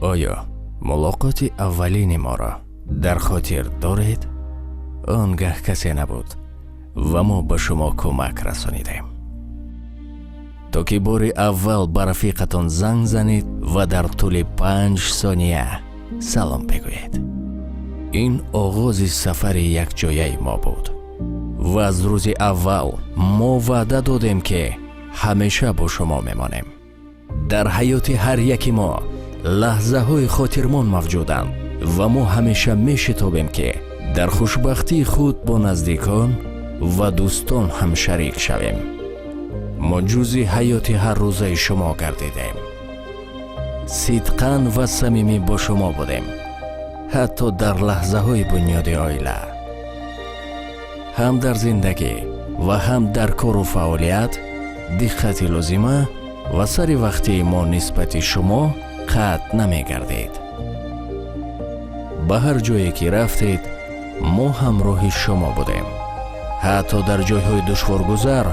оё мулоқоти аввалини моро дар хотир доред? Он гаҳ касе набуд ва мо ба шумо кӯмак расонидем. То ки бори аввал ба рафиқатон занг занед ва дар тӯли 5 сония салом бигӯед. ин оғози сафари якҷояи мо буд ва аз рӯзи аввал мо ваъда додем ки ҳамеша бо шумо мемонем. дар ҳаёти ҳар яки мо лаҳзаҳои хотирмон мавҷуданд ва мо ҳамеша мешитобем ки дар хушбахтии худ бо наздикон ва дӯстон ҳам шарик шавем. мо ҷузъи ҳаёти ҳаррӯзаи шумо гардидем. сидқан ва самимӣ бо шумо будем, ҳатто дар лаҳзаҳои бунёди оила. ҳам дар зиндагӣ ва ҳам дар кору фаъолият диққати лозима ва сари вақтии мо нисбати шумо қатъ намегардид. ба ҳар ҷое ки рафтед мо ҳамроҳи шумо будем. ҳатто дар ҷойҳои душворгузар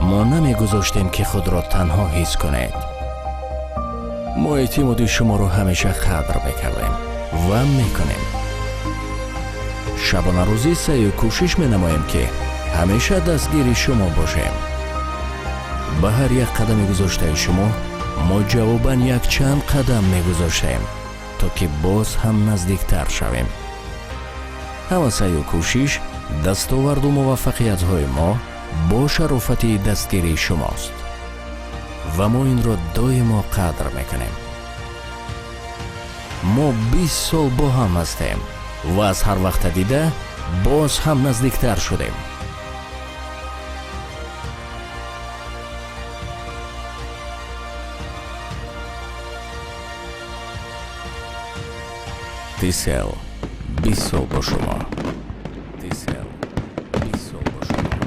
мо намегузоштем ки худро танҳо ҳис кунед. мо эътимоди шуморо ҳамеша қадр мекардем ва мекунем. шабонарӯзӣ саъю кӯшиш менамоем ки ҳамеша дастгири шумо бошем. ба ҳар як қадами гузоштаи шумо мо ҷавобан якчанд қадам мегузоштем то ки боз ҳам наздиктар шавем. ҳама саъю кӯшиш, дастоварду муваффақиятҳои мо бо шарофати дастгирии шумост ва мо инро доимо қадр мекунем. мо 20 сол бо ҳам ҳастем ва аз ҳар вақта дида боз ҳам наздиктар шудем. тисел 20 сол бо шумо. тисел 20 сол бо шумо.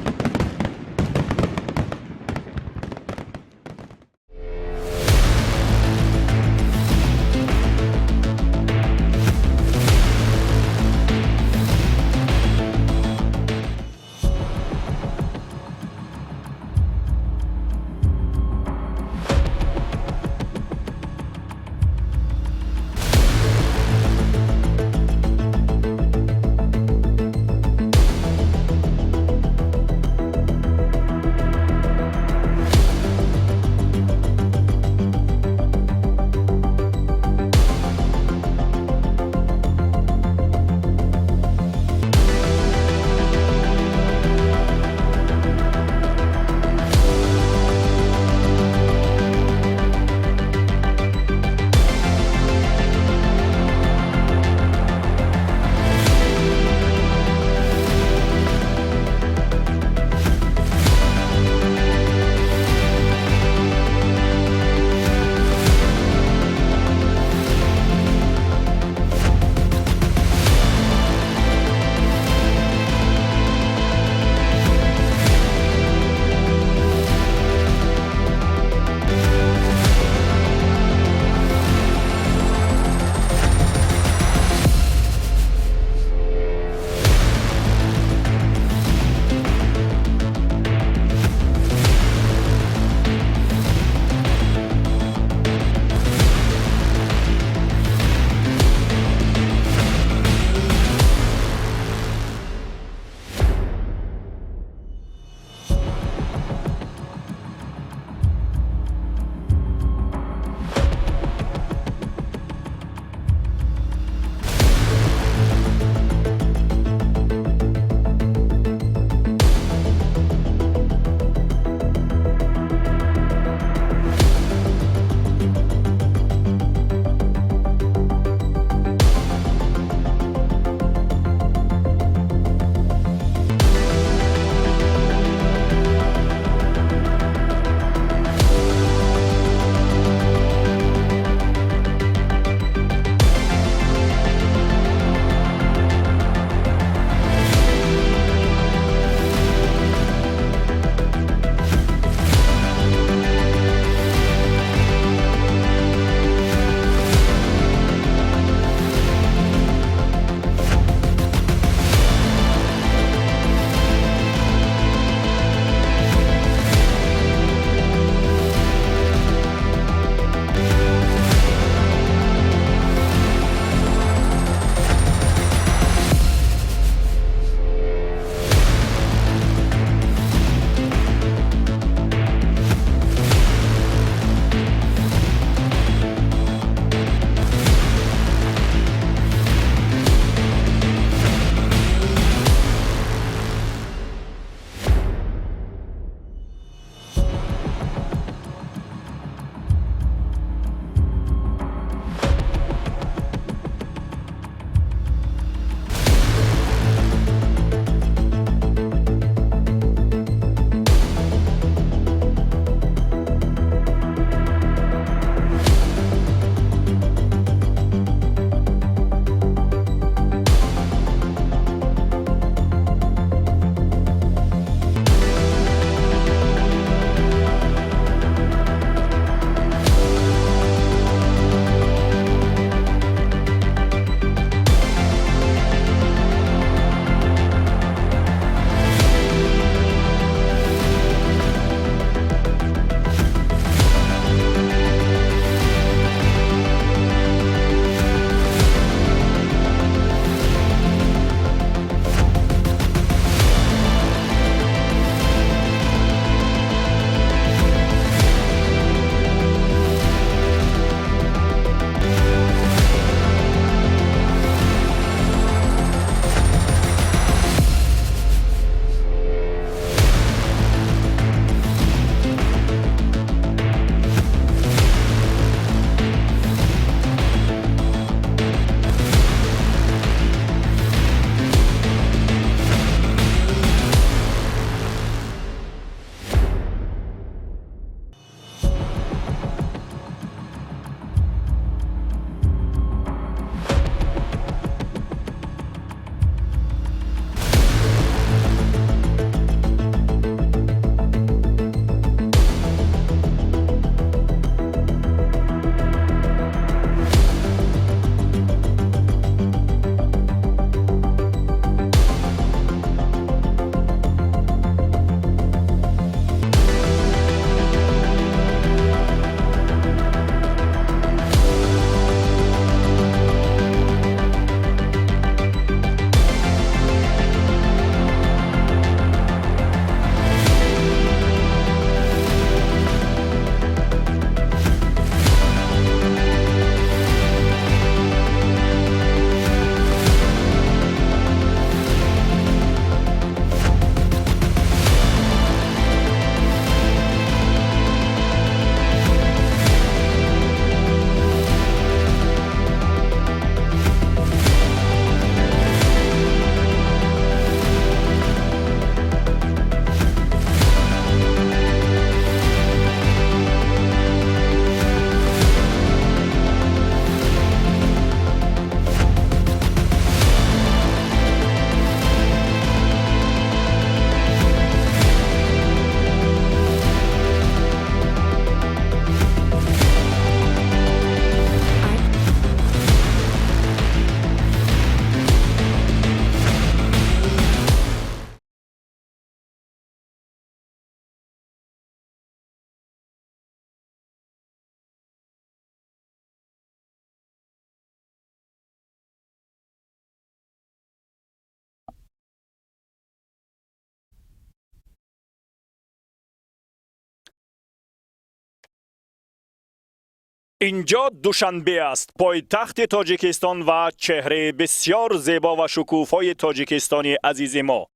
اینجا دوشنبه است، پایتخت تاجیکستان و چهره بسیار زیبا و شکوفای تاجیکستانی عزیز ما.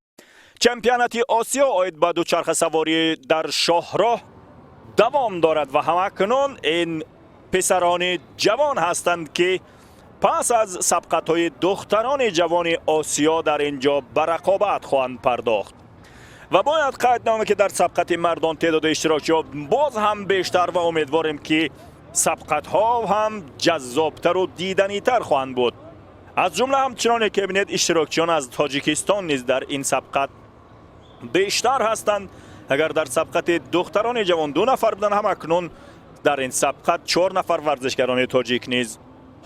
چمپیونات آسیا آید به دوچرخه سواری در شاهراه دوام دارد و همکنون این پسران جوان هستند که پس از سبقت‌های دختران جوان آسیا در اینجا به رقابت خواهند پرداخت و باید قید نامه که در سبقت مردان تعداد اشتراکی‌ها باز هم بیشتر و امیدواریم که سبقت‌ها هم جذابتر و دیدنی‌تر خواهند بود. از جمله همچنان که ببینید اشتراکچیان از تاجیکستان نیز در این سبقت بیشتر هستند. اگر در سبقت دختران جوان 2 نفر بودن، هم اکنون در این سبقت 4 نفر ورزشکاران تاجیک نیز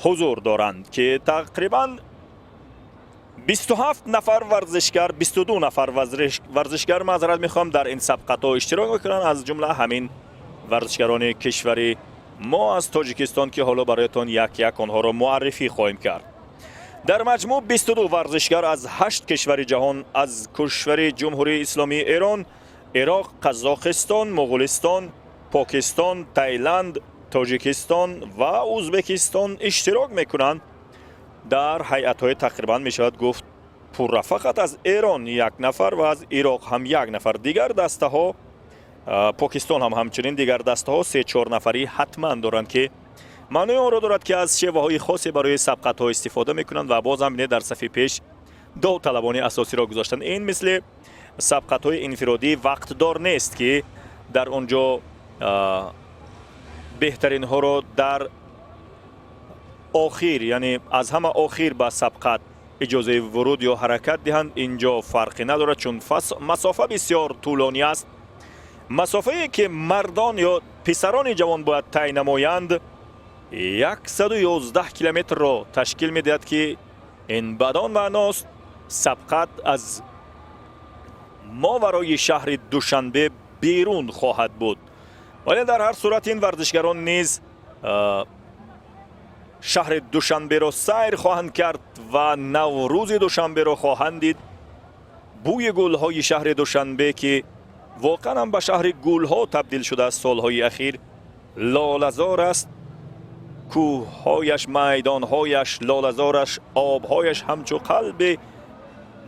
حضور دارند که تقریبا 27 نفر ورزشکار، 22 نفر ورزشکار معذرت میخوام در این سبقت ها اشتراک میکنند، از جمله همین ورزشکاران کشوری ما از تاجیکستان که حالا برایتان یک یک آنها را معرفی خواهیم کرد. در مجموع 22 ورزشکار از 8 کشور جهان، از کشور جمهوری اسلامی ایران، عراق، قزاقستان، مغولستان، پاکستان، تایلند، تاجیکستان و ازبکستان اشتراک میکنند. در هیئت‌های تقریبا میشود گفت پر، فقط از ایران 1 نفر و از عراق هم 1 نفر. دیگر دسته ها، پاکستان هم همچنین دیگر دسته ها 3-4 نفری حتما دارند که معنی آن را دارد که از شیوه های خاصی برای سبقت ها استفاده میکنند و باز هم در صفحه پیش داوطلبان اساسی را گذاشتند. این مثل سبقت های انفرادی وقت دار نیست که در اونجا بهترین ها را در آخر، یعنی از همه آخر به سبقت اجازه ورود یا حرکت دهند. اینجا فرقی ندارد چون مسافه بسیار طولانی است. مسافه‌ای که مردان یا پسران جوان باید طی نمایند 111 کیلومتر را تشکیل می‌دهد که این بدان معناست سبقت از ماورای شهر دوشنبه بیرون خواهد بود. ولی در هر صورت این ورزشکاران نیز شهر دوشنبه را سیر خواهند کرد و نوروز دوشنبه را خواهند دید. بوی گل‌های شهر دوشنبه که واقعا هم به شهر گل‌ها تبدیل شده است سالهای اخیر لاله‌زار است. کوه‌هایش، میدان‌هایش لاله‌زارش، آب‌هایش همچو قلب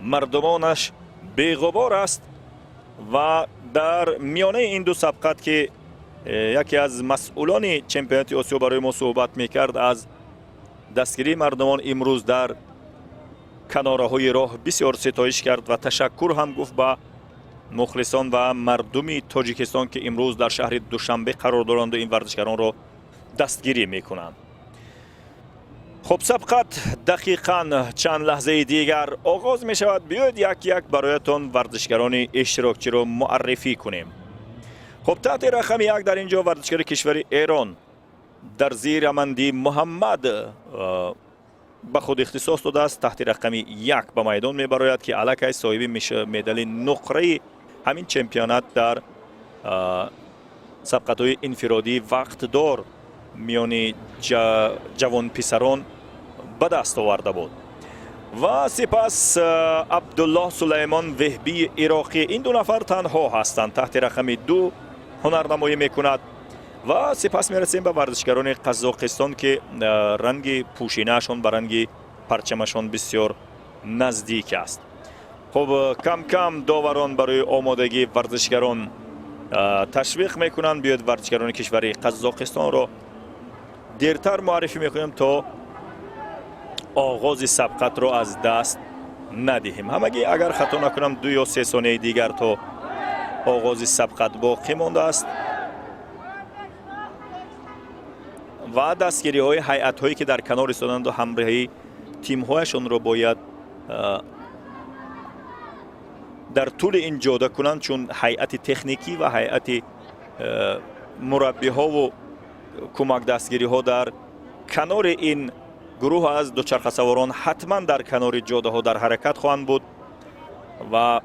مردمانش بی‌غبار است. و در میانه این دو سبقت که یکی از مسئولان چمپیونات آسیا برای ما صحبت میکرد از دستگیری مردمان امروز در کناره‌های راه بسیار ستایش کرد و تشکر هم گفت به مخلصان و مردم تاجیکستان که امروز در شهر دوشنبه قرار دارند و این ورزشکاران را دستگیری میکنند. خب سبقت دقیقاً چند لحظه دیگر آغاز می شود. بیاید یک یک برایتان ورزشکاران اشتراکچی را معرفی کنیم. خب تحت رقم 1 در اینجا ورزشکار کشور ایران در زیر امندی محمد به خود اختصاص داده است. تحت رقم 1 به میدان می براید که علاقه صاحب مدال نقره همین چمپیونات در سبقت‌های انفرادی وقت دار میان جوان پسران به دست آورده بود. و سپس عبدالله سلیمان وهبی عراقی، این 2 نفر تنها هستند. تحت رقم 2 هنرنمایی میکند. و سپس میرسیم به ورزشکاران قزاقستان که رنگ پوشینه‌شان به رنگ پرچمشان بسیار نزدیک است. خب کم کم داوران برای آمادگی ورزشکاران تشویق میکنند. بیاید ورزشکاران کشور قزاقستان را دیرتر معرفی میکنیم تا آغاز سبقت را از دست ندهیم. همگی اگر خطا نکنم 2 یا 3 ثانیه دیگر تا آغاز سبقت باقی مانده است و دستگیری های هیئت هایی که در کنار ایستادند و همراهی تیم هایشان را باید در طول این جاده کنند، چون هیئت تکنیکی و هیئت مربی ها و کمک دستگیری ها در کنار این گروه از دوچرخه سواران حتما در کنار جاده ها در حرکت خواهند بود. و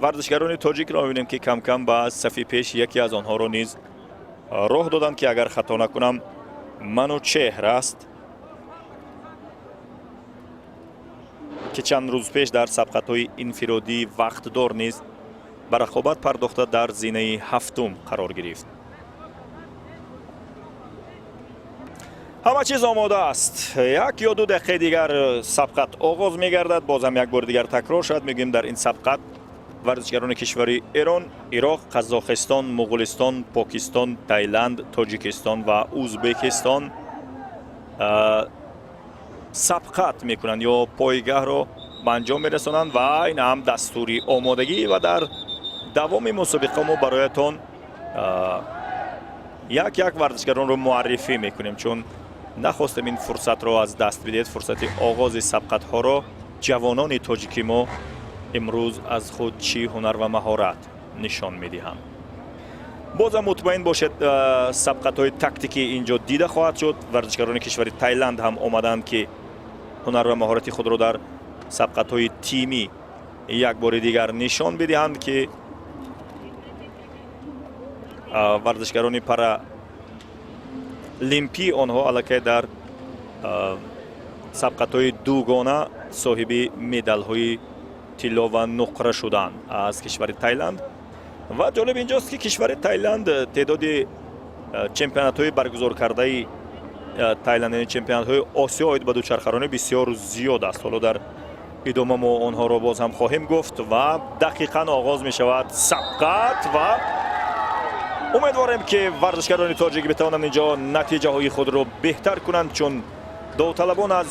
ورزشکاران تاجیک را می‌بینیم که کم کم با صفی پیش یکی از آنها را نیز راه دادند که اگر خطا نکنم منوچهر است که چند روز پیش در سبقت‌های انفرادی وقت دار نیز به رقابت پرداخته در زینه 7م قرار گرفت. همه چیز آماده است. 1 یا 2 دقیقه دیگر سبقت آغاز می‌گردد. باز هم یک بار دیگر تکرار شد. میگیم در این سبقت ورزشکاران کشوری ایران، عراق، قزاقستان، مغولستان، پاکستان، تایلند، تاجیکستان و ازبکستان سبقت میکنند یا پایگاه را به انجام میرسانند و این هم دستوری آمادگی و در دوام مسابقه ما برایتان یک ورزشکاران رو معرفی میکنیم، چون نخواستیم این فرصت رو از دست بدهید. فرصت آغاز سبقت ها را جوانان تاجیکی ما امروز از خود چی هنر و مهارت نشان میدهند. بازم مطمئن باشید سبقت های تکتیکی اینجا دیده خواهد شد. ورزشکاران کشور تایلند هم آمدند که هنر و مهارت خود را در سبقت های تیمی یک بار دیگر نشان بدهند که ورزشکاران پارا لیمپی آنها الکی در سبقت های دوگانه صاحب مدال های طلا و نقره شدند از کشور تایلند. و جالب اینجاست که کشور تایلند تعداد چمپیونات های برگزار کرده تایلند، یعنی چمپیونات های آسیا آید به دوچرخه‌رانی بسیار زیاد است. حالا در ادامه ما آنها را باز هم خواهیم گفت و دقیقاً آغاز می شود سبقت و امیدواریم که ورزشکاران تاجیک بتوانند اینجا نتیجه های خود را بهتر کنند، چون داوطلبان از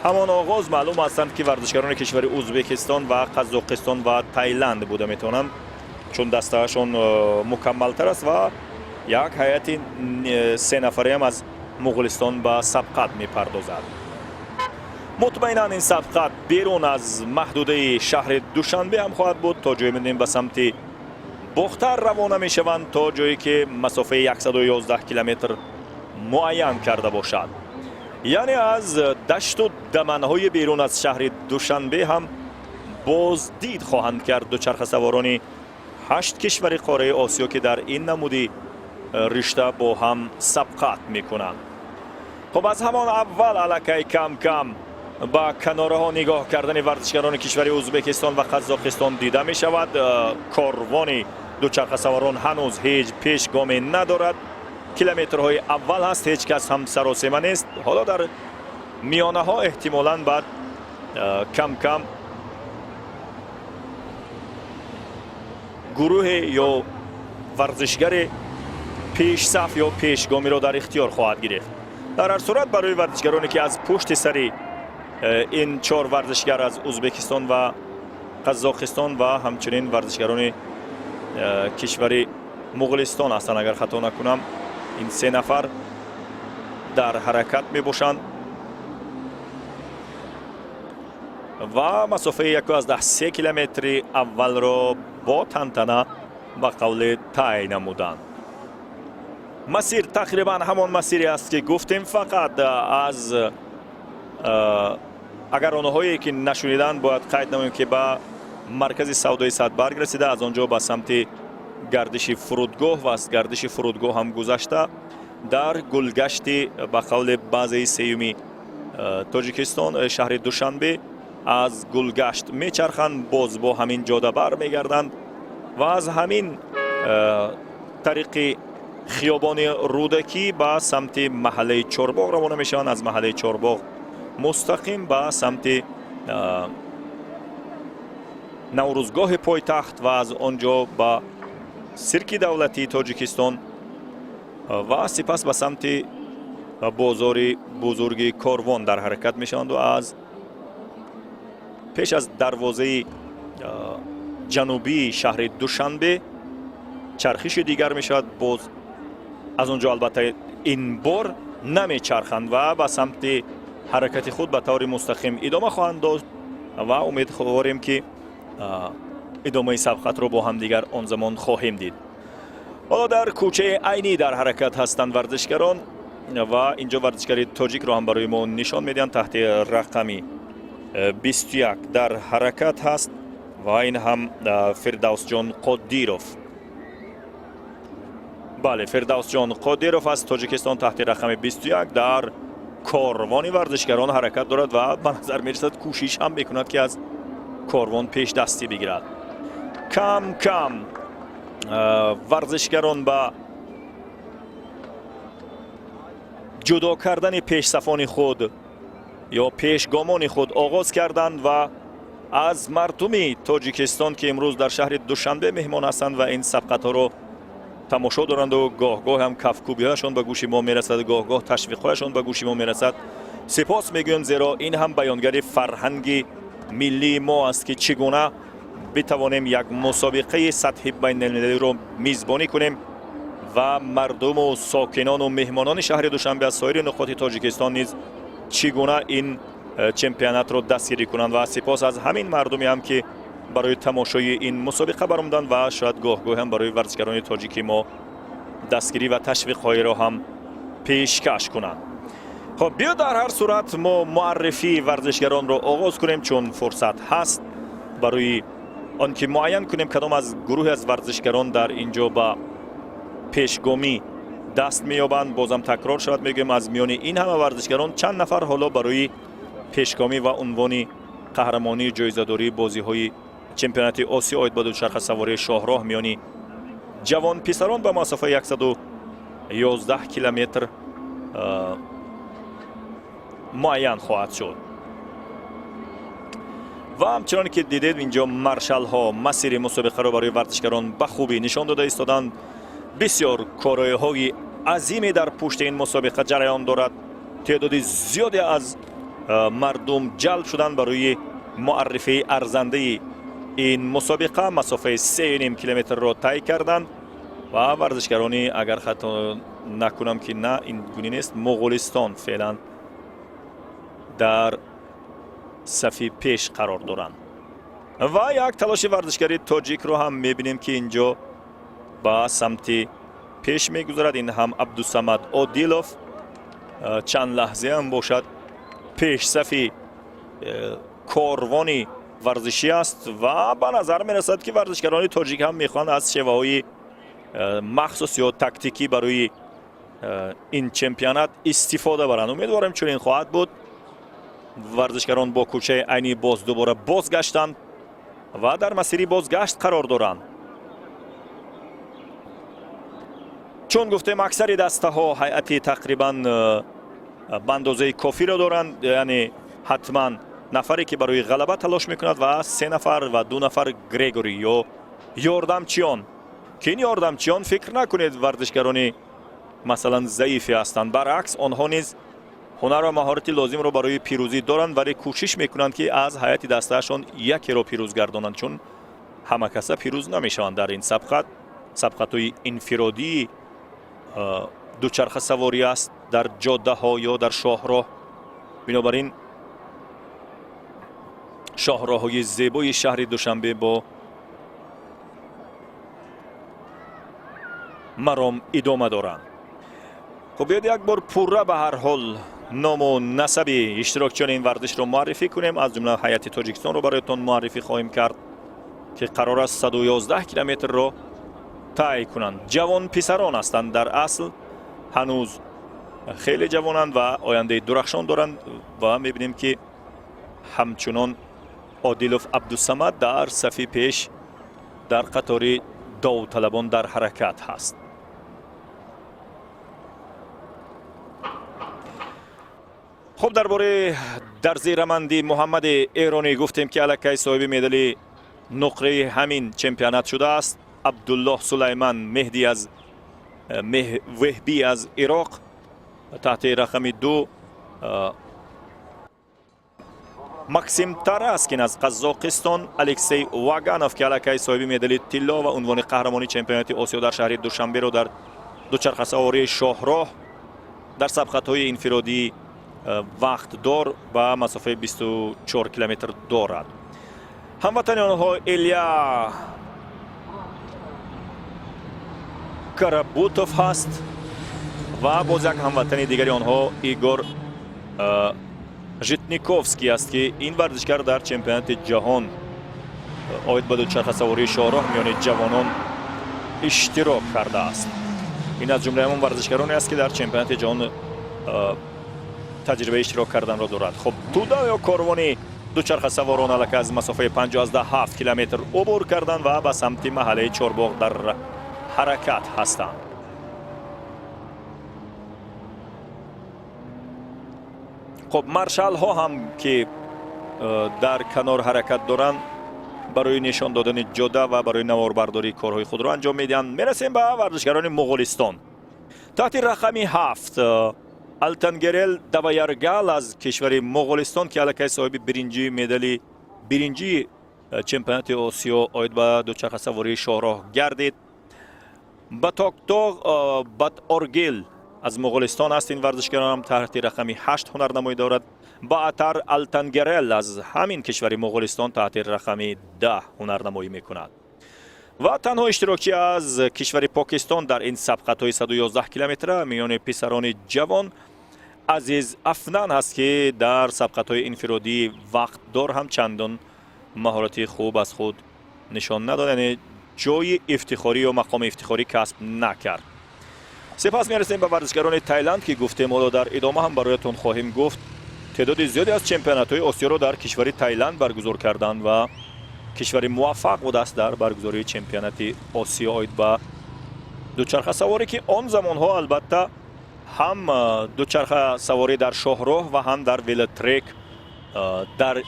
همان آغاز معلوم هستند که ورزشکاران کشور ازبکستان و قزاقستان و تایلند بوده میتونند، چون دستهشان مکمل تر است و یک هیئت 3 نفره هم از مغولستان به سبقت میپردازد. مطمئنا این سبقت بیرون از محدوده شهر دوشنبه هم خواهد بود تا جایی می‌بینیم به سمت باختر روانه میشوند تا جایی که مسافه 111 کیلومتر معین کرده باشد. یعنی از دشت و دمنهای بیرون از شهر دوشنبه هم بازدید خواهند کرد دوچرخه سواران 8 کشور قاره آسیا که در این نمودی رشته با هم سبقت میکنند. خب از همان اول الکی کم کم با کناره ها نگاه کردن ورزشکاران کشور ازبکستان و قزاقستان دیده می شود. کاروان دوچرخه سواران هنوز هیچ پیشگامی ندارد. کیلومترهای اول هست، هیچ کس هم سراسیمه نیست. حالا در میانه ها احتمالاً بعد کم کم گروه یا ورزشگر پیش صف یا پیشگامی را در اختیار خواهد گرفت. در هر صورت برای ورزشگرانی که از پشت سری این 4 ورزشگر از ازبکستان و قزاقستان و همچنین ورزشگران کشور مغولستان هستند، اگر خطا نکنم این 3 نفر در حرکت می باشند و مسافه 1.3 کیلومتر اول را با تنتنه به قول طی نمودند. مسیر تقریبا همان مسیری است که گفتیم، فقط از اگر آنهایی که نشونیدند باید قید نماییم که به مرکز سودای صدبرگ رسیده، از آنجا به سمت گردش فرودگاه و از گردش فرودگاه هم گذشته در گلگشت به قول بعضی سیومی تاجیکستان شهر دوشنبه از گلگشت میچرخند، باز با همین جاده بر میگردند و از همین طریق خیابان رودکی به سمت محله چورباغ روانه میشوند. از محله چورباغ مستقیم به سمت نوروزگاه پایتخت و از آنجا به سرک دولتی تاجیکستان و سپس به سمت بازار بزرگ کاروان در حرکت میشوند و از پیش از دروازه جنوبی شهر دوشنبه چرخش دیگر میشود. باز از اونجا البته این بار نمیچرخند و به سمت حرکت خود به طور مستقیم ادامه خواهند داشت و امیدواریم که ادامه سبقت رو با هم دیگر آن زمان خواهیم دید. حالا در کوچه عینی در حرکت هستند ورزشگران و اینجا ورزشگری تاجیک رو هم برای ما نشان میدن. تحت رقمی 21 در حرکت هست و این هم فردوس جان قادیروف. بله، فردوس جان قادیروف از تاجیکستان تحت رقم 21 در کاروان ورزشگران حرکت دارد و به نظر میرسد کوشش هم میکند که از کاروان پیش دستی بگیرد. کم کم ورزشگران به جدا کردن پیشصفان خود یا پیشگامان خود آغاز کردند و از مردم تاجیکستان که امروز در شهر دوشنبه مهمان هستند و این سبقت ها رو تماشا دارند و گاه گاه هم کفکوبی هاشون به گوش ما میرسد، گاه گاه تشویق هاشون به گوش ما میرسد. سپاس میگویم، زیرا این هم بیانگر فرهنگ ملی ما است که چگونه بتوانیم یک مسابقه سطح بین المللی رو میزبانی کنیم و مردم و ساکنان و مهمانان شهر دوشنبه از سایر نقاط تاجیکستان نیز چگونه این چمپیونات رو دستگیری کنند. و سپاس از همین مردمی هم که برای تماشای این مسابقه برآمدند و شاید گاه گاه هم برای ورزشکاران تاجیکی ما دستگیری و تشویق های را هم پیشکش کنند. خب بیا در هر صورت ما معرفی ورزشکاران را آغاز کنیم، چون فرصت هست برای آنکه معین کنیم کدام از گروه از ورزشکاران در اینجا با پیشگامی دست می‌یابند. بازم تکرار شود میگم از میان این همه ورزشکاران چند نفر حالا برای پیشگامی و عنوان قهرمانی جایزه‌داری بازی‌های چمپیونات آسیا آید به دوچرخه سواری شاهراه میانی جوان پسران به مسافه 111 کیلومتر معین خواهد شد. و همچنان که دیدید اینجا مارشال ها مسیر مسابقه را برای ورزشکاران به خوبی نشان داده ایستادند. بسیار کارایی های عظیمی در پشت این مسابقه جریان دارد. تعداد زیادی از مردم جلب شدند برای معرفی ارزنده این مسابقه. مسافه 3.5 کیلومتر را طی کردند و ورزشکارانی اگر خطا نکنم که نه این گونه نیست، مغولستان فعلا در صف پیش قرار دارند. و یک تلاش ورزشکاری تاجیک رو هم میبینیم که اینجا با سمت پیش میگذارد. این هم عبدالصمد عادیلوف چند لحظه هم باشد پیش صف کاروانی ورزشی است و به نظر میرسد که ورزشکاران تاجیک هم میخوان از شیوه های مخصوص یا تکتیکی برای این چمپیونات استفاده برند. امیدوارم چون این خواهد بود. ورزشکاران با کوچه عینی باز دوباره بازگشتند و در مسیری بازگشت قرار دارند. چون گفتیم اکثر دسته ها هیئتی تقریبا به اندازه کافی را دارند، یعنی حتما نفری که برای غلبه تلاش میکند و 3 نفر و 2 نفر گریگوری یا یاردمچیان که این یاردمچیان فکر نکنید ورزشکاران مثلا ضعیفی هستند، برعکس آنها نیز هنر و مهارت لازم را برای پیروزی دارند، ولی کوشش میکنند که از هیئت دستهشان یکی را پیروز گردانند، چون همه کسا پیروز نمیشوند در این سبقت های انفرادی دوچرخه سواری است در جاده ها یا در شاهراه. بنابراین شاهراه های زیبای شهر دوشنبه با مرام ادامه دارند. خب بیاید یک بار پورا به هر حال نام و نسب اشتراکچیان این ورزش رو معرفی کنیم. از جمله هیئت تاجیکستان رو برایتان معرفی خواهیم کرد که قرار است 111 کیلومتر رو طی کنند. جوان پسران هستند، در اصل هنوز خیلی جوانند و آینده درخشان دارند و میبینیم که همچنان عادیلوف عبدالصمد در صف پیش در قطار داوطلبان در حرکت هست. خب درباره در زیرمندی محمد ایرانی گفتیم که الکی صاحب مدال نقره همین چمپیونات شده است. عبدالله سلیمان وهبی از عراق تحت رقم 2، ماکسیم تاراسکین از قزاقستان، الکسی واگانوف که الکی صاحب مدال طلا و عنوان قهرمانی چمپیونات آسیا در شهر دوشنبه رو در دوچرخه سواری شاهراه در سبقت‌های انفرادی وقت دار و مسافه 24 کیلومتر دارد. هموطن آنها ایلیا کرابوتوف هست و باز یک هموطن دیگری آنها ایگور ژیتنیکوفسکی است که این ورزشکار در چمپیونات جهان آید به دوچرخه سواری شاهراه میان جوانان اشتراک کرده است. این از جمله همون ورزشکارانی است که در چمپیونات جهان تجربه اشتراک کردن را دارد. خب تودا یا کاروانی دوچرخه سواران الک از مسافه 57 کیلومتر عبور کردند و به سمت محله چارباغ در حرکت هستند. خب маршал ها هم که در کنار حرکت دارند برای نشان دادن جاده و برای نواربرداری کارهای خود را انجام میدن. میرسیم به ورزشکاران مغولستان. تحت رقم 7 التنگرل دوایرگل از کشور مغولستان که الکی صاحب برنجی چمپیونات آسیا آید به دوچرخه سواری شاهراه گردید. باتاکتاغ باتارگل از مغولستان است. این ورزشکاران هم تحت رقم 8 هنرنمایی دارد. بااتر التنگرل از همین کشور مغولستان تحت رقم 10 هنرنمایی میکند. و تنها اشتراکی از کشور پاکستان در این سبقت های 111 کیلومتر میان پسران جوان عزیز افنان است که در سبقت های انفرادی وقت دار هم چندان مهارت خوب از خود نشان نداد، یعنی جای افتخاری و مقام افتخاری کسب نکرد. سپس میرسیم به ورزشکاران تایلند که گفتیم حالا در ادامه هم برایتون خواهیم گفت. تعداد زیادی از چمپیونات های آسیا را در کشور تایلند برگزار کردند و کشور موفق بوده است در برگزاری چمپیونات آسیا آید به دوچرخه سواری که آن زمان ها البته هم دوچرخه سواری در شاهراه و هم در ولترک در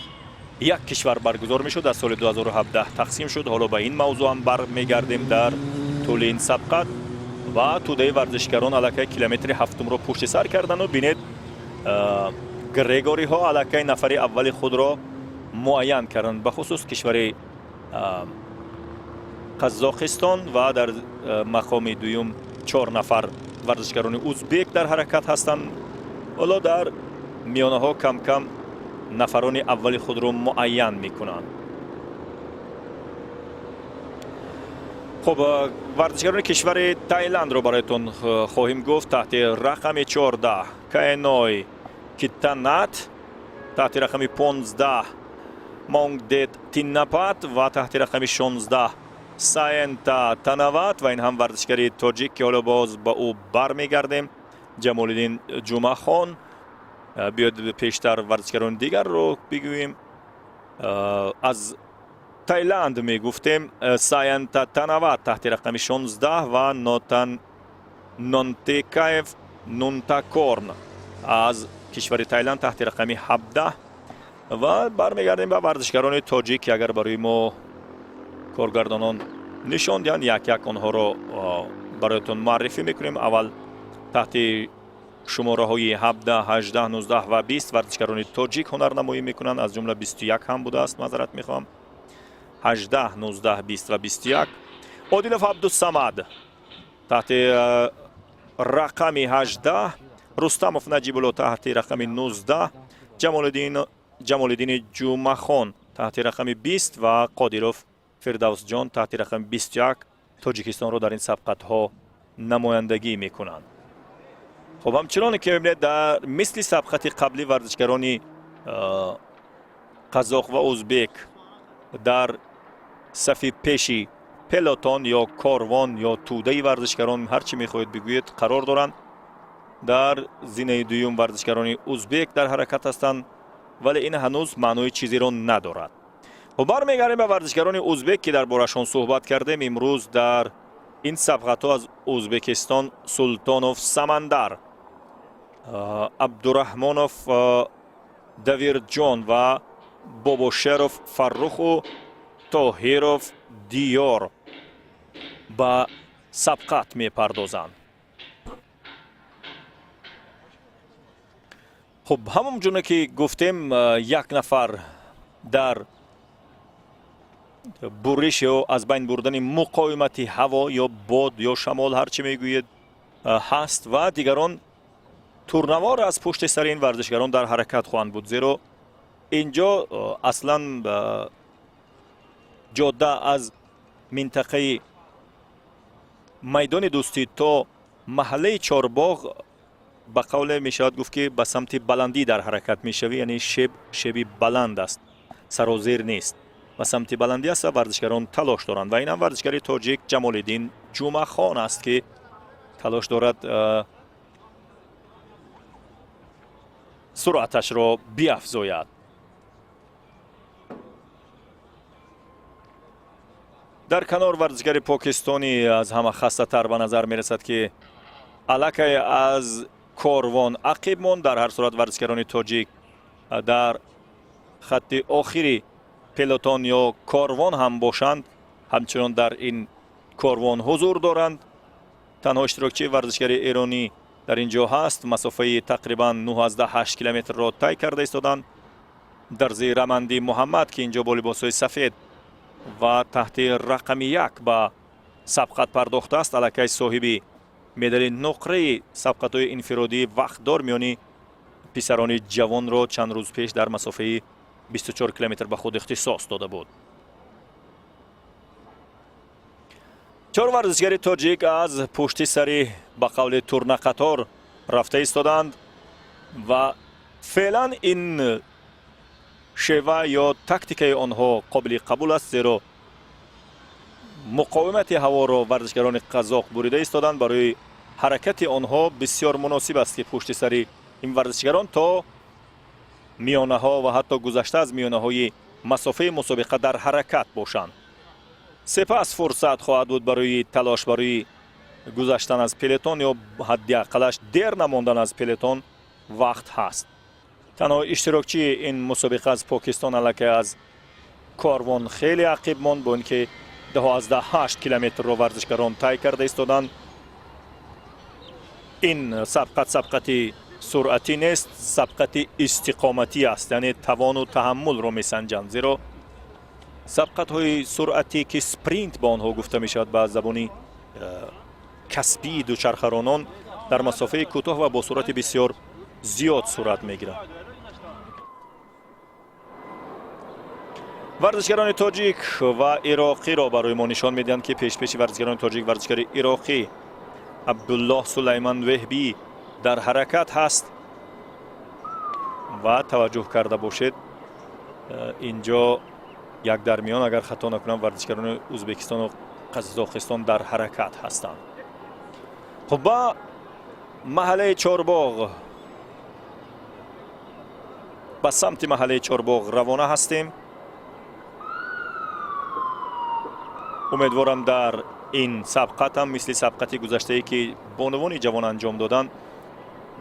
یک کشور برگزار می شد. از سال 2017 تقسیم شد. حالا به این موضوع هم برمیگردیم در طول این سبقت. و توده ورزشکاران علاقه کیلومتر هفتم را پشت سر کردن و بینید گریگوری ها علاقه نفر اول خود را معین کردند، به خصوص کشور قزاقستان و در مقام دوم 4 نفر ورزشکاران ازبک در حرکت هستند. حالا در میانه ها کم کم نفران اول خود را معین میکنند. خب ورزشکاران کشور تایلند رو برایتون خواهیم گفت. تحت رقم 14 کاینوی کیتانات، تحت رقم 15 مونگدت تیناپات و تحت رقم 16 ساینتا تناوات و این هم ورزشکاری تاجیک که حالا باز با او برمیگردیم. جمالالدین جمعه خان. بیاید پیشتر ورزشکاران دیگر رو بگوییم. از تایلند می گفتیم ساینتا تناوات تحت رقم 16 و نوتان نونتیکایف نونتاکورن از کشور تایلند تحت رقم 17. و برمیگردیم به ورزشکاران تاجیک که اگر برای ما کارگردانان نشان دهند یک یک آنها را برایتون معرفی میکنیم. اول تحت شماره های 17 18 19 و 20 ورزشکاران تاجیک هنرنمایی میکنند، از جمله 21 هم بوده است، معذرت میخوام. 18 19 20 و 21 عادلوف عبدالصمد تحت رقم 18 رستموف نجیب الله تحت رقم 19 جمالالدین جمعه خان تحت رقم 20 و قادیروف فردوس جان تحت رقم 21 تاجیکستان را در این سبقت ها نمایندگی میکنند. خب همچنان که میبینید در مثل سبقت قبلی ورزشکاران قزاق و ازبک در صف پیشی پلاتون یا کاروان یا توده ورزشکاران هرچی میخواهید بگویید قرار دارند. در زینه دوم ورزشکاران ازبک در حرکت هستند، ولی این هنوز معنای چیزی را ندارد. و برمیگردیم به ورزشکاران ازبک که در بارشان صحبت کردیم. امروز در این سبقت ها از ازبکستان سلطانوف سمندر، عبدالرحمانوف دویرجان و باباشروف فرخ و طاهروف دیار به سبقت می پردازند. خب همونجور که گفتیم یک نفر در برش یا از بین بردن مقاومت هوا یا باد یا شمال هرچی میگوید هست و دیگران تورنوار از پشت سر این ورزشکاران در حرکت خواهند بود، زیرا اینجا اصلا جاده از منطقه میدان دوستی تا محله چارباغ به قول می شود گفت که به سمت بلندی در حرکت می شوی، یعنی شبی بلند است، سرازیر نیست، به سمت بلندی است. ورزشکاران تلاش دارند و این هم ورزشکار تاجیک جمالالدین جمعه خان است که تلاش دارد سرعتش را بیافزاید. در کنار ورزشکار پاکستانی از همه خسته تر به نظر می رسد که علاقه از کاروان عقب ماند. در هر صورت ورزشکاران تاجیک در خط آخری پلوتون یا کاروان هم باشند همچنان در این کاروان حضور دارند. تنها اشتراکچی ورزشکار ایرانی در اینجا هست. مسافه تقریبا 9.8 کیلومتر را طی کرده ایستادند. در زیر رمندی محمد که اینجا با لباس‌های سفید و تحت رقم 1 به سبقت پرداخته است، الکی صاحبی مدال نقره سبقت‌های انفرادی وقت دار میانی پسران جوان را چند روز پیش در مسافه 24 کیلومتر به خود اختصاص داده بود. 4 ورزشکار تاجیک از پشت سری به قول تورنه قطار رفته ایستادند و فعلا این شیوه یا تاکتیک آنها قابل قبول است، زیرا مقاومت هوا را ورزشکاران قزاق بریده ایستادند. برای حرکت آنها بسیار مناسب است که پشت سری این ورزشکاران تا میانه ها و حتی گذشته از میانه های مسافه مسابقه در حرکت باشند. سپس فرصت خواهد بود برای تلاش برای گذشتن از پلتون یا حداقلش دیر نماندن از پلتون وقت هست. تنها اشتراکچی این مسابقه از پاکستان الکی از کاروان خیلی عقب ماند، با اینکه 12.8 کیلومتر را ورزشکاران طی کرده ایستادند. این سبقت سرعتی نیست، سبقت استقامتی است، یعنی توان و تحمل را میسنجند. زیرا سبقت های سرعتی که سپرینت با آنها گفته می شود به زبانی کسبی دوچرخه‌رانان در مسافه کوتاه و با سرعت بسیار زیاد صورت می گیرند. ورزشکاران تاجیک و عراقی را برای ما نشان میدهند که پیش ورزشکاران تاجیک ورزشکار عراقی عبدالله سلیمان وهبی در حرکت هست و توجه کرده باشید اینجا یک درمیان اگر خطا نکنم ورزشکاران ازبکستان و قزاقستان در حرکت هستند. خب با محله چارباغ به سمت محله چارباغ روانه هستیم. امیدوارم در این سبقت هم مثل سبقت گذشته ای که بانوان جوان انجام دادن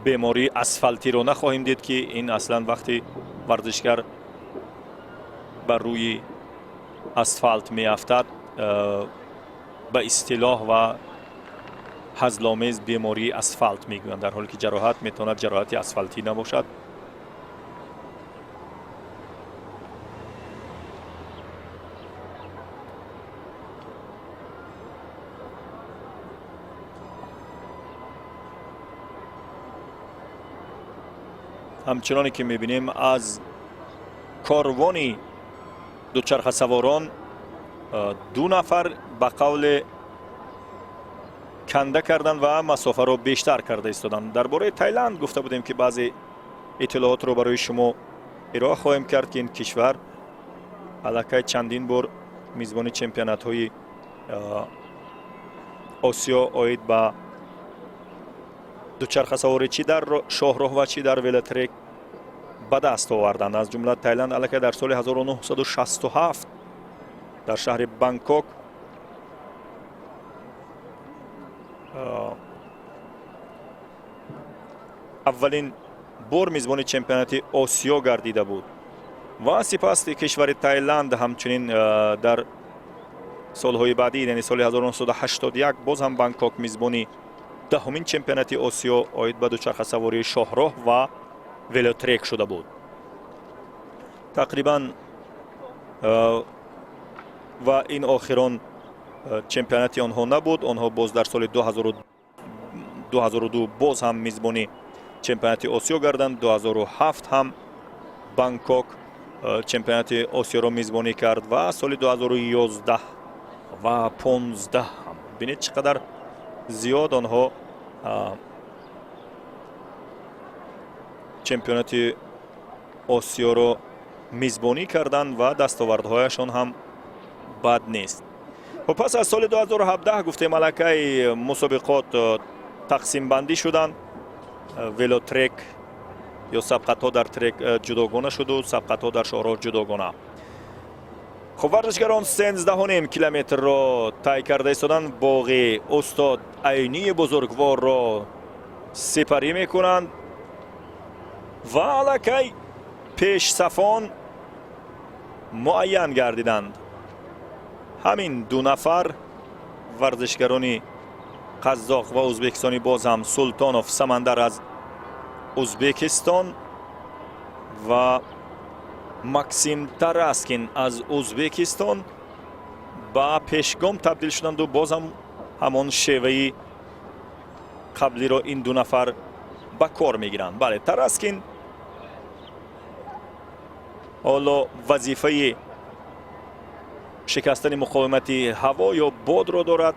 بیماری اسفالتی رو نخواهیم دید که این اصلا وقتی ورزشکار بر روی اسفالت می افتد به اصطلاح و هزل‌آمیز بیماری اسفالت می گویند، در حالی که جراحت میتواند جراحت اسفالتی نباشد. همچنانی که میبینیم از کاروانی دوچرخه سواران 2 نفر به قول کنده کردن و مسافه را بیشتر کرده ایستادند. درباره تایلند گفته بودیم که بعضی اطلاعات رو برای شما ارائه خواهیم کرد که این کشور الکی چندین بار میزبان چمپیونات های آسیا آید به دوچرخه سواری چی در شاهراه و چی در ولترک به دست آوردند. از جمله تایلند الکی در سال 1967 در شهر بانکوک اولین بار میزبان چمپیونات آسیا گردیده بود و سپس کشور تایلند همچنین در سالهای بعدی یعنی سال 1981 باز هم بانکوک میزبانی 10مین چمپیونات آسیا آید به دوچرخه سواری شاهراه و ولوترک شده بود. تقریبا و این آخران چمپیونات آنها نبود. آنها باز در سال 2002 باز هم میزبانی چمپیونات آسیا گردند. 2007 هم بانکوک چمپیونات آسیا را میزبانی کرد و سال 2011 و 15 هم. ببینید چقدر زیاد آنها چمپیونات آسیا را میزبانی کردند و دستاوردهایشان هم بد نیست. و پس از سال 2017 گفتیم الکی مسابقات تقسیم بندی شدند. ولوترک یا سبقت ها در ترک جداگانه شد و سبقت ها در شاهراه جداگانه. خب ورزشکاران 13.5 کیلومتر را طی کرده ایستادند. باقی استاد عینی بزرگوار را سپری میکنند و الکی پیش صفان معین گردیدند. همین دو نفر ورزشگرانی قزاق و ازبکستانی، باز هم سلطانوف سمندر از ازبکستان و ماکسیم تراسکین از ازبکستان با پیشگام تبدیل شدند و باز هم همان شیوهی قبلی رو این دو نفر با کار میگیرند. بله، تراسکین حالا وظیفه شکستن مقاومت هوا یا باد را دارد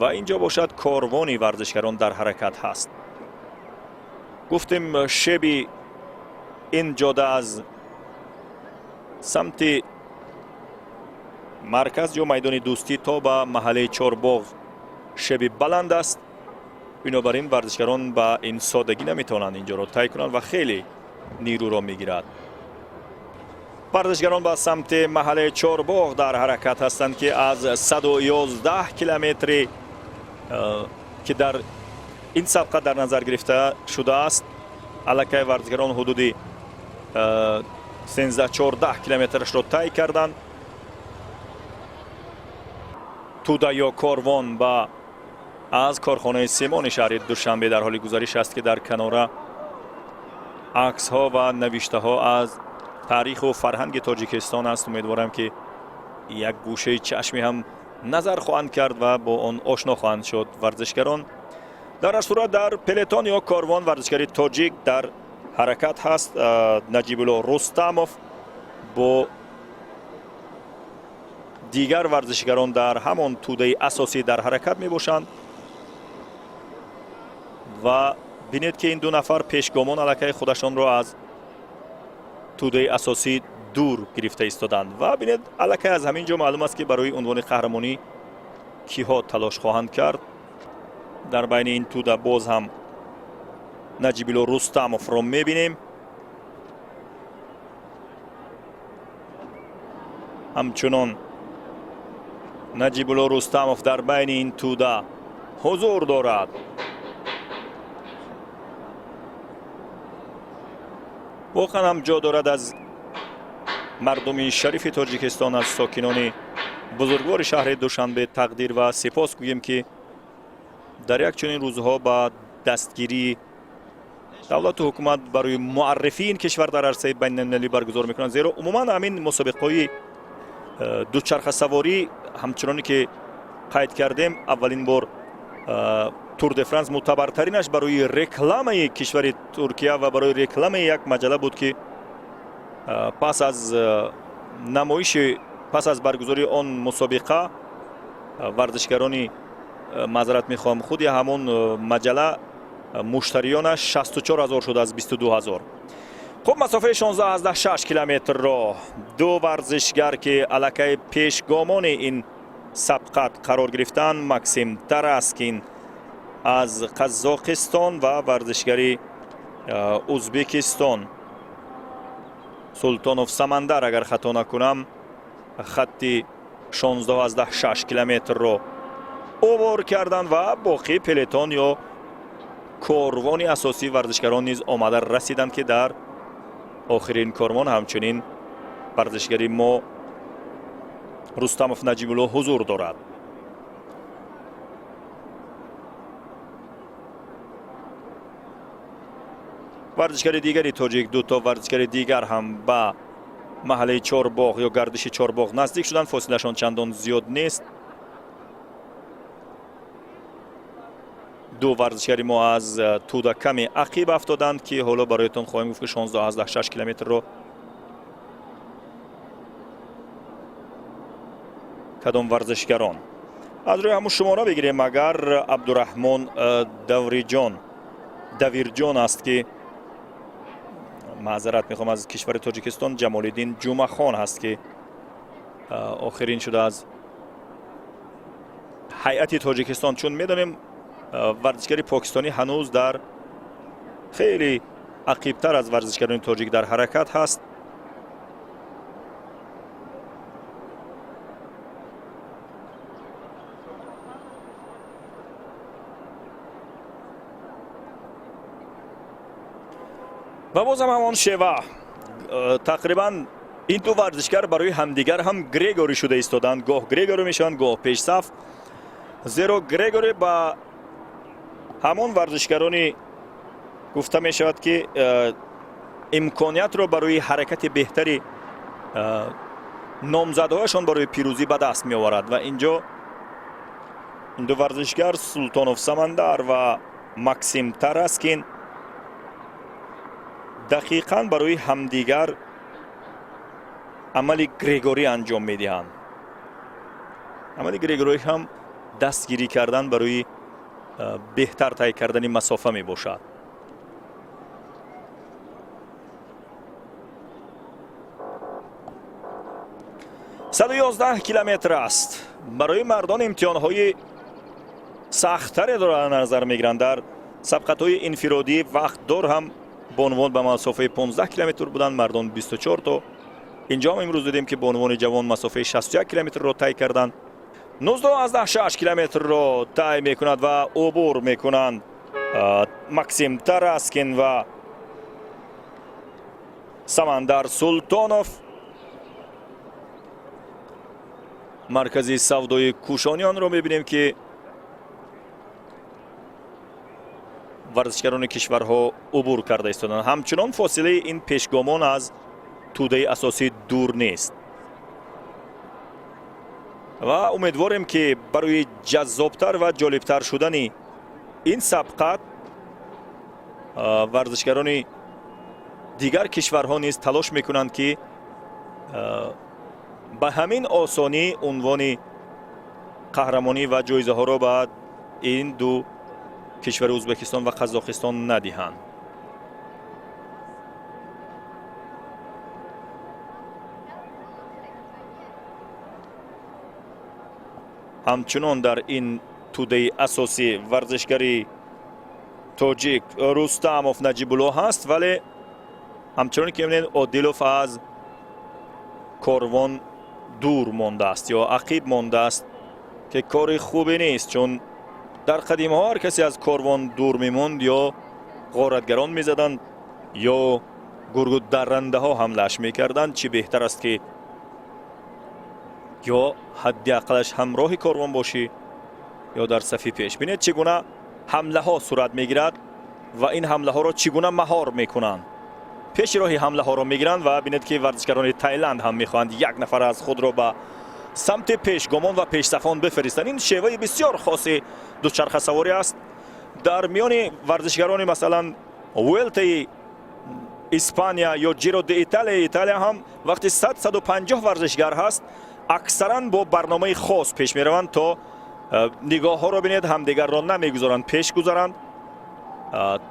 و اینجا باشد کاروانی ورزشگران در حرکت هست. گفتیم شبی این جاده از سمت مرکز یا میدان دوستی تا به محله چارباغ شبی بلند است، بنابراین ورزشگران با این سادگی نمیتونند اینجا را طی کنند و خیلی نیرو را میگیرد. ورزشگران با سمت محله چارباغ در حرکت هستند که از 111 کیلومتری که در این سابقه در نظر گرفته شده است، الکی ورزشگران حدود 13-14 کیلومترش را طی کردند. توده یا کاروان با از کارخانه سیمان شهر دوشنبه در حال گزارش است که در کنار عکس ها و نوشته ها از تاریخ و فرهنگ تاجیکستان است. امیدوارم که یک گوشه چشمی هم نظر خواهند کرد و با آن آشنا خواهند شد. ورزشگران در هر صورت در پلتون یا کاروان ورزشگری تاجیک در حرکت هست. نجیب الله رستموف با دیگر ورزشگران در همان توده اساسی در حرکت می باشند و بینید که این دو نفر پیشگامان الکی خودشان را از توده اساسی دور گرفته ایستادند و بینید الکی از همین جا معلوم است که برای عنوان قهرمانی کیها تلاش خواهند کرد. در بین این توده باز هم نجیب الله رستموف را میبینیم. همچنان نجیب الله رستموف در بین این توده حضور دارد. واقعا هم جا دارد از مردم شریف تاجیکستان، از ساکنان بزرگوار شهر دوشنبه تقدیر و سپاس گوییم که در یک چنین روزها با دستگیری دولت و حکومت برای معرفی این کشور در عرصه بین المللی برگزار میکنند. زیرا عموما همین مسابقه‌های دوچرخه سواری همچنانی که قید کردیم اولین بار تور د فرانس معتبرترینش برای رکلام کشور ترکیه و برای رکلام یک مجله بود که پس از نمایش پس از برگزاری آن مسابقه ورزشگرانی معذرت میخوام خودی همون مجله مشتریانش 64,000 شد از 22,000. خب مسافه 16.6 کیلومتر را دو ورزشگر که الکی پیشگامان این سبقت قرار گرفتن، ماکسیم تراسکین از قزاقستان و ورزشگری ازبکستان سلطانوف سمندر اگر خطا نکنم خطی 16.6 کیلومتر را عبور کردند و باقی پلتون یا کاروان اساسی ورزشگران نیز آمده رسیدند که در آخرین کاروان همچنین ورزشگری ما رستموف نجیب الله حضور دارد. ورزشگر دیگری تاجیک، دو تا ورزشگر دیگر هم با محله چارباغ یا گردش چارباغ نزدیک شدند، فاصله شان چندان زیاد نیست. دو ورزشگری ما از توده کمی عقیب افتادند که حالا برایتان خواهیم گفت که 16.6 کیلومتر رو کدام ورزشگران. از روی همون شماره بگیریم اگر عبدالرحمن دویرجان است که معذرت میخوام از کشور تاجیکستان، جمال الدین جمعه خان هست که آخرین شده از هیئت تاجیکستان، چون میدانیم ورزشگری پاکستانی هنوز در خیلی عقیبتر از ورزشگران تاجیک در حرکت هست. و بازم همان شیوه تقریبا این دو ورزشگر برای همدیگر هم گریگوری شده ایستادند. گاه گریگوری میشن گاه پیش صف، زیرا گریگوری با همون ورزشگرانی گفته می شود که امکانیت رو برای حرکت بهتری نامزدهایشان برای پیروزی به دست می آورد و اینجا این دو ورزشگر سلطانوف سمندر و ماکسیم تاراسکین دقیقاً برای همدیگر عمل گریگوری انجام می دهند. عمل گریگوری هم دستگیری کردن برای بهتر طی کردن مسافه می باشد. صد و 11 کیلومتر است. برای مردان امتحان‌های سخت‌تری در نظر می‌گیرند. در سبقت‌های انفرادی وقت دور هم به عنوان به مسافه 15 کیلومتر بودند، مردان 24 تا. اینجا هم امروز دیدیم که به عنوان جوان مسافه 61 کیلومتر را طی کردند. 19.6 کیلومتر را طی می‌کند و عبور می‌کنند ماکسیم تاراسکین و سمندر سلطانوف. مرکزی سودای کوشانیان رو می‌بینیم که ورزشگران کشورها عبور کرده ایستادند. همچنان فاصله این پیشگامان از توده اساسی دور نیست و امیدواریم که برای جذابتر و جالبتر شدن این سبقت ورزشگران دیگر کشورها نیز تلاش میکنند که به همین آسانی عنوان قهرمانی و جایزه ها را به این دو کشور ازبکستان و قزاقستان ندهند. همچنان در این توده اساسی ورزشگری تاجیک رستموف نجیب‌الله هست، ولی همچنان که می‌بینید عادلوف از کاروان دور مانده است یا عقیب مانده است که کار خوبی نیست، چون در قدیم ها هر کسی از کاروان دور میموند یا غارتگران میزدند یا گرگ درنده ها حمله‌اش میکردند. چی بهتر است که یا حداقلش همراه کاروان باشی یا در صف پیش. ببینید چگونه حمله ها صورت میگیرد و این حمله ها را چگونه مهار میکنند. پیش راهی حمله ها را میگیرند و ببینید که ورزشگران تایلند هم میخواهند یک نفر از خود را به سمت پیشگامان و پیشصفان بفرستند. این شیوه بسیار خاص دوچرخه سواری است. در میان ورزشگران مثلا ولت اسپانیا یا جیرو دی ایتالیا هم وقتی 150 ورزشگر هست، اکثرا با برنامه خاص پیش می روند تا نگاه ها را بینید همدیگر را نمیگذارند پیش گذارند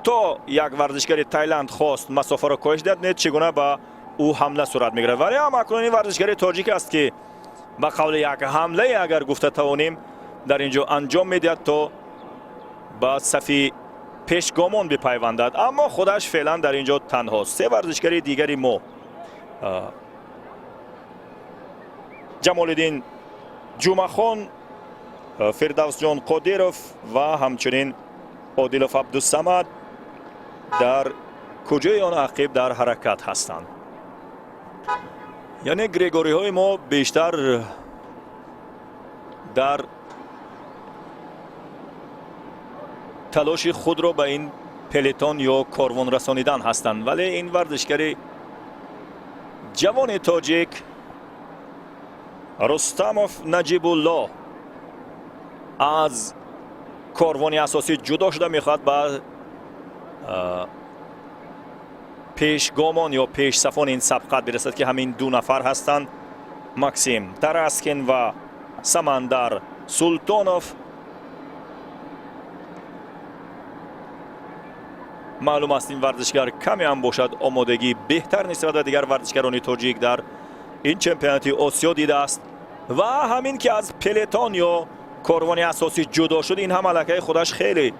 تا یک ورزشگر تایلند خواست مسافه را کاهش دهد چگونه به او حمله صورت میگیره. ولی هم اکنون این ورزشگر تاجیک است که به قول یک حمله اگر گفته توانیم در اینجا انجام میدهد تا به صف پیشگامان بپیوندد، اما خودش فعلا در اینجا تنها. سه ورزشگر دیگری ما جمالالدین جمعخان، فردوس جان قادیروف و همچنین عادلوف عبدالصمد در کجای آن عقیب در حرکت هستند. یعنی گریگوری های ما بیشتر در تلاش خود را به این پلتون یا کاروان رسانیدن هستند، ولی این ورزشگر جوان تاجیک رستموف نجیب‌الله از کاروان اساسی جدا شده میخواد به پیشگامان یا پیش صفان این سبقت برسد که همین دو نفر هستند، ماکسیم تاراسکین و سمندر سلطانوف. معلوم است این ورزشگر کمی هم باشد آمادگی بهتر نسبت به دیگر ورزشگران تاجیک در این چمپیونات آسیا دیده است و همین که از پلتون یا کاروان اساسی جدا شد، این هم علاقه خودش خیلی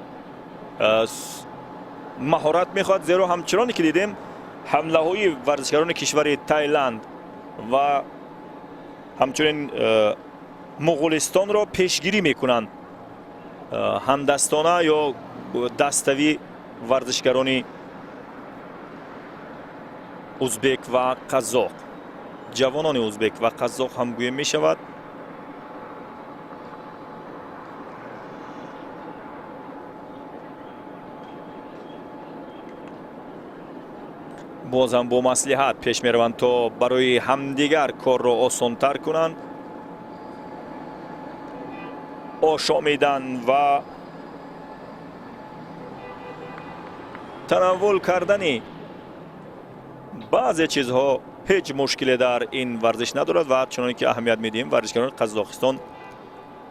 مهارت میخواد، زیرا همچنانی که دیدیم حمله های ورزشگران کشور تایلند و همچنین مغولستان را پیشگیری میکنند. همدستانه یا دستوی ورزشگران ازبک و قزاق. جوانان ازبک و قزاق هم گویم می شود. باز هم با مصلحت پیش می روند تا برای همدیگر کار را آسان‌تر کنند. آشامیدن و تنوع کردن بعضی چیزها هیچ مشکلی در این ورزش ندارد و چنانکه که اهمیت میدیم ورزشکاران قزاقستان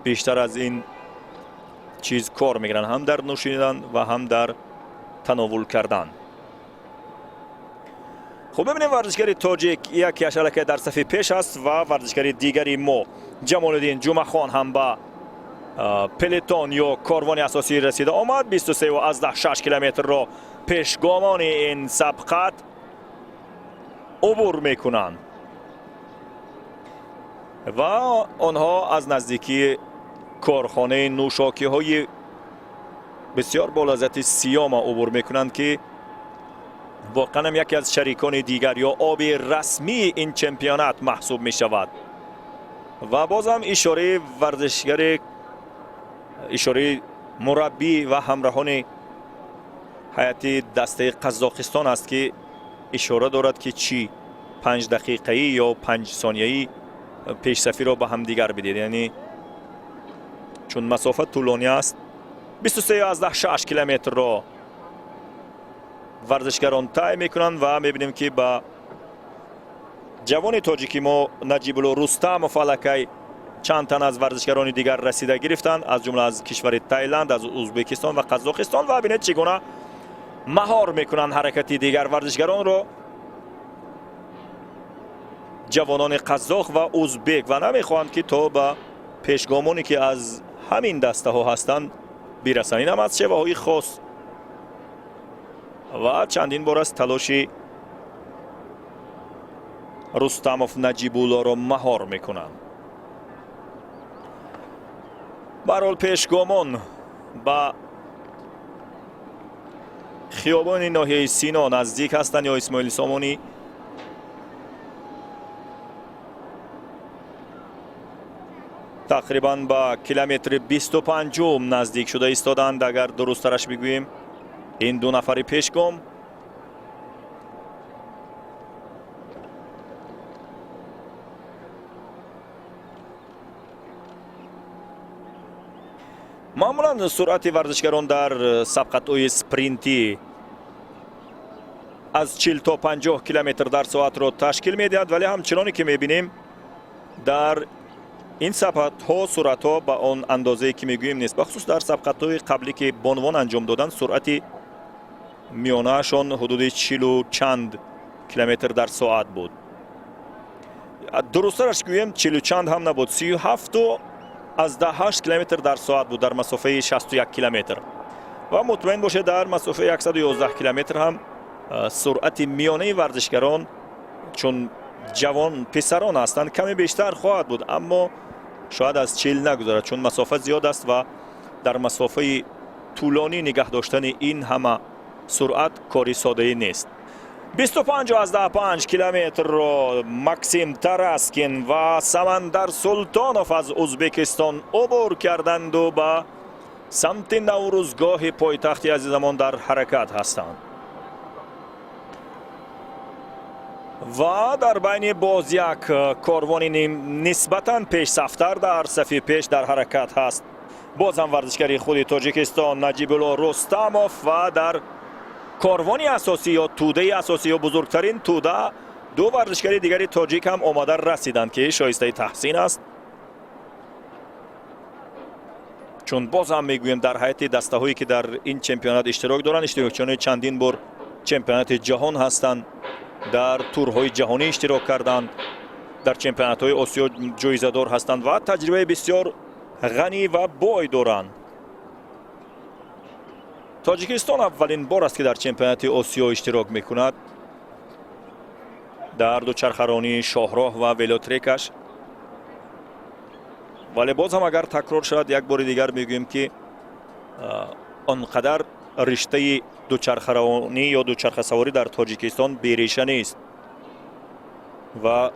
بیشتر از این چیز کار میگیرند، هم در نوشیدن و هم در تناول کردن. خب ببینیم ورزشکاری تاجیک یک حرکت در صف پیش است و ورزشکاری دیگری ما جمال‌الدین جمعخان هم با پلتون یا کاروان اساسی رسیده آمد. 23 و 16 کیلومتر را پیشگامان این سبقت عبور میکنند و آنها از نزدیکی کارخانه نوشاکی های بسیار با لذت سیام عبور میکنند که واقعا یکی از شریکان دیگر یا آب رسمی این چمپیونات محسوب می شود. و بازم اشاره ورزشگر، اشاره مربی و همراهان هیئت دسته قزاقستان است که اشاره دارد که چی 5 دقیقه‌ای یا 5 ثانیه‌ای پیش صفی را به هم دیگر بدید، یعنی چون مسافت طولانی است. 23 و 16 کیلومتر را ورزشگران طی میکنند و میبینیم که با جوان تاجیکی ما نجیب الله رستم و فلکی چند تن از ورزشگران دیگر رسیده گرفتند، از جمله از کشور تایلند، از ازبکستان و قزاقستان. و ببینید چگونه مهار میکنند حرکت دیگر ورزشگران را جوانان قزاق و ازبک و نمیخواهند که تا به پیشگامانی که از همین دسته ها هستند برسند. این هم از شیوه های خاص و چندین بار از تلاشی رستموف نجیب الله را مهار میکنند. به هر حال پیشگامان با خیابان ناحیه سینا نزدیک هستند یا اسماعیل سامانی. تقریبا با کیلومتر 25 نزدیک شده ایستادند اگر درست ترش بگوییم این دو نفر پیشگام. معمولا سرعت ورزشگران در سبقت‌های سپرینتی از 40 تا 50 کیلومتر در ساعت را تشکیل می‌دهد، ولی همچنانی که می‌بینیم در این سبقت‌ها سرعت‌ها به آن اندازه‌ای که می‌گوییم نیست. بخصوص در سبقت‌های قبلی که بانوان انجام دادن سرعت میانه‌شان حدود 40 و چند کیلومتر در ساعت بود. درست‌ترش گویم 40 و چند هم نبود، 37 و از 8 کیلومتر در ساعت بود در مسافه 61 کیلومتر. و مطمئن باشه در مسافه 111 کیلومتر هم سرعت میانه ورزشگران چون جوان پسران هستند کمی بیشتر خواهد بود، اما شاید از 40 نگذرد چون مسافت زیاد است و در مسافه طولانی نگه داشتن این همه سرعت کاری ساده نیست. 25 از 15 کیلومتر را ماکسیم تراسکین و سمندر سلطانوف از ازبکستان عبور کردند و به سمت نوروزگاه پایتخت عزیزمان در حرکت هستند. و در بین باز یک کاروانی نسبتاً پیش صفتر در صف پیش در حرکت هست. باز هم ورزشکاری خود تاجیکستان نجیب الله رستموف و در کاروانی اساسی یا توده اساسی یا بزرگترین توده دو ورزشکاری دیگری تاجیک هم آمده رسیدند که شایسته تحسین است، چون باز هم میگویم در حیات دسته هایی که در این چمپیونات اشتراک دارند اشتراکچیان چندین بار چمپیونات جهان هستند، در تورهای جهانی اشتراک کردند، در چمپیونات های آسیا جایزه دار هستند و تجربه بسیار غنی و بای دارند. تاجیکستان اولین بار است که در چمپیونات آسیا اشتراک میکند در دوچرخه‌رانی شاهراه و ولوترکش، ولی باز هم اگر تکرار شود یک بار دیگر میگویم که آنقدر رشته دوچرخه‌رانی یا دوچرخه سواری در تاجیکستان بیریشه نیست. و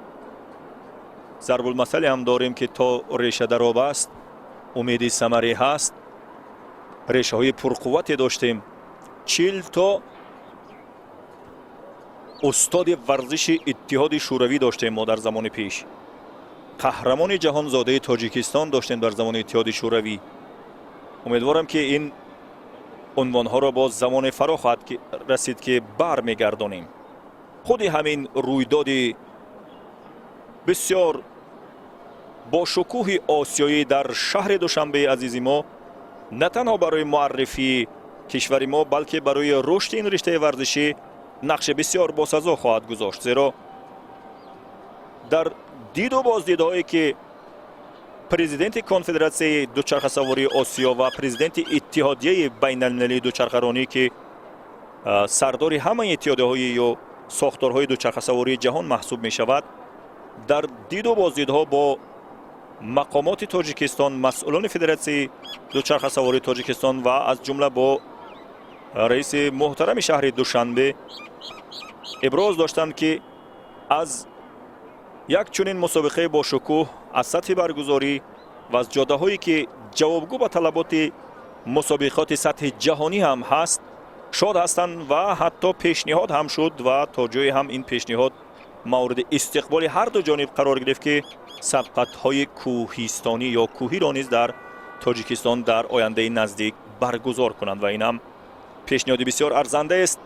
ضرب المثل هم داریم که تا ریشه درآب است امیدی ثمری هست. ریشه های پرقوتی داشتیم. 40 تا استاد ورزش اتحاد شوروی داشتیم ما در زمان پیش. قهرمان جهانزاده تاجیکستان داشتیم در زمان اتحاد شوروی. امیدوارم که این عنوان ها را باز زمان فرا خواهد رسید که برمیگردانیم. خود همین رویداد بسیار با شکوه آسیایی در شهر دوشنبه عزیزی ما نه تنها برای معرفی کشور ما بلکه برای رشد این رشته ورزشی نقش بسیار باسزا خواهد گذاشت. زیرا در دید و بازدیدهایی که پرزیدنت کنفدراسیون دوچرخه سواری آسیا و پرزیدنت اتحادیه بین المللی دوچرخه رانی که سردار همه اتحادیه‌های یا ساختارهای دوچرخه سواری جهان محسوب می شود، در دید و بازدیدها با مقامات تاجیکستان، مسئولان فدراسیون دوچرخه سواری تاجیکستان و از جمله با رئیس محترم شهر دوشنبه ابراز داشتند که از یک چنین مسابقه با شکوه از سطح برگزاری و از جاده هایی که جوابگو به طلبات مسابقات سطح جهانی هم هست شاد هستند و حتی پیشنهاد هم شد و تا جای هم این پیشنهاد مورد استقبال هر دو جانب قرار گرفت که سبقت های کوهستانی یا کوهی را نیز در تاجیکستان در آینده نزدیک برگزار کنند و این هم پیشنهاد بسیار ارزنده است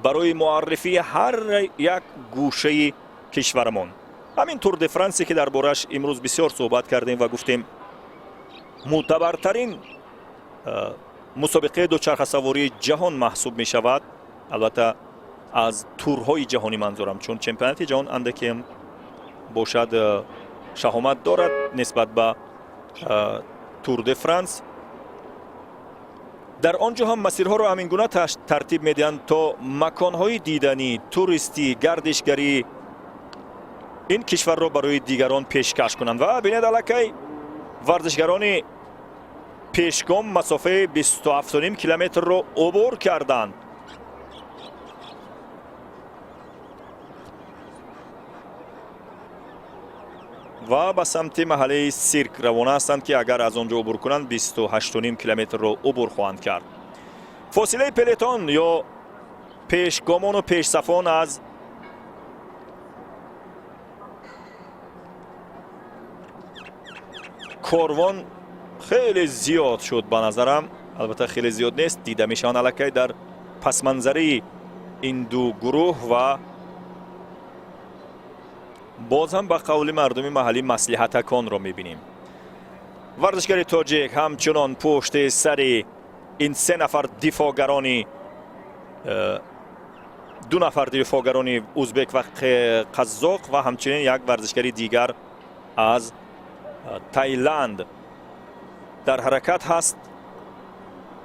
برای معرفی هر یک گوشه کشورمان. همین تور د فرانسی که دربارش امروز بسیار صحبت کردیم و گفتیم معتبرترین مسابقه دوچرخه سواری جهان محسوب می شود. البته از تورهای جهانی منظورم، چون چمپیونات جهان اندکی هم باشد شهامت دارد نسبت به تور د فرانس. در آنجا هم مسیرها را همین گونه ترتیب میدهند تا مکانهای دیدنی، توریستی، گردشگری این کشور را برای دیگران پیشکش کنند. و ببینید الکی ورزشگران پیشگام مسافه 27.5 کیلومتر را عبور کردند. و به سمت محله سیرک روانه هستند که اگر از آنجا عبور کنند 28.5 کیلومتر را عبور خواهند کرد. فاصله پلتون یا پیشگامان و پیشصفان از کاروان خیلی زیاد شد به نظرم. البته خیلی زیاد نیست، دیده میشن الکی در پس منظره این دو گروه و باز هم به قول مردم محلی مصلحت کن را میبینیم. ورزشگر تاجیک همچنان پشت سر این سه نفر دفاعگرانی، دو نفر دفاعگرانی ازبک و قزاق و همچنین یک ورزشگری دیگر از تایلند در حرکت هست.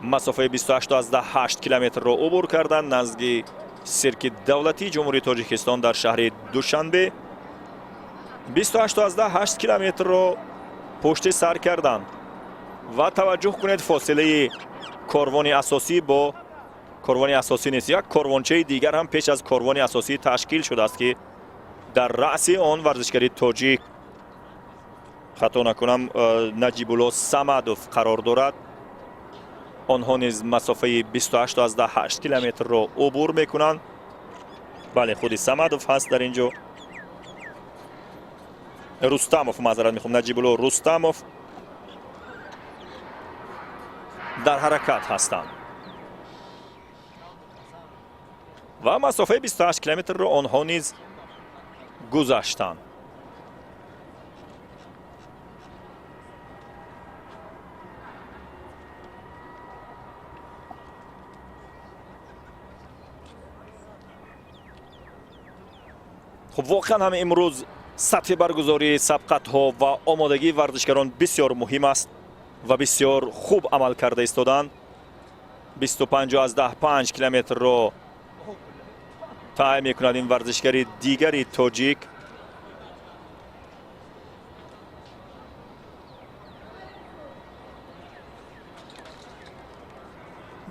مسافه 28.8 کیلومتر را عبور کردند نزدیک سرک دولتی جمهوری تاجیکستان در شهر دوشنبه. 28.8 کیلومتر را پشت سر کردند و توجه کنید فاصله کاروان اساسی با کاروان اساسی نیست، یک کاروانچه دیگر هم پیش از کاروان اساسی تشکیل شده است که در رأس آن ورزشگری تاجیک خطا نکنم نجیب الله صمدوف قرار دارد. آنها نیز مسافه 28.8 کیلومتر را عبور میکنند. بله خود صمدوف هست در اینجا. رستموف معذرت میخوام، نجیب الله رستموف در حرکت هستند و مسافه 28 کیلومتر را آنها نیز گذشتند. خب واقعا هم امروز سطح برگزاری سبقت ها و آمادگی ورزشگران بسیار مهم است و بسیار خوب عمل کرده ایستادند. 25.5 کیلومتر را طی میکند این ورزشگری دیگری تاجیک.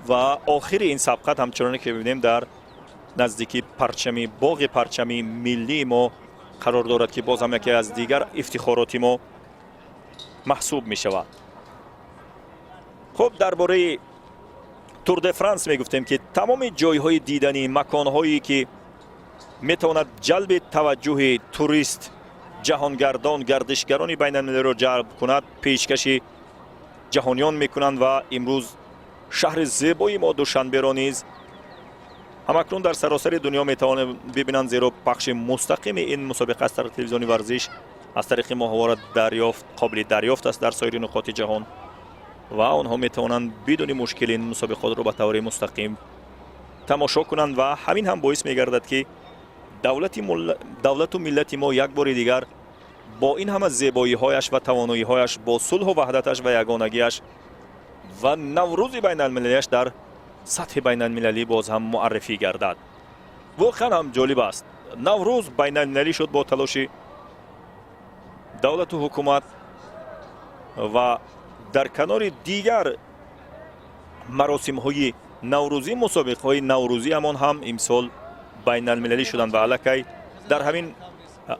و آخر این سبقت همچنان که ببینیم در نزدیکی پرچمی باغ پرچمی ملی ما قرار دارد که باز هم یکی از دیگر افتخارات ما محسوب می شود. خب درباره تور د فرانس می گفتیم که تمام جایهای دیدنی، مکانهایی که می تواند جلب توجه توریست، جهانگردان، گردشگران بین المللی را جلب کند پیشکش جهانیان می کنند و امروز شهر زیبای ما دوشنبه را نیز همکنون در سراسر دنیا می توانند ببینند، زیرا پخش مستقیم این مسابقه از طریق تلویزیون ورزش از طریق ماهواره قابل دریافت است در سایر نقاط جهان و آنها می توانند بدون مشکل این مسابقات را به طور مستقیم تماشا کنند و همین هم باعث می گردد که دولت و ملت ما یک بار دیگر با این همه زیبایی هایش و توانایی هایش، با صلح و وحدتش و یگانگیش و نوروز بین المللیش در سطح بین المللی باز هم معرفی گردد. واقعا هم جالب است. نوروز بین المللی شد با تلاش دولت و حکومت و در کنار دیگر مراسم های نوروزی، مسابقه های نوروزی همان هم امسال بین المللی شدند و علاقه در همین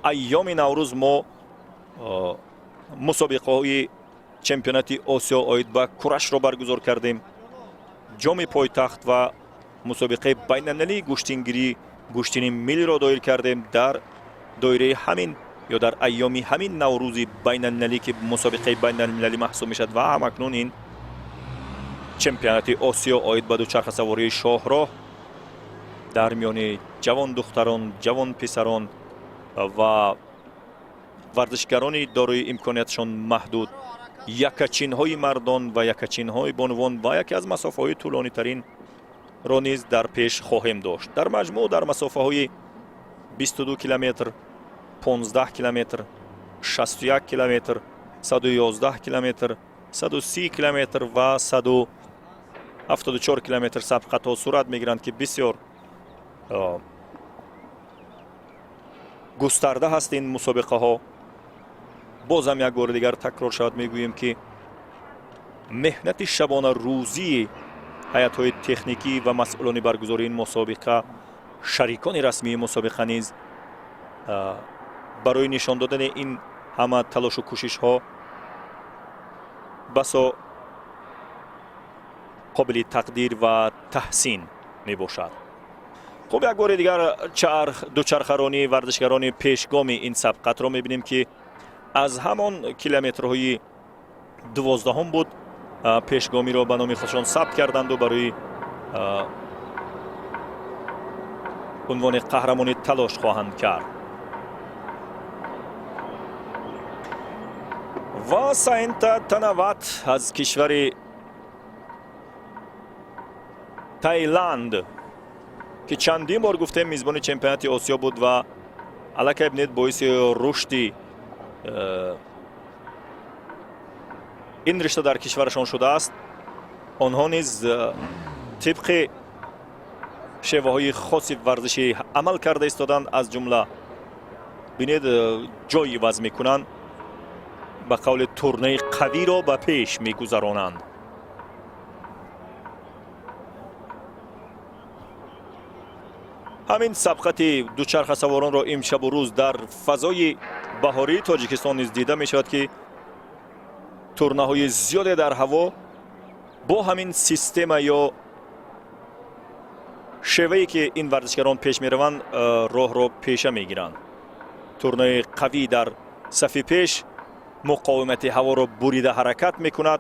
ایام نوروز ما مسابقه های چمپیونات آسیا آید به کرش را برگزار کردیم. جام پایتخت و مسابقه بین المللی گشتین ملی را دایر کردیم در دایره همین یا در ایامی همین نوروزی بین المللی که مسابقه بین المللی محسوب میشد و همکنون این چمپیونات آسیا آید به دوچرخه سواری شاهراه در میان جوان دختران، جوان پسران و ورزشگرانی دارای امکانیتشان محدود، یکچین های مردان و یکچین های بانوان و یکی از مسافه های طولانی ترین را نیز در پیش خواهیم داشت. در مجموع در مسافه های 22 کیلومتر، 15 کیلومتر، 61 کیلومتر، 111 کیلومتر، 130 کیلومتر و 174 کیلومتر سبقت ها صورت میگیرند که بسیار گسترده هست این مسابقه ها. بازم یک بار دیگر تکرار شود میگوییم که مهنت شبانه روزی هیئت های تکنیکی و مسئولان برگزاری این مسابقه، شریکان رسمی مسابقه نیز برای نشان دادن این همه تلاش و کوشش ها بسا قابل تقدیر و تحسین می باشد. خب یک بار دیگر دوچرخه‌رانی ورزشگران پیشگام این سبقت را می بینیم که از همان کیلومترهای 12 بود پیشگامی را به نام خودشان ثبت کردند و برای عنوان قهرمانی تلاش خواهند کرد. و ساینتا تناوات از کشور تایلند که چندین بار گفته میزبان چمپیونات آسیا بود و علاقه ابنید باعث رشدی این رشته در کشورشان شده است. آنها نیز طبق شیوه های خاصی ورزشی عمل کرده ایستادند، از جمله بینید جایی وضع میکنند، به قول تورنه قوی را به پیش میگذرانند. همین سبقت دوچرخه سواران را امشب و روز در فضای بهاری تاجیکستان نیز دیده می شود که تورنه های زیاد در هوا با همین سیستم یا شیوهی که این ورزشگران پیش می روند راه را پیشه می گیرند. تورنه قوی در صف پیش مقاومت هوا را بریده حرکت می کند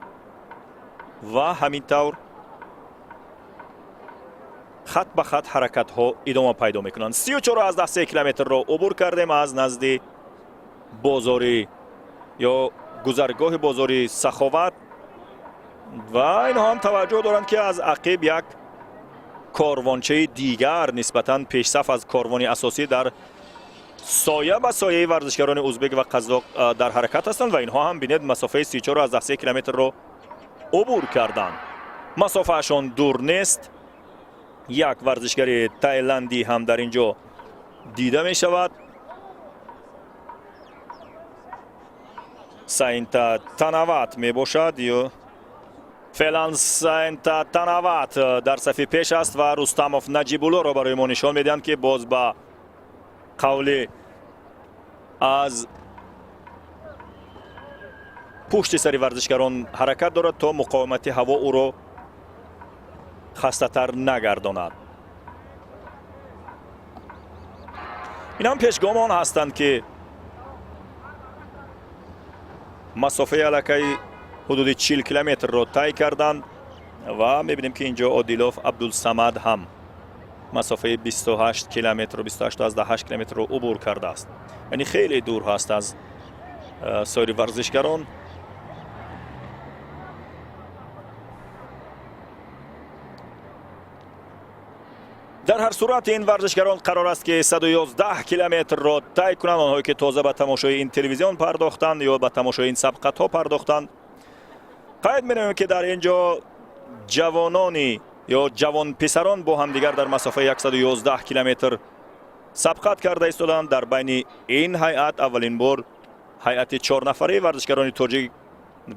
و همینطور خط به خط حرکت ها ادامه پیدا می کنند. 34 کیلومتر را عبور کردیم از نزد بازاری یا گذرگاه بازاری سخاوت و اینها هم توجه دارند که از عقب یک کاروانچه دیگر نسبتاً پیش صف از کاروان اساسی در سایه به سایه ورزشگران ازبک و قزاق در حرکت هستند و اینها هم بینید مسافه 34 کیلومتر را عبور کردند. مسافه اشان دور نیست. یک ورزشگر تایلندی هم در اینجا دیده می شود. ساینتا تناوات می باشد یا فعلا ساینتا تناوات در صف پیش است و رستموف نجیبولا را برای ما نشان میدهند که باز با قول аз пушти сари варзишгарон ҳаракат дорад то муқовимати ҳаво ӯро хастатар нагардонад. инам пешгомон ҳастанд ки масофаи аллакай ҳудуди 40 километрро тай карданд ва мебинем ки инҷо Одилов Абдулсамад ҳам масофаи 28 километр 28 километрро убур кардааст. яъне хеле дур ҳаст аз соири варзишгарон. дар ҳар сурат ин варзишгарон қарор аст ки 111 километрро тай кунанд. онҳое ки тоза ба тамошои ин телевизион пардохтанд ё ба тамошои ин сабқатҳо пардохтанд. қайд менамем ки дар ин ҷо ҷавонони ё ҷавонписарон бо ҳамдигар дар масофаи 111 километр сабқат карда истоданд. дар байни ин ҳайат аввалин бор ҳайати 4 нафараи варзишгарони тоҷик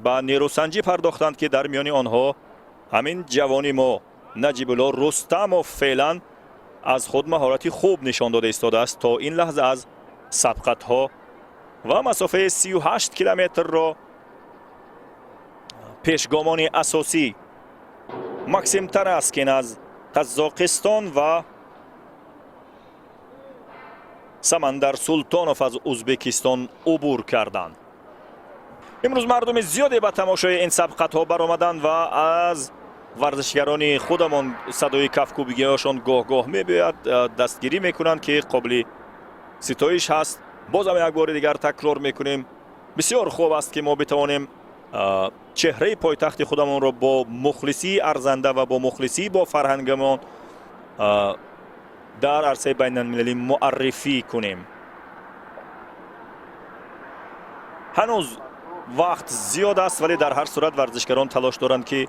ба нерӯсанҷӣ пардохтанд ки дар миёни онҳо ҳамин ҷавони мо Наҷибулло Рустамов феълан аз худ маҳорати хуб нишон дода истодааст. то ин лаҳза аз сабқатҳо ва масофаи 38 километрро пешгомони асосӣ Максим Тараскин аз Қазоқистон ва Самандар Султонов аз Узбекистон убур карданд. имрӯз мардуми зиёде ба тамошои ин сабқатҳо баромаданд ва аз варзишгарони худамон садои кафкубигиҳошон гоҳ-гоҳ мебояд, дастгирӣ мекунанд ки қобили ситоиш ҳаст. бозам як бори дигар такрор мекунем, бисёр хуб аст ки мо битавонем чеҳраи пойтахти худамонро бо мухлисии арзанда ва бо мухлисӣ бо фарҳангамон дар арсаи байналмилалӣ муаррифӣ кунем. ҳанӯз вақт зиёд аст, вале дар ҳар сурат варзишгарон талош доранд ки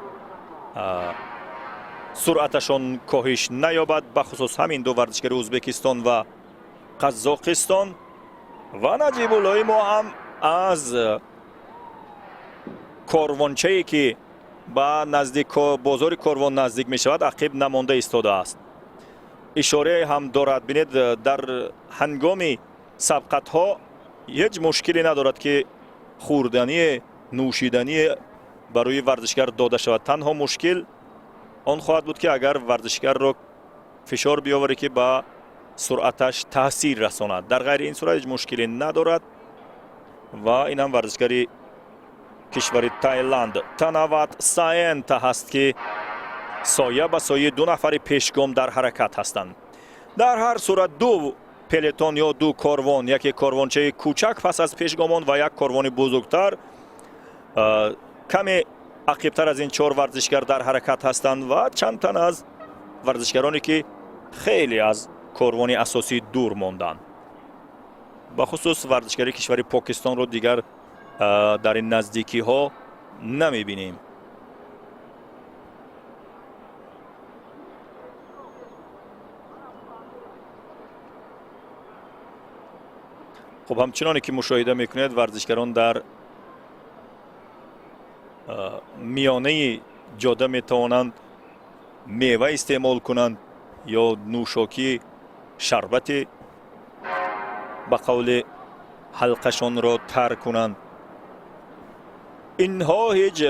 суръаташон коҳиш наёбад. бахусус ҳамин ду варзишгари Узбекистон ва Қазоқистон. ва Наҷибуллои мо ҳам аз корвончае ки ба бозори корвон наздик мешавад ақиб намонда истодааст. ишорае ҳам дорад. бинед дар ҳангоми сабқатҳо ҳеҷ мушкиле надорад ки хӯрдани нӯшидани барои варзишгар дода шавад. танҳо мушкил он хоҳад буд ки агар варзишгарро фишор биёваре ки ба суръаташ таъсир расонад. дар ғайри ин сурат ҳеҷ мушкиле надорад. ва инам варзишгари кишвари Таиланд Танават Саента ҳаст ки соя ба сояи 2 нафари пешгом дар ҳаракат ҳастанд. дар ҳар сурат 2 пелетон ё 2 корвон, яке корвончаи кӯчак пас аз пешгомон ва як корвони бузургтар каме ақибтар аз ин 4 варзишгар дар ҳаракат ҳастанд ва чанд тан аз варзишгароне ки хеле аз корвони асосӣ дур монданд. бахусус варзишгари кишвари Покистонро дигар дар ин наздикиҳо намебинем. خب همچنانی که مشاهده میکنید ورزشگران در میانه جاده میتوانند میوه استعمال کنند یا نوشاکی شربت به قول حلقشان را تر کنند. اینها هیچ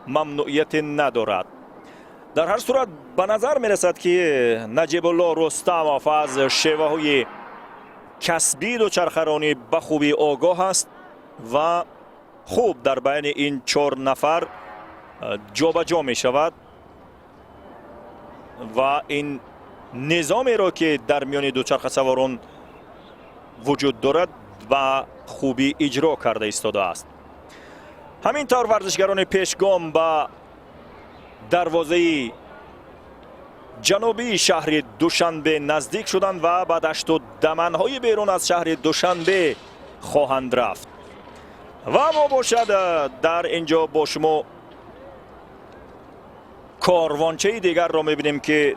ممنوعیت ندارد. در هر صورت به نظر میرسد که نجیبالله رستموف از شیوه های کسبی دوچرخه‌رانی به خوبی آگاه است و خوب در بین این 4 نفر جابجا می شود و این نظامی را که در میان دوچرخه سواران وجود دارد به خوبی اجرا کرده ایستاده است. همینطور ورزشگران پیشگام به دروازه جنوبی شهر دوشنبه نزدیک شدند و به دشت و دمنهای بیرون از شهر دوشنبه خواهند رفت. و ما باشد در اینجا با شما کاروانچه دیگر را میبینیم که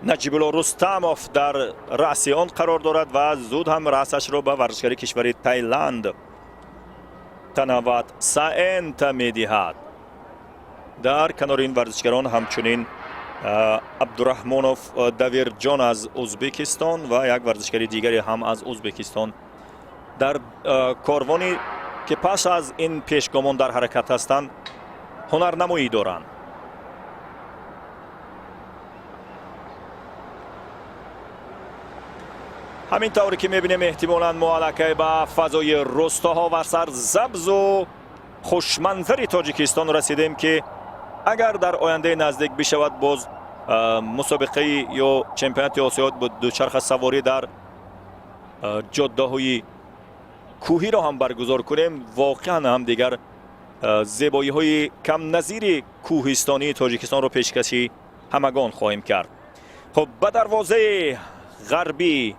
نجیبالله رستموف در رأس آن قرار دارد و زود هم رأسش را به ورزشکار کشور تایلند تنوات ساینت میدهد. در کنار این ورزشکاران همچنین عبدالرحمانوف داویرجان از ازبکستان و یک ورزشکار دیگری هم از ازبکستان در کاروانی که پس از این پیشگامان در حرکت هستند هنرنمایی دارند. همین طوری که میبینیم احتمالاً معلقه به فضای روستاها و سرسبز و خوشمنظری تاجیکستان رسیدیم که اگر در آینده نزدیک بشود باز مسابقه یا چمپیونات آسیا با دوچرخه سواری در جاده‌های کوهی را هم برگزار کنیم، واقعا هم دیگر زیبایی های کم نظیر کوهستانی تاجیکستان را پیشکشی همگان خواهیم کرد. خب به دروازه غربی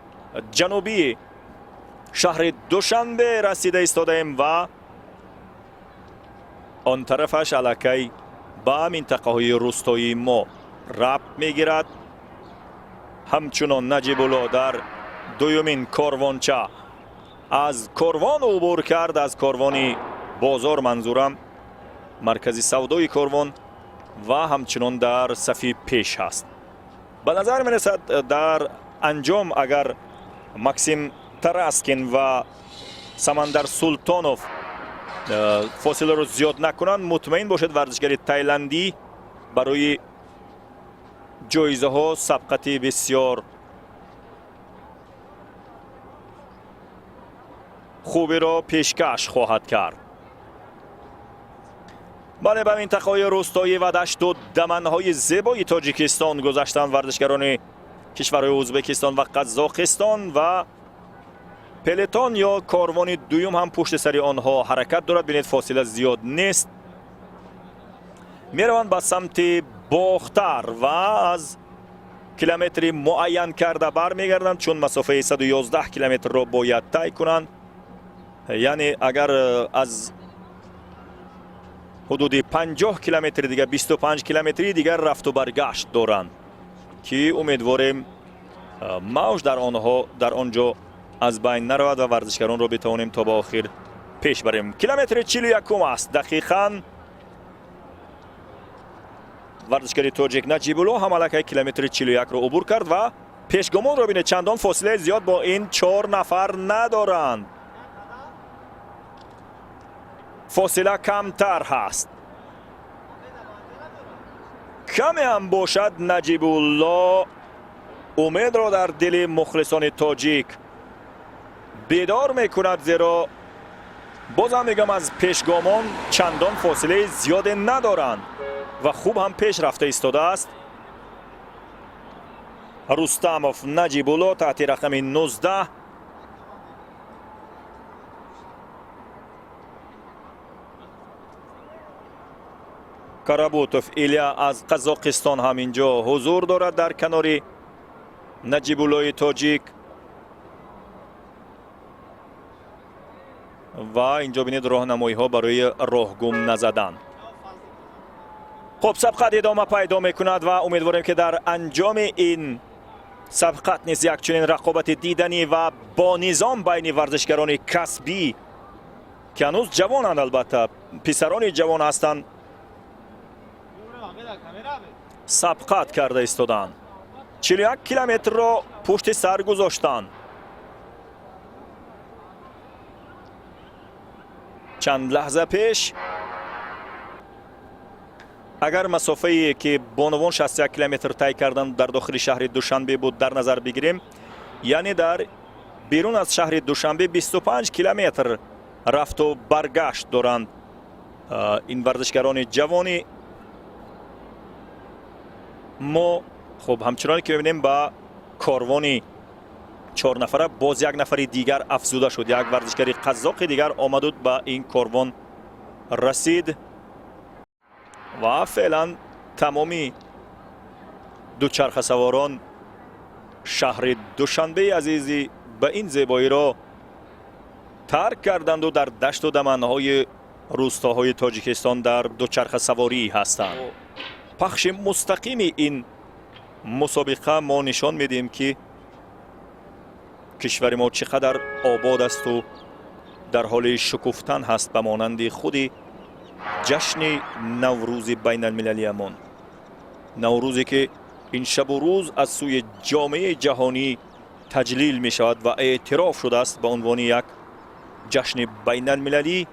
جنوبی شهر دوشنبه رسیده ایستادیم و آن طرفش علاکه به منطقه های روستایی ما ربط میگیرد. همچنان نجیب الله در دومین کاروانچه از کاروان عبور کرد، از کاروانی بازار منظورم مرکزی سودای کاروان و همچنان در صفی پیش هست. به نظر می رسد در انجام اگر ماکسیم تراسکین و سمندر سلطانوف فاصله رو زیاد نکنند، مطمئن باشد ورزشگری تایلندی برای جایزه ها سبقت بسیار خوبی را پیشکش خواهد کرد. بله، به منطقه‌های روستایی و دشت و دمن‌های زیبای تاجیکستان گذشتند ورزشگران کشورهای ازبکستان و قزاقستان و پلتون یا کاروان دوم هم پشت سر آنها حرکت دارد. ببینید فاصله زیاد نیست، میروند به سمت باختر و از کیلومتری معین کرده برمیگردند، چون مسافه 111 کیلومتر را باید طی کنند. یعنی اگر از حدود 50 کیلومتر دیگر 25 کیلومتری دیگر رفت و برگشت دارند که امیدواریم موج در آنجا از بین نرود و ورزشکاران را بتوانیم تا به آخر پیش بریم. کیلومتر 41 است. دقیقاً ورزشکاری تاجیک نجیب الله هم علاکه کیلومتر 41 را عبور کرد و پیشگامان را بینید چندان فاصله زیاد با این 4 نفر ندارند، فاصله کمتر هست. کمی هم باشد نجیب الله امید را در دل مخلصان تاجیک بیدار میکند، زیرا بازم میگم از پیشگامان چندان فاصله زیاد ندارند و خوب هم پیش رفته ایستاده است. رستموف نجیب الله تحت رقم 19. کرابوتوف ایلیا از قزاقستان هم اینجا حضور دارد در کنار نجیب الله تاجیک و اینجا بینید راهنمایی ها برای راه گم نزدن. خب سبقت ادامه پیدا میکند و امیدواریم که در انجام این سبقت نیز یک چنین رقابت دیدنی و با نظام بین ورزشگران کسبی که هنوز جوانند، البته پسران جوان هستند، سبقت کرده ایستادند. 41 کیلومتر را پشت سر گذاشتند. چند لحظه پیش اگر مسافه‌ای که بانوان 61 کیلومتر طی کردند در داخل شهر دوشنبه بود در نظر بگیریم، یعنی در بیرون از شهر دوشنبه 25 کیلومتر رفت و برگشت دارند این ورزشگران جوانی ما. خب همچنان که می‌بینیم با کاروانی 4 نفره باز یک نفر دیگر افزوده شد، یک ورزشگری قزاق دیگر آمد و به این کاروان رسید و فعلا تمامی دوچرخه سواران شهر دوشنبه عزیزی به این زیبایی را ترک کردند و در دشت و دمنهای روستاهای تاجیکستان در دوچرخه سواری هستند. پخش مستقیم این مسابقه ما نشان میدیم که کشور ما چقدر آباد است و در حال شکوفتن هست، به مانند خود جشن نوروز بین المللی امان، نوروزی که این شب و روز از سوی جامعه جهانی تجلیل می شود و اعتراف شده است به عنوان یک جشن بین المللی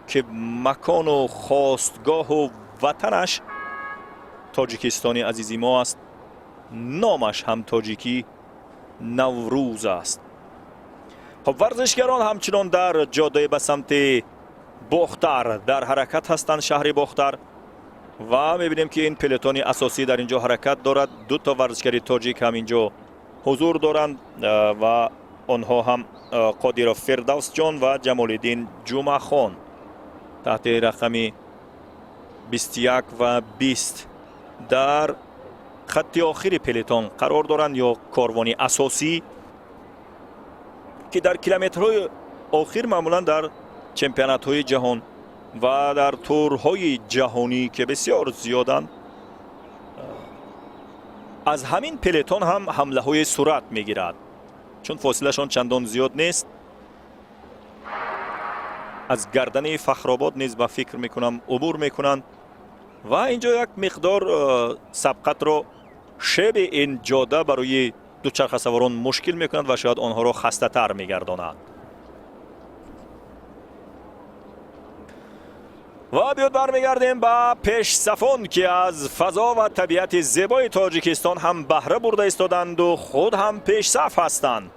که مکان و خواستگاه و وطنش تاجیکستان عزیزی ما است. نامش هم تاجیکی نوروز است. خب ورزشگران همچنان در جاده به سمت باختر در حرکت هستند، شهر باختر، و میبینیم که این پلتون اساسی در اینجا حرکت دارد. دو تا ورزشگری تاجیک هم اینجا حضور دارند و آنها هم قادر فردوس جان و جمال الدین جمعه خان تحت رقم 21 و 20 در خط آخری پلتون قرار دارند، یا کاروان اساسی که در کیلومترهای آخر معمولا در چمپیونات های جهان و در تورهای جهانی که بسیار زیادند از همین پلتون هم حمله های صورت میگیرد، چون فاصله شان چندان زیاد نیست. از گردن فخرآباد نیز به فکر میکنم عبور میکنند و اینجا یک مقدار سبقت را شب این جاده برای دوچرخه سواران مشکل میکنند و شاید آنها را خسته تر میگردانند. و بیاد برمیگردیم به پیش صفان که از فضا و طبیعت زیبای تاجیکستان هم بهره برده ایستادند و خود هم پیش صف هستند.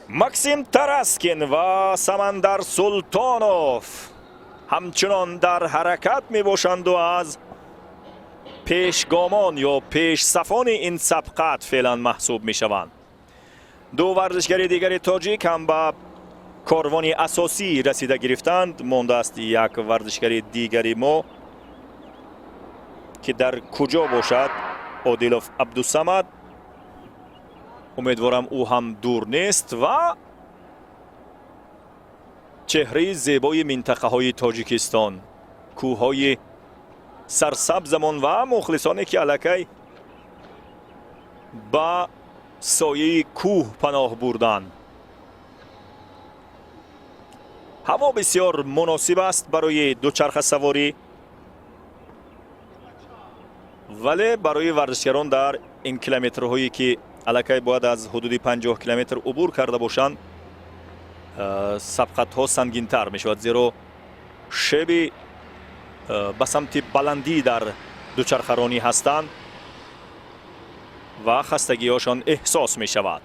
ماکسیم تراسکین و سمندر سلطانوف همچنان در حرکت می باشند و از پیشگامان یا پیش صفان این سبقت فعلا محسوب می شوند. دو ورزشگری دیگری تاجیک هم به کاروان اساسی رسیده گرفتند. مانده است یک ورزشگری دیگری ما که در کجا باشد؟ عادلوف عبدالصمد، امیدوارم او هم دور نیست. و چهره زیبای منطقه های تاجیکستان، کوههای سرسبزمان و مخلصانی که الکی با سایه کوه پناه بردند. هوا بسیار مناسب است برای دوچرخه سواری، ولی برای ورزشگران در این کیلومترهایی که الکی باید از حدود 50 کیلومتر عبور کرده باشند سبقت ها سنگین تر می شود، زیرا شب به سمت بلندی در دوچرخه رانی هستند و خستگی هاشان احساس می شود.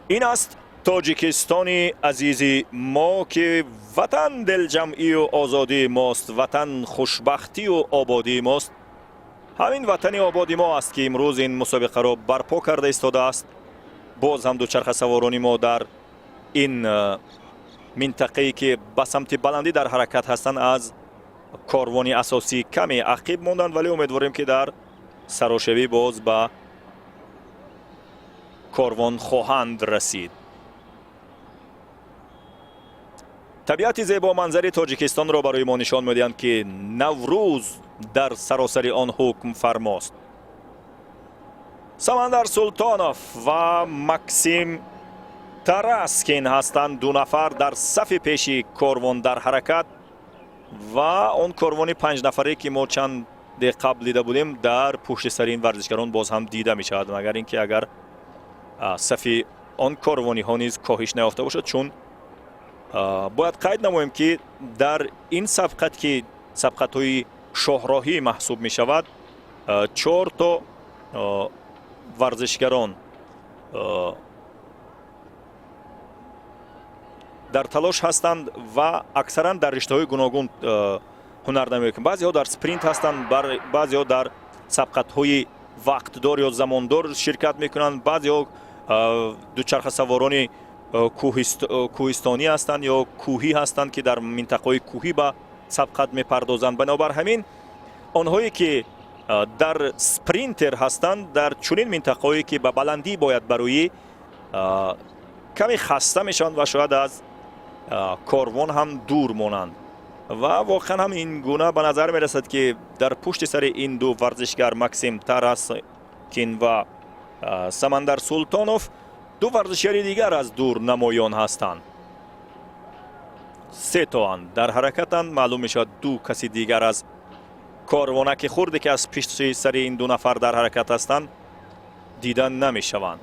این است تاجیکستان عزیزی ما که وطن دلجمعی و آزادی ماست، وطن خوشبختی و آبادی ماست. همین وطن آبادی ما است که امروز این مسابقه را برپا کرده ایستاده است. باز هم دوچرخه سوارانی ما در این منطقه‌ای که به سمت بلندی در حرکت هستند از کاروان اساسی کمی عقب ماندند، ولی امیدواریم که در سراشوی باز به کاروان خواهند رسید. طبیعت زیبا منظری تاجیکستان را برای ما نشان می‌دهند که نوروز در سراسر آن حکم فرماست. سمندر سلطانوف و ماکسیم تراسکین هستند، دو نفر در صف پیشی کاروان در حرکت و آن کاروان 5 نفره که ما چند دقیقه قبل دیده بودیم در پشت سر این ورزشگران باز هم دیده می شود، مگر اینکه اگر صف آن کاروانی ها نیز کاهش نیافته باشد، چون باید قید نماییم که در این سبقت که سبقت های شاهراهی محسوب می شود 4 تا ورزشگران در تلاش هستند و اکثرا در رشته‌های گوناگون هنر نمایی. بعضی ها در سپرینت هستند، بعضی ها در سبقت‌های وقتدار یا زماندار شرکت میکنند، بعضی ها دوچرخه سواران کوهستانی هستند یا کوهی هستند که در منطقه‌های کوهی به سبقت میپردازند. بنابر همین آنهایی که در سپرینتر هستند در چنین منطقه‌هایی که به بلندی باید برای کمی خسته میشن و شاید از کاروان هم دور مانند و واقعا هم این گونه به نظر می رسد که در پشت سر این دو ورزشگر ماکسیم تراسکین و سمندر سلطانوف دو ورزشگری دیگر از دور نمایان هستند. 3 تا در حرکتند. معلوم می شود 2 کسی دیگر از کاروانک خرده که از پشت سر این 2 نفر در حرکت هستند دیدن نمی شوند.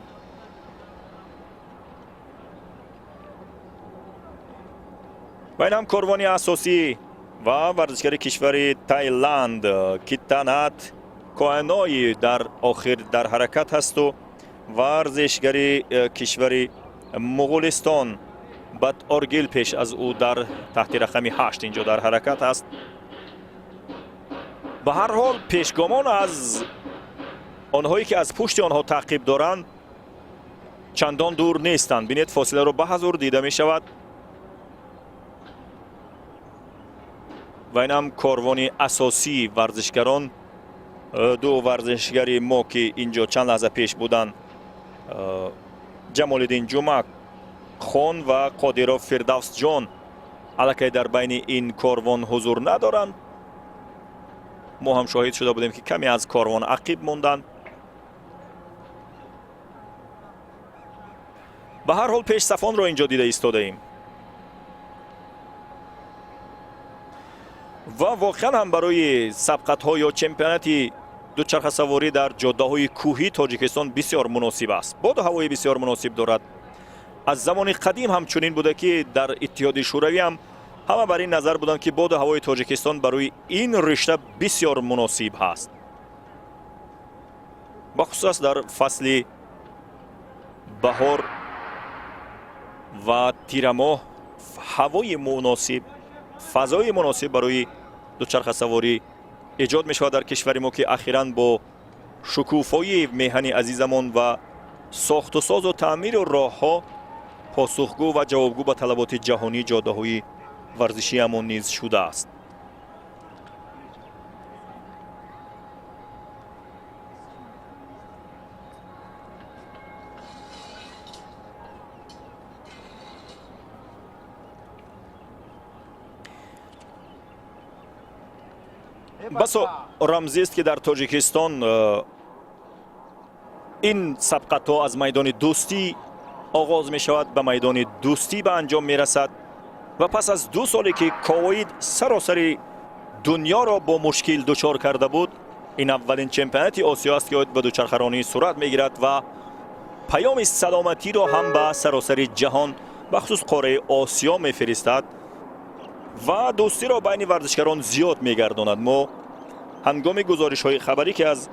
و این هم کاروانی اساسی و ورزشگر کشور تایلند کیتانات کوهنایی در آخر در حرکت هست و ورزشگر کشور مغولستان بد آرگیل پیش از او در تحت رقم 8 اینجا در حرکت است. به هر حال پیشگامان از آنهایی که از پشت آنها تعقیب دارند چندان دور نیستند. بینید فاصله رو به حضور دیده می شود و این هم کاروانی اساسی ورزشگران. دو ورزشگری ما که اینجا چند لحظه پیش بودند، جمالالدین جمک خان و قادرا فردوس جان، الکی در بین این کاروان حضور ندارند. ما هم شاهد شده بودیم که کمی از کاروان عقیب موندند. به هر حال پیش صفان را اینجا دیده ایستاده ایم و واقعا هم برای سبقت ها یا چمپیوناتی دوچرخه سواری در جاده های کوهی تاجیکستان بسیار مناسب است. باد و هوای بسیار مناسب دارد. از زمان قدیم هم چنین بوده که در اتحاد شوروی هم همه بر این نظر بودند که باد و هوای تاجیکستان برای این رشته بسیار مناسب هست، بخصوص در فصل بهار و تیر ماه. هوای مناسب، فضای مناسب برای دوچرخه سواری ایجاد می شود در کشور ما که اخیراً با شکوفایی میهن عزیزمان و ساخت و ساز و تعمیر راه ها پاسخگو و جوابگو به طلبات جهانی جاده های ورزشی همان نیز شده است. بسا رمزی است که در تاجیکستان این سبقت ها از میدان دوستی آغاز می شود، به میدان دوستی به انجام می رسد و پس از 2 سالی که کوید سراسر دنیا را با مشکل دچار کرده بود، این اولین چمپیونات آسیا است که به دوچرخه‌رانی صورت می گیرد و پیام سلامتی را هم به سراسر جهان بخصوص قاره آسیا می فرستد و دوستی را بین ورزشگران زیاد می گرداند. ما هنگام گزارش های خبری که از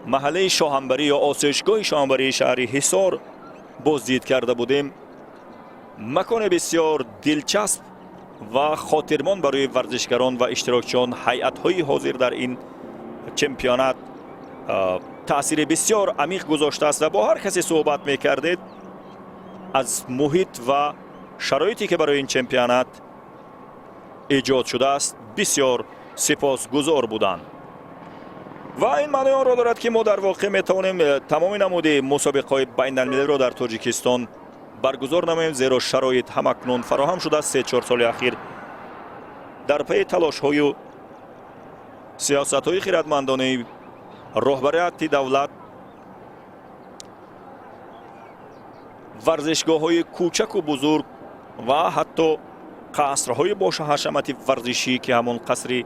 محله شاهنبری یا آسایشگاه شاهنبری شهر حصار بازدید کرده بودیم، مکان بسیار دلچسب و خاطرمان برای ورزشگران و اشتراکچیان، هیئت‌های حاضر در این چمپیونات تأثیر بسیار عمیق گذاشته است و با هر کسی صحبت می‌کردید از محیط و شرایطی که برای این چمپیونات ایجاد شده است بسیار سپاسگزار بودند و این معنی آن را دارد که ما در واقع میتوانیم تمام نموده مسابقه‌های بین‌المللی را در تاجیکستان برگزار نماییم، زیرا شرایط همکنون فراهم شده است. 3-4 سال اخیر در پی تلاش‌های و سیاست‌های خردمندانه رهبریت دولت، ورزشگاه‌های کوچک و بزرگ و حتی قصرهای با حشمت ورزشی که همون قصر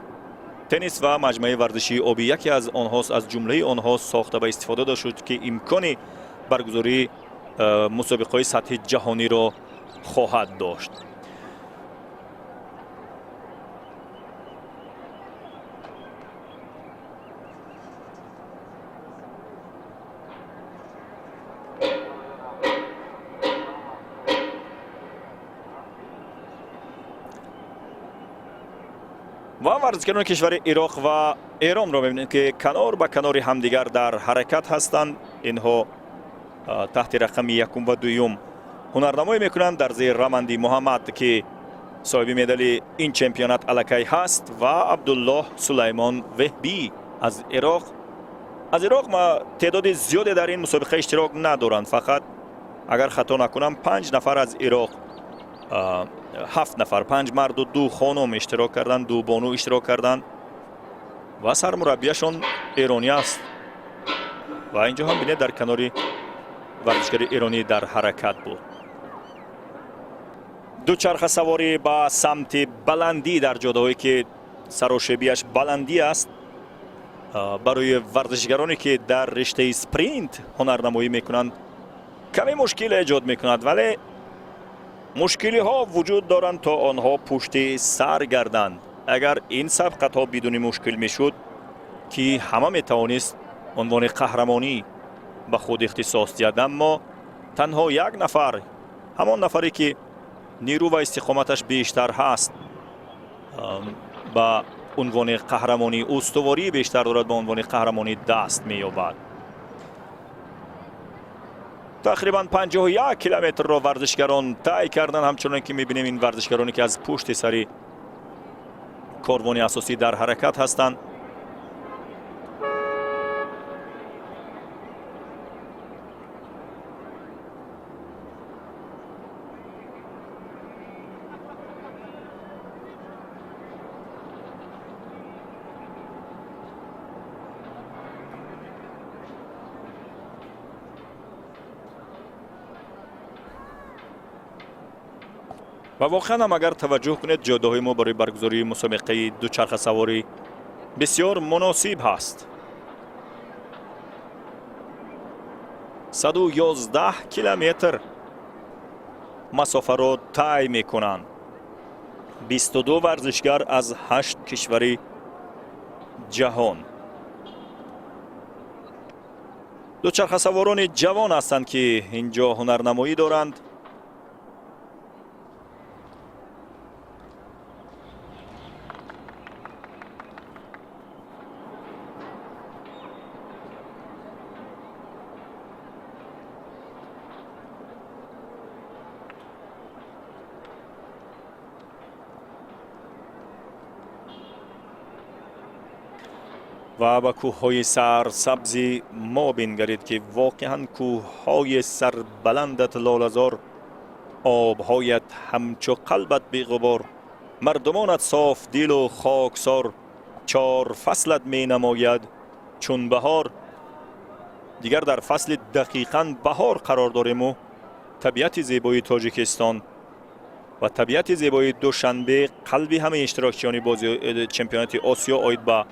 تنیس و مجمع ورزشی آبی یکی از آنهاست، از جمله آنها ساخته و استفاده داشت شد که امکان برگزاری مسابقه‌های سطح جهانی را خواهد داشت. و ورزشگران کشور عراق و ایران را می‌بینید که کنار به کنار همدیگر در حرکت هستند. اینها تحت رقم 1 و 2 هنرنمایی میکنند در زیر رمندی محمد که صاحب مدال این چمپیونات الکی هست و عبدالله سلیمان وهبی از عراق. از عراق ما تعداد زیادی در این مسابقه اشتراک ندارند، فقط اگر خطا نکنم 5 نفر از عراق، 7 نفر، 5 مرد و 2 خانم اشتراک کردند، 2 بانو اشتراک کردند و سرمربیشون ایرانی است و اینجا هم بینید در کناری ورزشگر ایرانی در حرکت بود. دوچرخه سواری با سمت بلندی در جاده‌هایی که سراشیبیش بلندی است برای ورزشگرانی که در رشته اسپرینت هنرنمایی میکنند کمی مشکل ایجاد میکند، ولی مشکلی ها وجود دارند تا آنها پشت سر گردند. اگر این سبقت ها بدون مشکل میشد که همه می توانست عنوان قهرمانی به خود اختصاص دهد، اما تنها یک نفر، همان نفری که نیرو و استقامتش بیشتر هست به عنوان قهرمانی، استواری بیشتر دارد به عنوان قهرمانی دست می‌یابد. تقریبا 51 کیلومتر را ورزشگران طی کردن. همچنان که می‌بینیم این ورزشگرانی که از پشت سر کاروان اساسی در حرکت هستند. و واقعا هم اگر توجه کنید جاده‌های ما برای برگزاری مسابقه دوچرخه سواری بسیار مناسب هست. 111 کیلومتر مسافه را طی می‌کنند. 22 ورزشگر از 8 کشور جهان. دوچرخه سواران جوان هستند که اینجا هنرنمایی دارند. و با کوه‌های سرسبزی ما بنگرید که واقعا کوه‌های سربلندت لاله‌زار، آب‌هایت همچو قلبت بی‌غبار، مردمانت صاف دل و خاکسار، 4 فصلت می نماید چون بهار. دیگر در فصل دقیقاً بهار قرار داریم و طبیعت زیبای تاجیکستان و طبیعت زیبای دوشنبه قلبی همه اشتراکچیان بازی چمپیونات آسیا آید به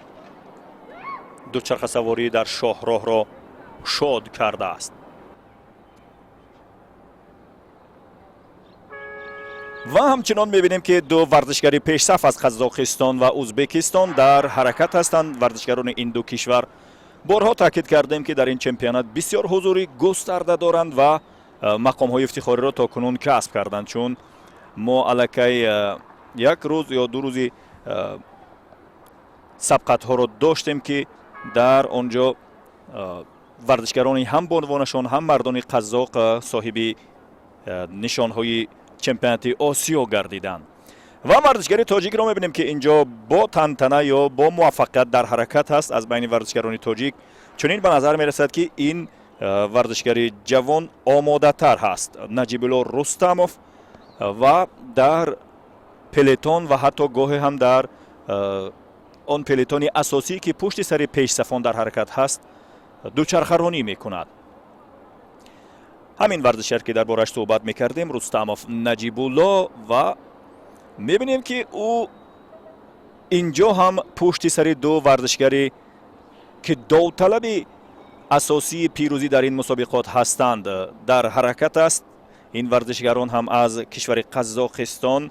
دوچرخه سواری در شاهراه را شاد کرده است. و همچنان می‌بینیم که دو ورزشگری پیشصف از قزاقستان و ازبکستان در حرکت هستند. ورزشگران این دو کشور بارها تاکید کردیم که در این چمپیونات بسیار حضوری گسترده دارند و مقام‌های افتخاری را تاکنون کسب کردند، چون ما الکی یک روز یا 2 روزی سبقت‌ها را داشتیم که در آنجا ورزشگرانی هم بانوانشان هم مردان قزاق صاحب نشانهای چمپیونات آسیا گردیدند. و ورزشگری تاجیک را می‌بینیم که اینجا با تنتنه یا با موفقیت در حرکت هست از بین ورزشگران تاجیک. چنین به نظر می‌رسد که این ورزشگری جوان آماده تر هست. نجیب الله رستموف و در پلتون و حتی گاهی هم در آن پلتون اساسی که پشت سر پیشصفان در حرکت هست دوچرخه رانی می‌کند. همین ورزشگر که دربارش صحبت می‌کردیم، رستموف نجیب الله، و می‌بینیم که او اینجا هم پشت سر دو ورزشگری که داوطلب اساسی پیروزی در این مسابقات هستند در حرکت است. این ورزشگران هم از کشور قزاقستان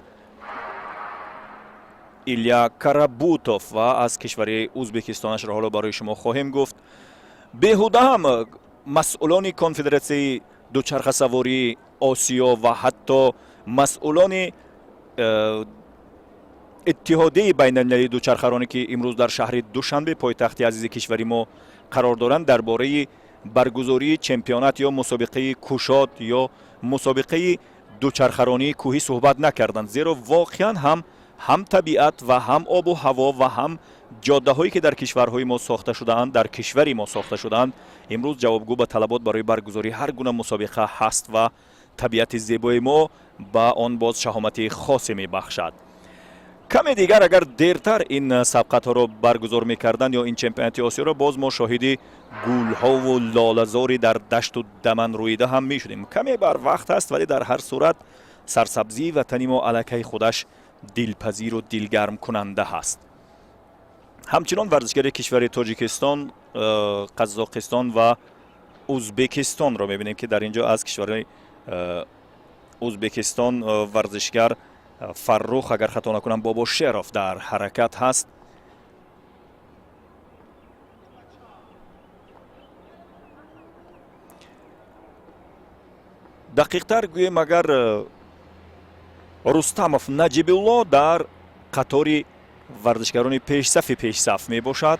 ایلیا کرابوتوف و از کشور ازبکستانش را حالا برای شما خواهیم گفت. بیهوده هم مسئولان کنفدراسیون دوچرخه سواری آسیا و حتی مسئولان اتحادیه بین المللی دوچرخه رانی که امروز در شهر دوشنبه پایتخت عزیز کشوری ما قرار دارند درباره برگزاری چمپیونات یا مسابقه کوشاد یا مسابقه دوچرخه رانی کوهی صحبت نکردند، زیرا واقعا هم طبیعت و هم آب و هوا و هم جاده هایی که در کشورهای ما ساخته شده‌اند، در کشوری ما ساخته شده‌اند، امروز جوابگو به طلبات برای برگزاری هر گونه مسابقه هست و طبیعت زیبای ما با آن باز شهامت خاصی می‌بخشد. کمی دیگر اگر دیرتر این سبقت ها را برگزار می‌کردند یا این چمپیونات آسیا را، باز ما شاهد گل‌ها و لاله‌زاری در دشت و دمن رویده هم می‌شدیم. کمی بر وقت است، ولی در هر صورت سرسبزی وطنی ما الکی خودش دلپذیر و دلگرم کننده هست. همچنان ورزشگر کشور تاجیکستان، قزاقستان و ازبکستان را می‌بینیم که در اینجا از کشور ازبکستان ورزشگر فرخ اگر خطا نکنم باباشرف در حرکت هست. دقیق‌تر گویم اگر رستمов نجیب‌الله در قطاری ورزشگران پیش صف می باشد.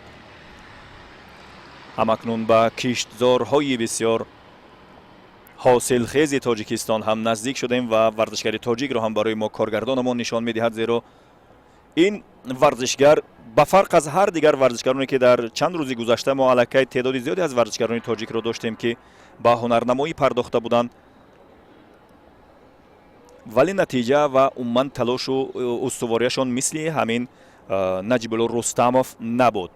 همکنون به کشتزارهای بسیار حاصلخیز تاجیکستان هم نزدیک شدیم و ورزشگر تاجیک را هم برای ما کارگردانمان نشان می‌دهد، زیرا این ورزشگر به فرق از هر دیگر ورزشگرانی که در چند روز گذشته ما علاقه تعداد زیادی از ورزشگران تاجیک را داشتیم که به هنرنمایی پرداخته بودند، ولی نتیجه و عموما تلاش و استواریشان مثل همین نجیب‌الله رستمов نبود.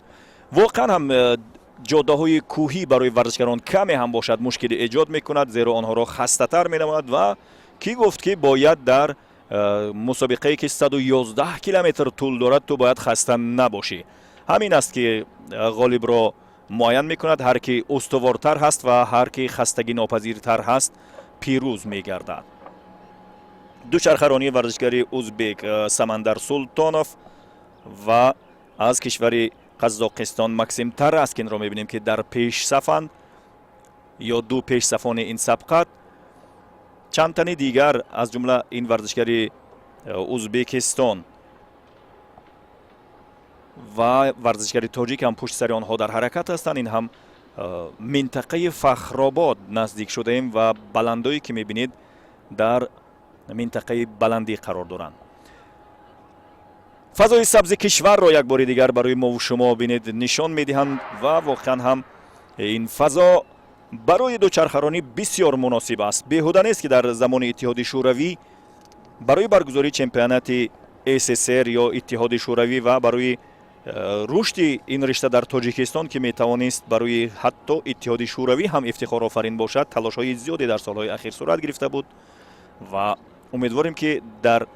واقعا هم جاده‌های کوهی برای ورزشگران کمی هم باشد مشکلی ایجاد میکند، زیرا آنها را خسته‌تر می‌نماید و کی گفت که باید در مسابقه‌ای که 111 کیلومتر طول دارد تو باید خسته نباشی. همین است که غالب را معین میکند. هر کی استوارتر هست و هر کی خستگی ناپذیرتر هست پیروز میگردد. دوچرخه‌رانی ورزشگری ازبک سمندر سلطانوف و از کشور قزاقستان ماکسیم تراسکین را میبینیم که در پیش صفند یا دو پیش صفان این سبقت. چند تن دیگر از جمله این ورزشگری ازبکستان و ورزشگری تاجیک هم پشت سر آنها در حرکت هستند. این هم منطقه فخرآباد نزدیک شده ایم و بلندایی که میبینید در منطقه بلندی قرار دارند. فضای سبز کشور را یک بار دیگر برای ما و شما بینید نشان میدهند و واقعا هم این فضا برای دوچرخه‌رانی بسیار مناسب است. بیهوده نیست که در زمان اتحاد شوروی برای برگزاری چمپیونات SSR یا اتحاد شوروی و برای رشد این رشته در تاجیکستان که میتوانست برای حتی اتحاد شوروی هم افتخار آفرین باشد، تلاش‌های زیادی در سالهای اخیر صورت گرفته بود و امیدواریم که در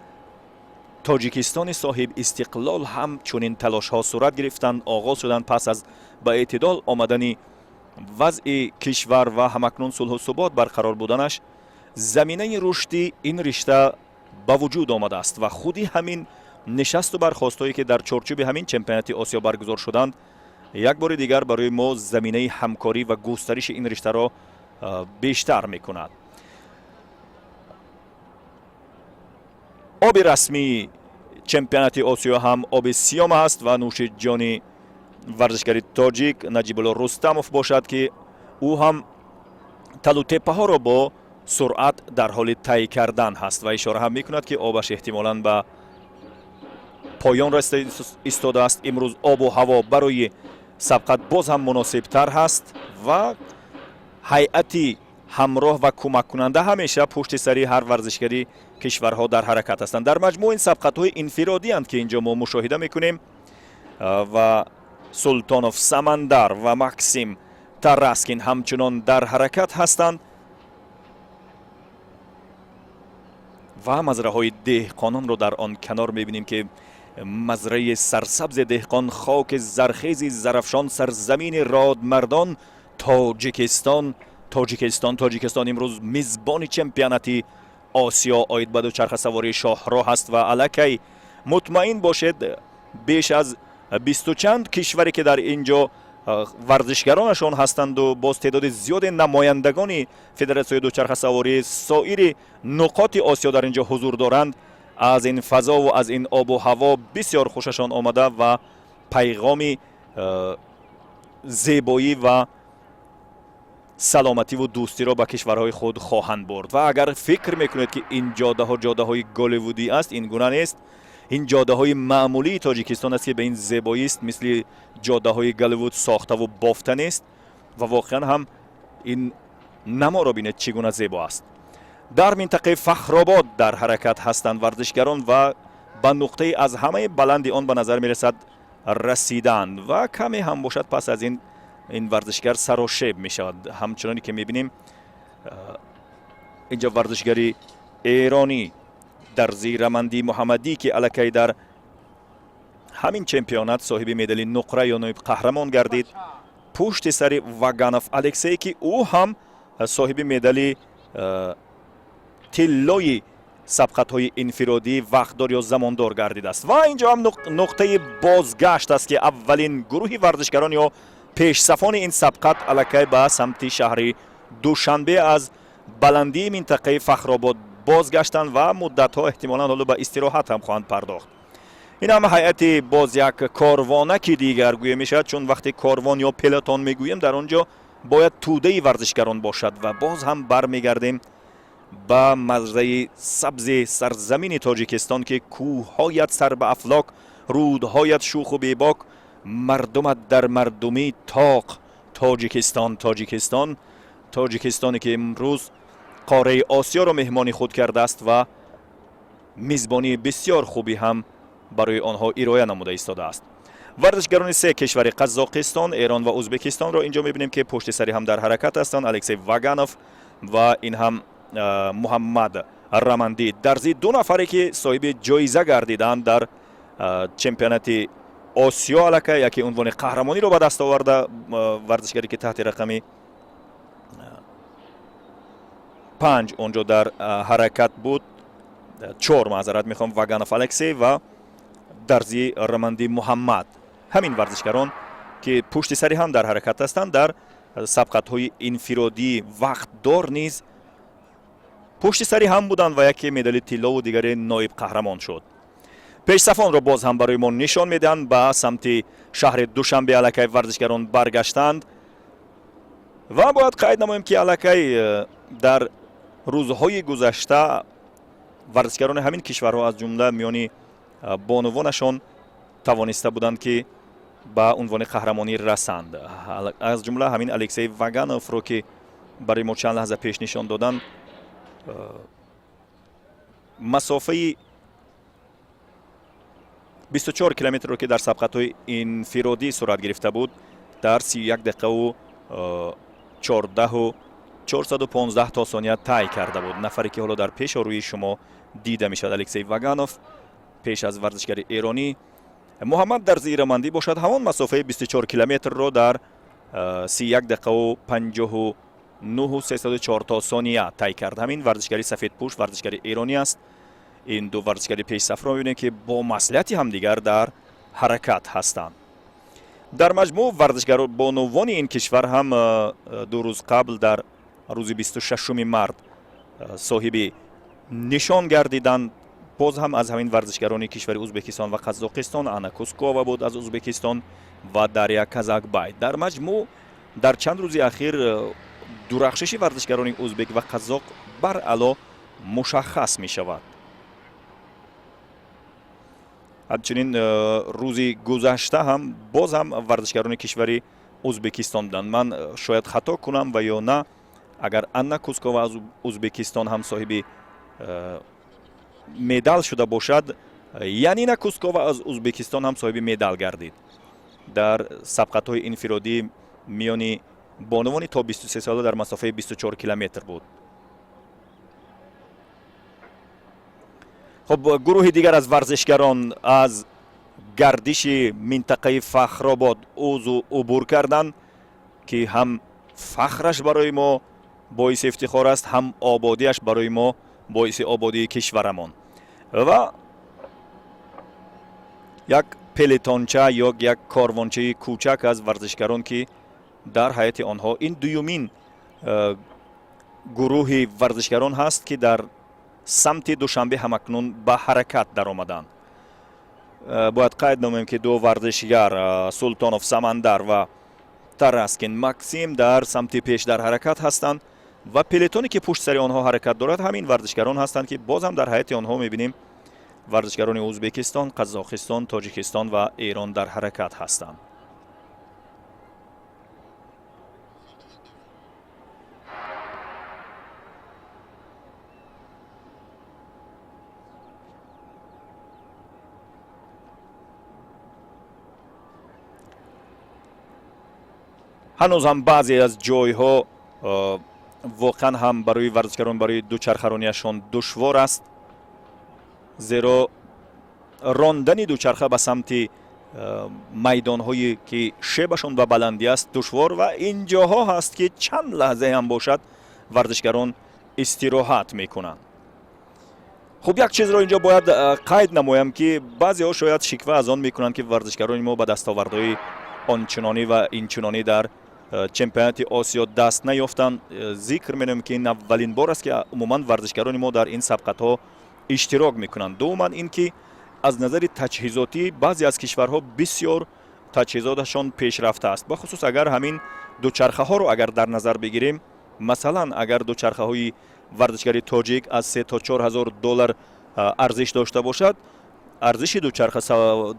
تاجیکستان صاحب استقلال هم چنین تلاش‌ها صورت گرفتند، آغاز شدند پس از به اعتدال آمدن وضع کشور و همکنون صلح و ثبات برقرار بودنش. زمینه رشد این رشته به وجود آمده است و خودی همین نشست و برخاستایی که در چارچوب همین چمپیونات آسیا برگزار شدند یک بار دیگر برای ما زمینه همکاری و گسترش این رشته را بیشتر می‌کند. آب رسمی چمپیونات آسیا هم آب سیام است و نوش جان ورزشگری تاجیک نجیب‌الله رستمov باشد که او هم تل و تپه ها را با سرعت در حال طی کردن هست و اشاره هم میکند که آبش احتمالاً به پایان رسیده ایستاده است. امروز آب و هوا برای سبقت باز هم مناسب تر هست و هیئتی همراه و کمک کننده همیشه پشت سری هر ورزشگری کشورها در حرکت هستند. در مجموع این سبقت های انفرادی اند که اینجا ما مشاهده میکنیم و سلطانوف، سمندر و ماکسیم تراسکین همچنان در حرکت هستند و مزرعه های دهقانان رو در آن کنار میبینیم که مزرعه سرسبز دهقان، خاک زرخیزی زرفشان، سرزمین رادمردان تاجیکستان امروز میزبان چمپیونات آسیا آید به دوچرخه سواری شاهراه هست و الکی مطمئن باشد بیش از 20 چند کشوری که در اینجا ورزشگرانشان هستند و باز تعداد زیاد نمایندگان فدراسیون دوچرخه سواری سایر نقاط آسیا در اینجا حضور دارند، از این فضا و از این آب و هوا بسیار خوششان آمده و پیغام زیبایی و سلامتی و دوستی را به کشورهای خود خواهند برد. و اگر فکر میکنید که این جاده های گالیوودی است، این گونه نیست. این جاده های معمولی تاجیکستان است که به این زیبایی است، مثل جاده های گالیوود ساخته و بافته نیست و واقعا هم این نما را بینید چگونه زیبا است. در منطقه فخرآباد در حرکت هستند ورزشگران و به نقطه از همه بلندی آن به نظر میرسد رسیدند و کمی هم باشد پس از این ورزشگر سراشیب می شود. همچنانی که می بینیم اینجا ورزشگری ایرانی در زیرمندی محمدی که الکی در همین چمپیونات صاحب مدال نقره یا نایب قهرمان گردید، پشت سر واگانوف الکسی که او هم صاحب مدال тиллои сабқатҳои инфиродӣ вақтдор ё замондор гардидааст. ва инҷо ҳам нуқтаи бозгашт аст ки аввалин гурӯҳи варзишгарон ё пешсафони ин сабқат аллакай ба самти шаҳри душанбе аз баландии минтақаи фахробод бозгаштанд ва муддатҳо эҳтимолан ҳоло ба истироҳат ҳам хоҳанд пардохт. ин ҳам ҳайати боз як корвонаки дигар гӯя мешавад, чун вақте корвон ё пелотон мегӯем дар он ҷо бояд тӯдаи варзишгарон бошад ва боз ҳам бармегардем ба мазраи сабзи сарзамини тоҷикистон ки кӯҳҳоят сар ба афлок, рудҳоят шуху бебок, мардумат дар мардумӣ тоқ. тоҷикистон тоҷикистоне ки имрӯз қораи осиёро меҳмони худ кардааст ва мизбонии бисёр хубӣ ҳам барои онҳо ироя намуда истодааст. варзишгарони се кишвари қазоқистон, эрон ва ӯзбекистонро инҷо мебинем ки пушти сари ҳам дар ҳаракат ҳастанд. алексей ваганов ва ин ҳам муҳаммад рамандӣ дарзи ду нафаре ки соҳиби ҷоиза гардиданд дар чемпионати осиё. аллакай яке унвони қаҳрамониро ба даст оварда варзишгаре ки таҳти рақами 5 онҷо дар ҳаракат буд. 4 маъзарат мехоҳам, ваганов алексей ва дарзи рамандӣ муҳаммад. ҳамин варзишгарон ки пушти сари ҳам дар ҳаракат ҳастанд дар сабқатҳои инфиродии вақтдор низ пушти сари ҳам буданд ва яке медали тиллову дигаре ноиб қаҳрамон шуд. пешсафонро боз ҳам барои мо нишон медиҳанд. ба самти шаҳри душанбе аллакай варзишгарон баргаштанд ва бояд қайд намоем ки аллакай дар рӯзҳои гузашта варзишгарони ҳамин кишварҳо аз ҷумла миёни бонувонашон тавониста буданд ки ба унвони қаҳрамонӣ расанд. аз ҷумла ҳамин алексей вагановро ки барои мо чанд лаҳза пеш нишон доданд. масофаи 24 километрро ки дар сабқатҳои инфиродӣ сурат гирифта буд дар 31 дақиқаву 415 то сония тай карда буд. нафаре ки ҳоло дар пешорӯи шумо дида мешавад алексей ваганов пеш аз варзишгари эронӣ. муҳаммад дарзи рамандӣ бошад ҳамон масофаи 24 километрро дар 31 дақиқаву 59 то сония тай кард. ҳамин варзишгари сафедпӯш варзишгари эронӣ аст. ин ду варзишгари пешсафро мебинем ки бо маслиҳати ҳамдигар дар ҳаракат ҳастанд. дар маҷмӯъ варзишгаро бонувони ин кишвар ҳам ду рӯз қабл дар рӯзи 26 март соҳиби нишон гардиданд. боз ҳам аз ҳамин варзишгарони кишвари ӯзбекистон ва қазоқистон. ана кускова буд аз ӯзбекистон ва дарья казакбай. дар маҷмӯъ дар чанд рӯзи ахир дурахшиши варзишгарони ӯзбек ва қазоқ баръало мушаххас мешавад. ҳамчунин рӯзи гузашта ҳам боз ҳам варзишгарони кишвари ӯзбекистон буданд. ман шояд хато кунам ва ё на агар анна кускова аз ӯзбекистон ҳам соҳиби медал шуда бошад, янина кускова аз ӯзбекистон ҳам соҳиби медал гардид. дар сабқатҳои инфиродӣ миёни бонувони то 23 сола дар масофаи 24 километр буд. хуб гурӯҳи дигар аз варзишгарон аз гардиши минтақаи фахробод ӯзу убур карданд ки ҳам фахраш барои мо боиси ифтихор аст, ҳам ободиаш барои мо боиси ободии кишварамон. ва як пелетонча ё як корвончаи кӯчак аз варзишгарон ки дар ҳайати онҳо ин дуюмин гурӯҳи варзишгарон ҳаст ки дар самти душанбе ҳамакнун ба ҳаракат даромаданд. бояд қайд намоем ки ду варзишгар султонов самандар ва тараскин максим дар самти пеш дар ҳаракат ҳастанд ва пелетоне ки пушт сари онҳо ҳаракат дорад ҳамин варзишгарон ҳастанд ки боз ҳам дар ҳайати онҳо мебинем варзишгарони ӯзбекистон, қазоқистон, тоҷикистон ва эрон дар ҳаракат ҳастанд. ҳанӯз ҳам баъзе аз ҷойҳо воқеан ҳам барои варзишгарон барои дучархаронияшон душвор аст, зеро рондани дучарха ба самти майдонҳое ки шебашон ба баландӣ аст душвор ва ин ҷоҳо ҳаст ки чанд лаҳзае ҳам бошад варзишгарон истироҳат мекунанд. خب یک چیز رو اینجا باید قید نمایم که بعضی‌ها شاید شکوه از آن میکنند که ورزشکاران ما به دستاوردهای آنچنانی و اینچنانی در چمپیونات آسیا دست نیافتند. ذکر می‌نمایم که این اولین بار است که عموما ورزشکاران ما در این سبقت‌ها اشتراک میکنند. دوما اینکه از نظر تجهیزاتی بعضی از کشورها بسیار تجهیزاتشان پیشرفته است، به خصوص اگر همین دوچرخه ها رو اگر در نظر بگیریم. مثلا اگر دوچرخه های ورزشکاری تاجیک از 3 تا 4 هزار دلار ارزش داشته باشد، ارزش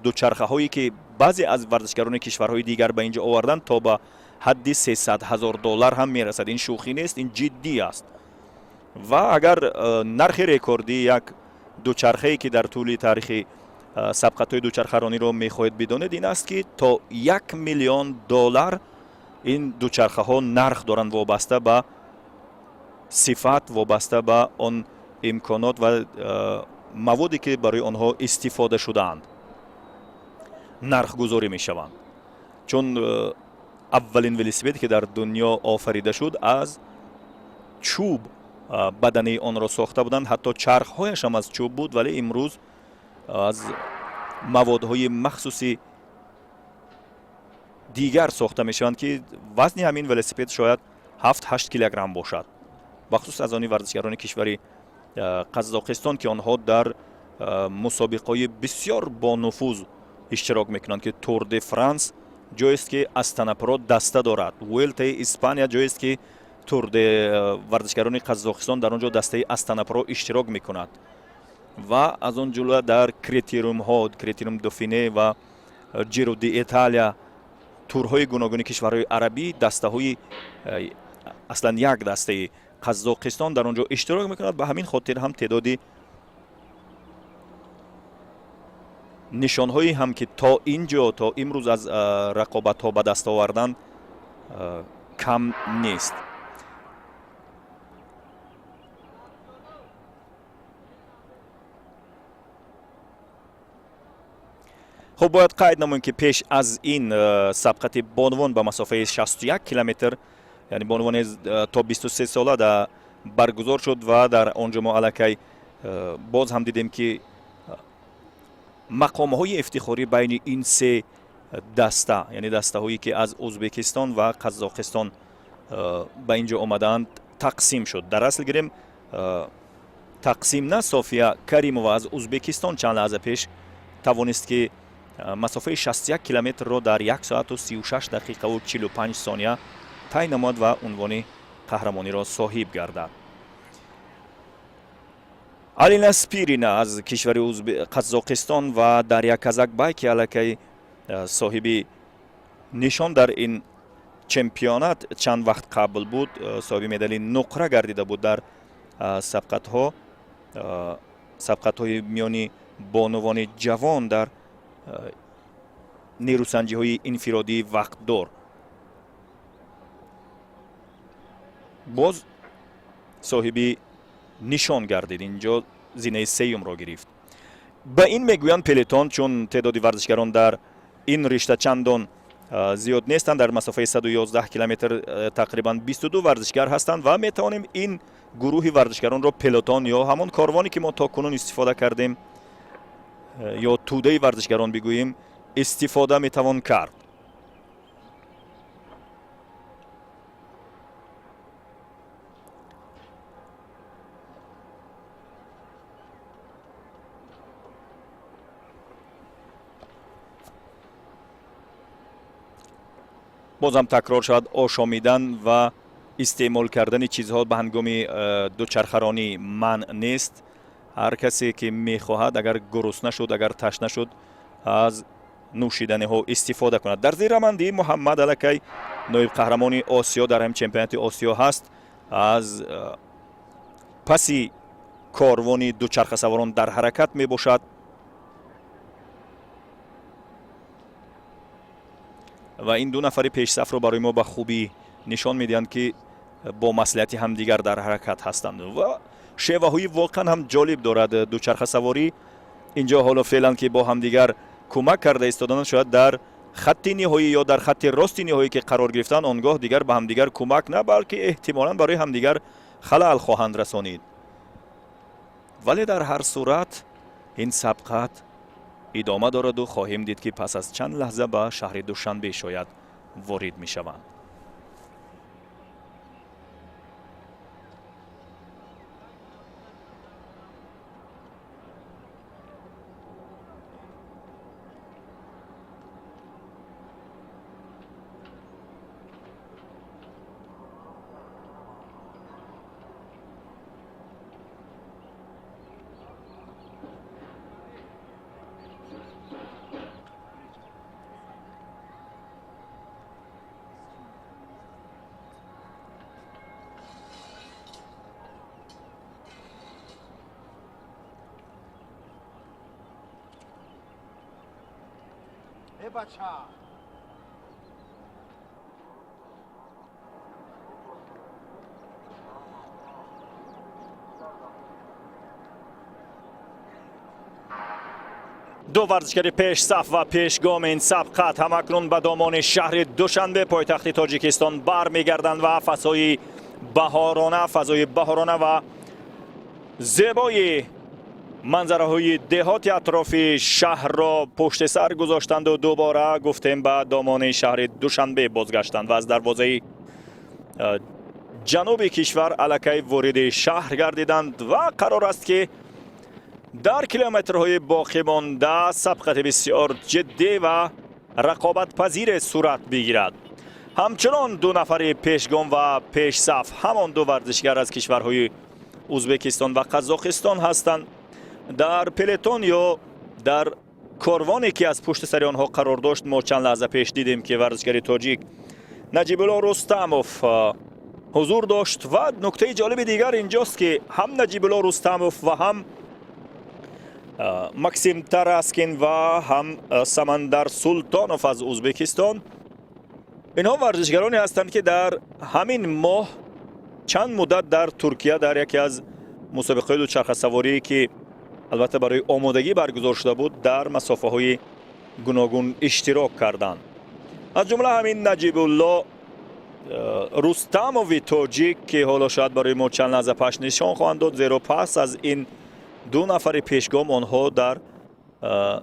دوچرخه هایی که بعضی از ورزشکاران کشورهای دیگر به اینجا آوردن تا به حد 300 هزار دلار هم میرسد. این شوخی نیست، این جدی است. و اگر نرخ رکوردی یک دوچرخه‌ای که در طول تاریخ سبقت‌های دوچرخه‌رانی رو می‌خواهید بدانید این است که تا 1 میلیون دلار این دوچرخه‌ها نرخ دارند، وابسته به صفت، وابسته به آن امکانات و موادی که برای آنها استفاده شده‌اند نرخ گذاری می‌شوند. چون اولین ولسیپدی که در دنیا آفریده شد از چوب بدنه آن را ساخته بودند، حتی چرخ‌هایش هم از چوب بود، ولی امروز از موادهای مخصوصی دیگر ساخته میشوند که وزن همین ولسیپد شاید 7-8 کیلوگرم باشد. بخصوص از آن ورزشکاران کشور قزاقستان که آنها در مسابقه‌های بسیار با نفوذ اشتراک میکنند که تور د فرانس جایی است که استنا پرو دسته دارد، ولتا اسپانیا جایی است که تور د ورزشکاران قزاقستان در آنجا دسته استنا پرو اشتراک میکند و از آن جلو در کریتریوم ها، کریتریوم دوفینه و جیرو دی ایتالیا، تورهای گوناگون کشورهای عربی، دسته های اصلا یک دسته قزاقستان در آنجا اشتراک میکند. به همین خاطر هم تعدادی نشانهایی هم که تا اینجا تا امروز از رقابت ها به دست آوردن کم نیست. خب باید قید نماییم که پیش از این سبقت بانوان به مسافه 61 کیلومتر، یعنی بانوان تا 23 ساله در برگزار شد و در آنجا ما الکی باز هم دیدیم که مقام های افتخاری بین این سه دسته، یعنی دسته هایی که از ازبکستان و قزاقستان به اینجا آمدند تقسیم شد. در اصل گیریم تقسیم نه، صافیه کریمووا از ازبکستان چند لحظه پیش توانست که مسافه 61 کیلومتر را در 1 ساعت و 36 دقیقه و 45 ثانیه طی نمود و عنوان قهرمانی را صاحب گردد. آلینا سپیرینا از کشور قزاقستان و دریا کازاکبای که الکی صاحب نشان در این چمپیونات چند وقت قبل بود، صاحب مدال نقره گردیده بود در سبقت های میانی بانوان جوان در نیروسنجی های انفرادی وقت دار. باز صاحب نشان گردید، اینجا زینه سیوم را گرفت. به این میگویند پلتون چون تعداد ورزشکاران در این رشته چندان زیاد نیستند. در مسافه 111 کیلومتر تقریبا 22 ورزشکار هستند و میتوانیم این گروه ورزشکاران را پلتون یا همان کاروانی که ما تا کنون استفاده کردیم یا توده ورزشکاران بگوییم استفاده میتوان کرد. بازم تکرار شد آشامیدن و استعمال کردن چیزها به هنگام دوچرخه‌رانی منع نیست. هر کسی که میخواهد اگر گرسنه شد، اگر تشنه شد، از نوشیدن ها استفاده کند. در زیر رمندی محمد الکی نایب قهرمان آسیا در هم چمپیونات آسیا هست. از پسی کاروان دوچرخه سواران در حرکت می باشد. و این دو نفر پیش صف رو برای ما به خوبی نشان میدهند که با مصلحت همدیگر در حرکت هستند و شیوه های واقعا هم جالب دارد. دوچرخه سواری اینجا حالا فعلا که با همدیگر کمک کرده ایستادن، شاید در خط نهایی یا در خط راست نهایی که قرار گرفتن آنگاه دیگر به همدیگر کمک نه بلکه احتمالاً برای همدیگر خلل خواهند رسانید. ولی در هر صورت این سبقت ادامه دارد و خواهیم دید که پس از چند لحظه به شهر دوشنبه شاید وارد می شوند. دو ورزشکار پیش صف و پیشگام این سبقت همکنون به دامان شهر دوشنبه پایتخت تاجیکستان برمیگردند و فضای بهارانه و زیبای منظره های دهات اطراف شهر را پشت سر گذاشتند و دوباره گفتیم به دامان شهر دوشنبه بازگشتند و از دروازه جنوب کشور الکی وارد شهر گردیدند و قرار است که در کیلومترهای باقی مانده سبقت بسیار جدی و رقابت پذیر صورت بگیرد. همچنان دو نفر پیشگام و پیش صف همان دو ورزشگر از کشورهای ازبکستان و قزاقستان هستند. در پلتون یا در کاروانی که از پشت سر آنها قرار داشت ما چند لحظه پیش دیدیم که ورزشگر تاجیک نجیب الله رستموف حضور داشت و نکته جالب دیگر اینجاست که هم نجیب الله رستموف و هم ماکسیم تراسکین و هم سمندر سلطانوف از ازبکستان اینها ورزشگرانی هستند که در همین ماه چند مدت در ترکیه در یکی از مسابقات دوچرخه سواری که البته برای آمادگی برگزار شده بود در مسافه های گوناگون اشتراک کردند. از جمله همین نجیب الله رستموف تاجیک که حالا شاید برای ما چند لحظه پس نشان خواهند داد، زیرا پس از این دو نفر پیشگام آنها در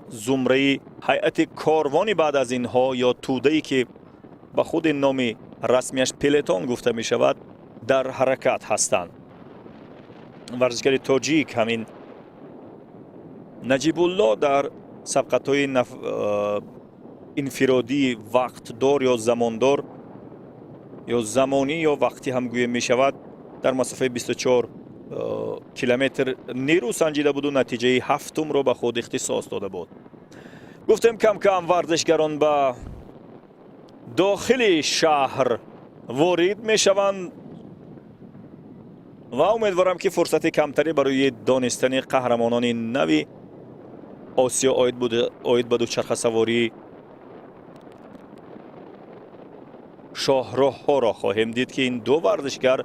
زمره هیئت کاروانی بعد از اینها یا توده‌ای که به خود نام رسمیش پلتون گفته می شود در حرکت هستند. ورزشگر تاجیک همین نجیب الله در سبقت‌های انفرادی وقت دار یا زماندار یا زمانی یا وقتی هم گویه می شود در مسافه 24 کیلومتر نیرو سنجیده بود و نتیجه هفتم رو به خود اختصاص داده بود. گفتم کم کم ورزشگران به داخل شهر وارد می شوند و امیدوارم که فرصت کمتری برای دانستن قهرمانان نوی آسیا آید به دوچرخه سواری شاهراه ها را خواهیم دید که این دو ورزشگر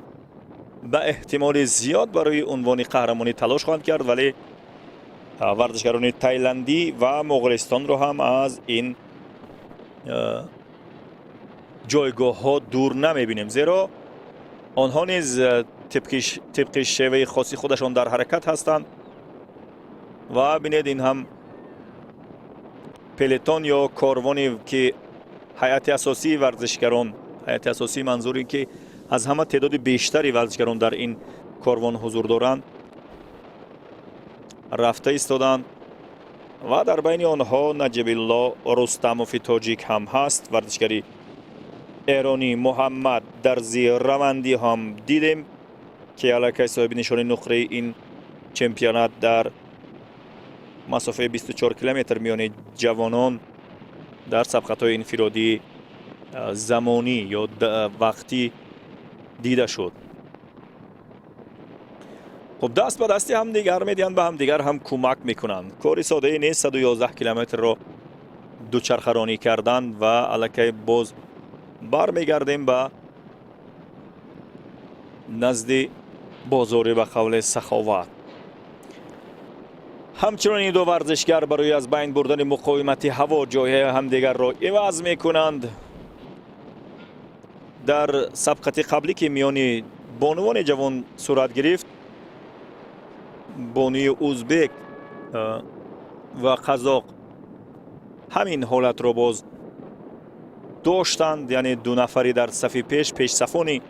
به احتمال زیاد برای عنوان قهرمانی تلاش خواهند کرد، ولی ورزشگران تایلندی و مغولستان را هم از این جایگاه ها دور نمی بینیم، زیرا آنها نیز طبق شیوه خاصی خودشان در حرکت هستند و بینید این هم پلتون یا کاروانی که هیئت اساسی ورزشگران، هیئت اساسی منظوری که از همه تعداد بیشتری ورزشگران در این کاروان حضور دارند رفته ایستادند و در بین آنها نجیب الله رستموف تاجیک هم هست. ورزشگری ایرانی محمد درزی روندی هم دیدیم که علاقه صاحب نشان نقره این چمپیونات در مسافه 24 کیلومتر میان جوانان در سبقت‌های انفرادی زمانی یا وقتی دیده شد. خب دست به دستی هم دیگر میدین، به هم دیگر هم کمک میکنند. کاری ساده نیست 111 کیلومتر رو دوچرخه رانی کردن و علاقه باز برمیگردیم به نزد بازاری به قول سخاوت. همچنان این دو ورزشگر برای از بین بردن مقاومت هوا جای همدیگر را عوض میکنند. در سبقت قبلی که میان بانوان جوان صورت گرفت بانی ازبک و قزاق همین حالت رو باز داشتند، یعنی دو نفری در صف پیش صفانی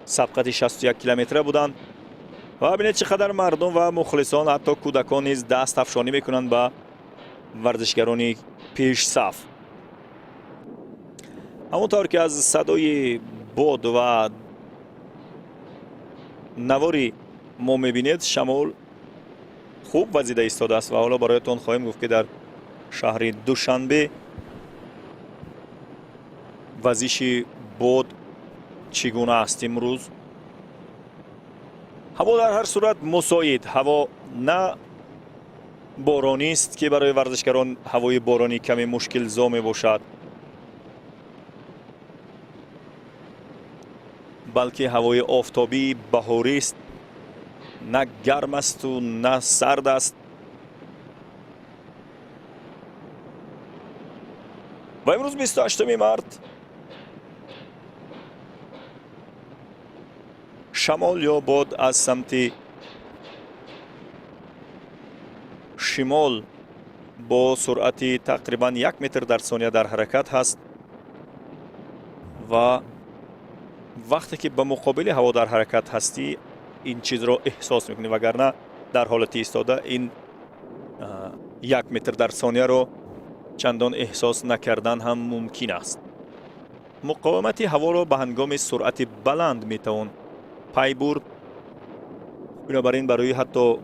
سبقت 61 کیلومتره بودند و ببینید چقدر مردم و مخلصان حتی کودکان نیز دست افشانی میکنند به ورزشگران پیش صف. همونطور که از صدای باد و نواری ما میبینید شمال خوب وزیده ایستاده است و حالا برایتان خواهیم گفت که در شهر دوشنبه وزش باد چگونه است. امروز هوا در هر صورت مساعد، هوا نه بارانی است که برای ورزشکاران هوای بارانی کمی مشکل زا می باشد، بلکه هوای آفتابی بهاری است، نه گرم است و نه سرد است. و امروز 28 مارت شمال یا باد از سمت شمال با سرعت تقریبا 1 متر در ثانیه در حرکت هست و وقتی که به مقابل هوا در حرکت هستی این چیز را احساس میکنی، وگرنه در حالت ایستاده این 1 متر در ثانیه را چندان احساس نکردن هم ممکن است. مقاومت هوا را به هنگام سرعت بلند میتوان پی برد. بنابراین برای حتی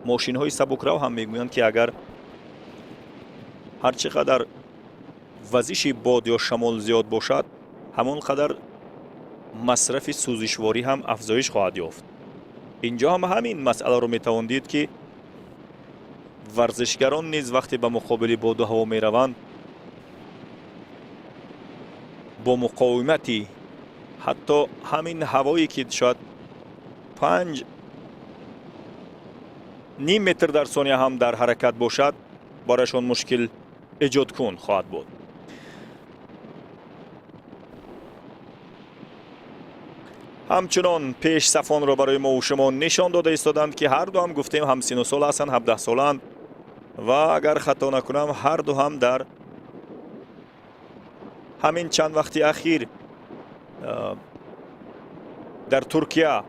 ماشین های سبکرو هم میگویند که اگر هر چقدر وزش باد یا شمال زیاد باشد همانقدر مصرف سوزشواری هم افزایش خواهد یافت. اینجا هم همین مسئله رو میتوان دید که ورزشگران نیز وقتی به مقابل باد و هوا میروند با مقاومتی حتی همین هوایی که شاید 5 نیم متر در ثانیه هم در حرکت باشد برایشان مشکل ایجاد کن خواهد بود. همچنان پیش صفان را برای ما و شما نشان داده ایستادند که هر دو هم گفتیم هم سن و سال هستند، 17 سالند و اگر خطا نکنم هر دو هم در همین چند وقتی اخیر در ترکیه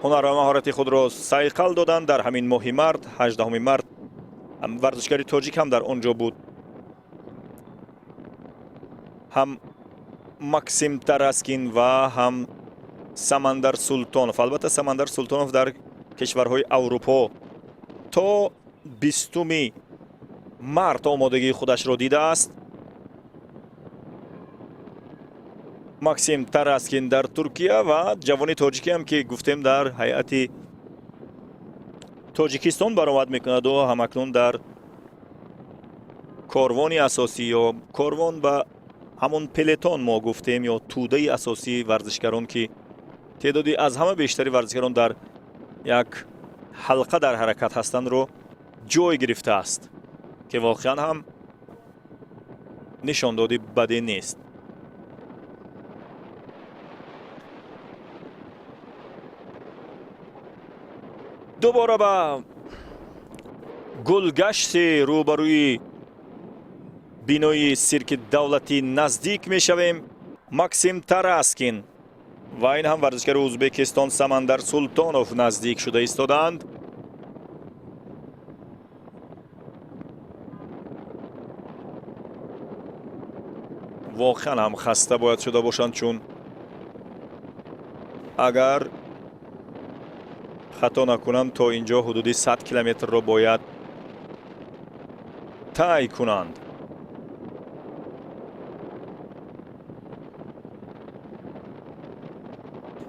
هنر و مهارت خود را صیقل دادند. در همین ماه مارت 18 مارت ورزشکار تاجیک هم در آنجا بود، هم ماکسیم تراسکین و هم سمندر سلطانوف. البته سمندر سلطانوف در کشورهای اروپا تا 20 مارت آمادگی خودش را دیده است. ماکسیم تراسکین در ترکیه و جوان تاجیکی هم که گفتیم در هیئت تاجیکستان برآمد میکند و همکنون در کاروان اساسی یا کاروان به همون پلتون ما گفتیم یا توده اساسی ورزشکاران که تعدادی از همه بیشتری ورزشکاران در یک حلقه در حرکت هستند رو جای گرفته است که واقعا هم نشان دادی بدی نیست. دوباره به گلگشت روبروی بینای سیرک دولتی نزدیک می شویم. ماکسیم تراسکین و این هم ورزشکار ازبکستان سمندر سلطانوف نزدیک شده ایستادند. واقعا هم خسته باید شده باشند، چون اگر خطا نکنم تا اینجا حدودی 100 کیلومتر را باید طی کنند.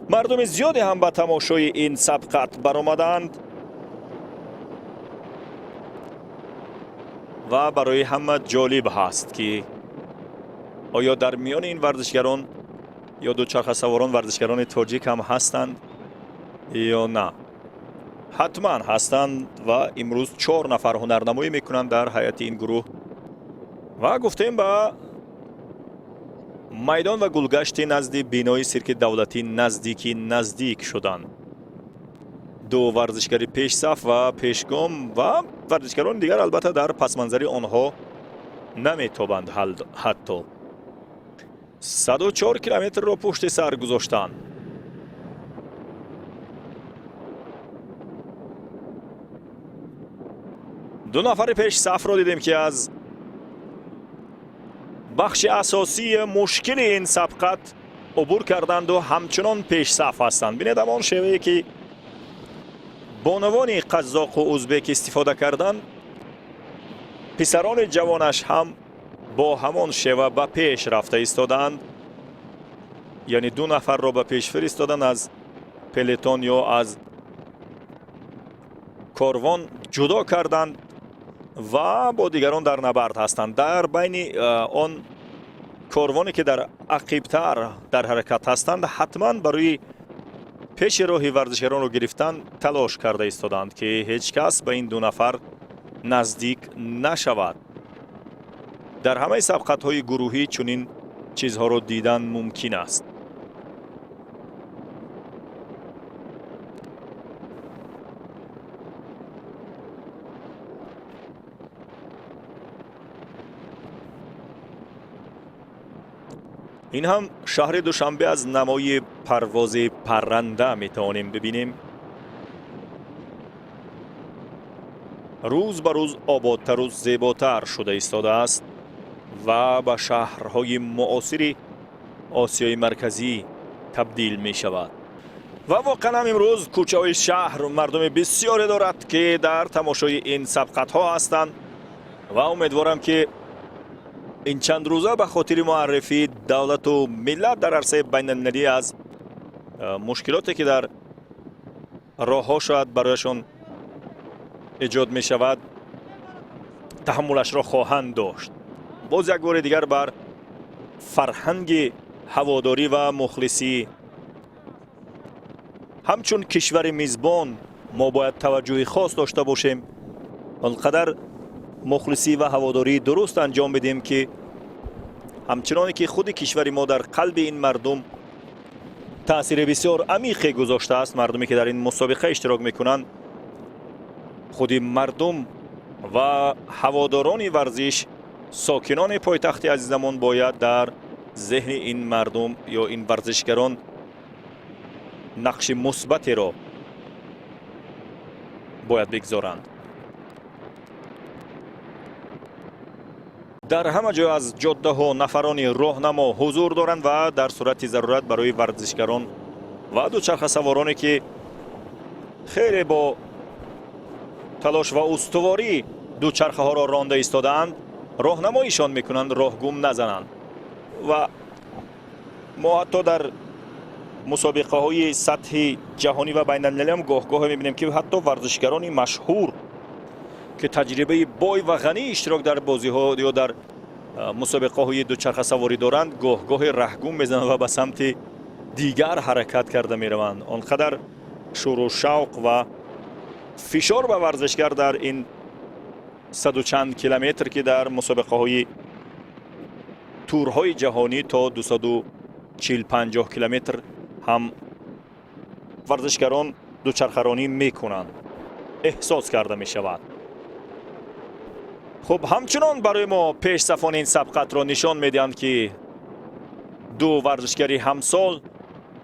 مردم زیادی هم به تماشای این سبقت برآمدند و برای همه جالب هست که آیا در میان این ورزشگران یا دوچرخه سواران ورزشگران تاجیک هم هستند یا نه. حتما هستند و امروز 4 نفر هنرنمایی میکنند در هیئت این گروه و گفتیم به میدان و گلگشت نزد بینای سیرک دولتی نزدیک شدند. دو ورزشکاری پیش صف و پیشگام و ورزشکاران دیگر البته در پسمنظری آنها نمیتوانند حتی 104 کیلومتر را پشت سر گذاشتند. دو نفر پیش صف را دیدیم که از بخش اساسی مشکل این سبقت عبور کردند و همچنان پیش صف هستند. بینید همان شیوهی که بانوان قزاق و ازبک استفاده کردند، پسران جوانش هم با همان شیوه به پیش رفته ایستادند، یعنی دو نفر را به پیش فرستادند، از پلتون یا از کاروان جدا کردند و با دیگران در نبرد هستند. در بین آن کاروانی که در عقیب‌تر در حرکت هستند حتما برای پیش راهی ورزشکاران رو گرفتن تلاش کرده ایستادند که هیچ کس به این دو نفر نزدیک نشود. در همه سبقت های گروهی چنین چیزها رو دیدن ممکن است. این هم شهر دوشنبه از نمای پرواز پرنده می توانیم ببینیم. روز به روز آبادتر و زیباتر شده ایستاده است و به شهرهای معاصر آسیای مرکزی تبدیل می شود. و واقعا هم امروز کوچه های شهر مردم بسیاری دارد که در تماشای این سبقت ها هستند و امیدوارم که این چند روزه به خاطر معرفی دولت و ملت در عرصه بین المللی از مشکلاتی که در راه ها شاید برایشان ایجاد می شود تحملش را خواهند داشت. باز یک بار دیگر بر فرهنگ هواداری و مخلصی همچون کشور میزبان ما باید توجه خاص داشته باشیم. آنقدر مخلصی و هواداری درست انجام بدیم که همچنانی که خود کشور ما در قلب این مردم تأثیر بسیار عمیقی گذاشته است، مردمی که در این مسابقه اشتراک میکنند، خود مردم و هواداران ورزش، ساکنان پایتخت عزیزمان باید در ذهن این مردم یا این ورزشگران نقش مثبتی را باید بگذارند. در همه جا از جاده ها نفران راهنما حضور دارند و در صورت ضرورت برای ورزشکاران و دوچرخه سوارانی که خیلی با تلاش و استواری دوچرخه ها را رانده ایستادند راهنماییشان میکنند راه گم نزنند. و ما حتی در مسابقه های سطح جهانی و بین المللی هم گاه میبینیم که حتی ورزشکاران مشهور که تجربه بای و غنی اشتراک در بازی ها یا در مسابقه های دوچرخه سواری دارند گاه رهگم میزنند و به سمت دیگر حرکت کرده میروند. آنقدر شور و شوق و فشار به ورزشگر در این 100 و چند کیلومتر که در مسابقه های تورهای جهانی تا 240-50 کیلومتر هم ورزشکاران دوچرخه‌رانی میکنند احساس کرده می شود. خب همچنان برای ما پیش صفان این سبقت را نشان میدهند که دو ورزشکاری همسال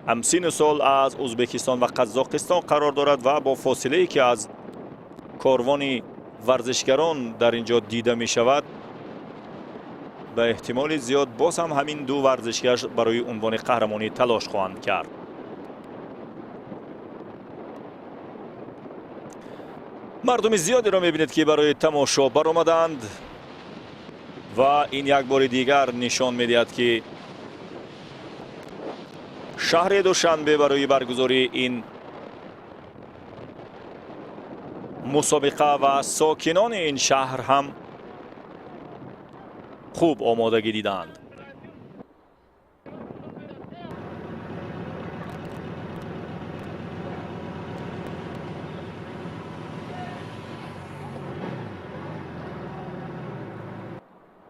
همسین سال از ازبکستان و قزاقستان قرار دارد و با فاصله ای که از کاروان ورزشکاران در اینجا دیده می شود به احتمال زیاد باز هم همین دو ورزشکار برای عنوان قهرمانی تلاش خواهند کرد. مردم زیادی را میبینید که برای تماشا برآمدند و این یک بار دیگر نشان میدهد که شهر دوشنبه برای برگزاری این مسابقه و ساکنان این شهر هم خوب آمادگی دیدند.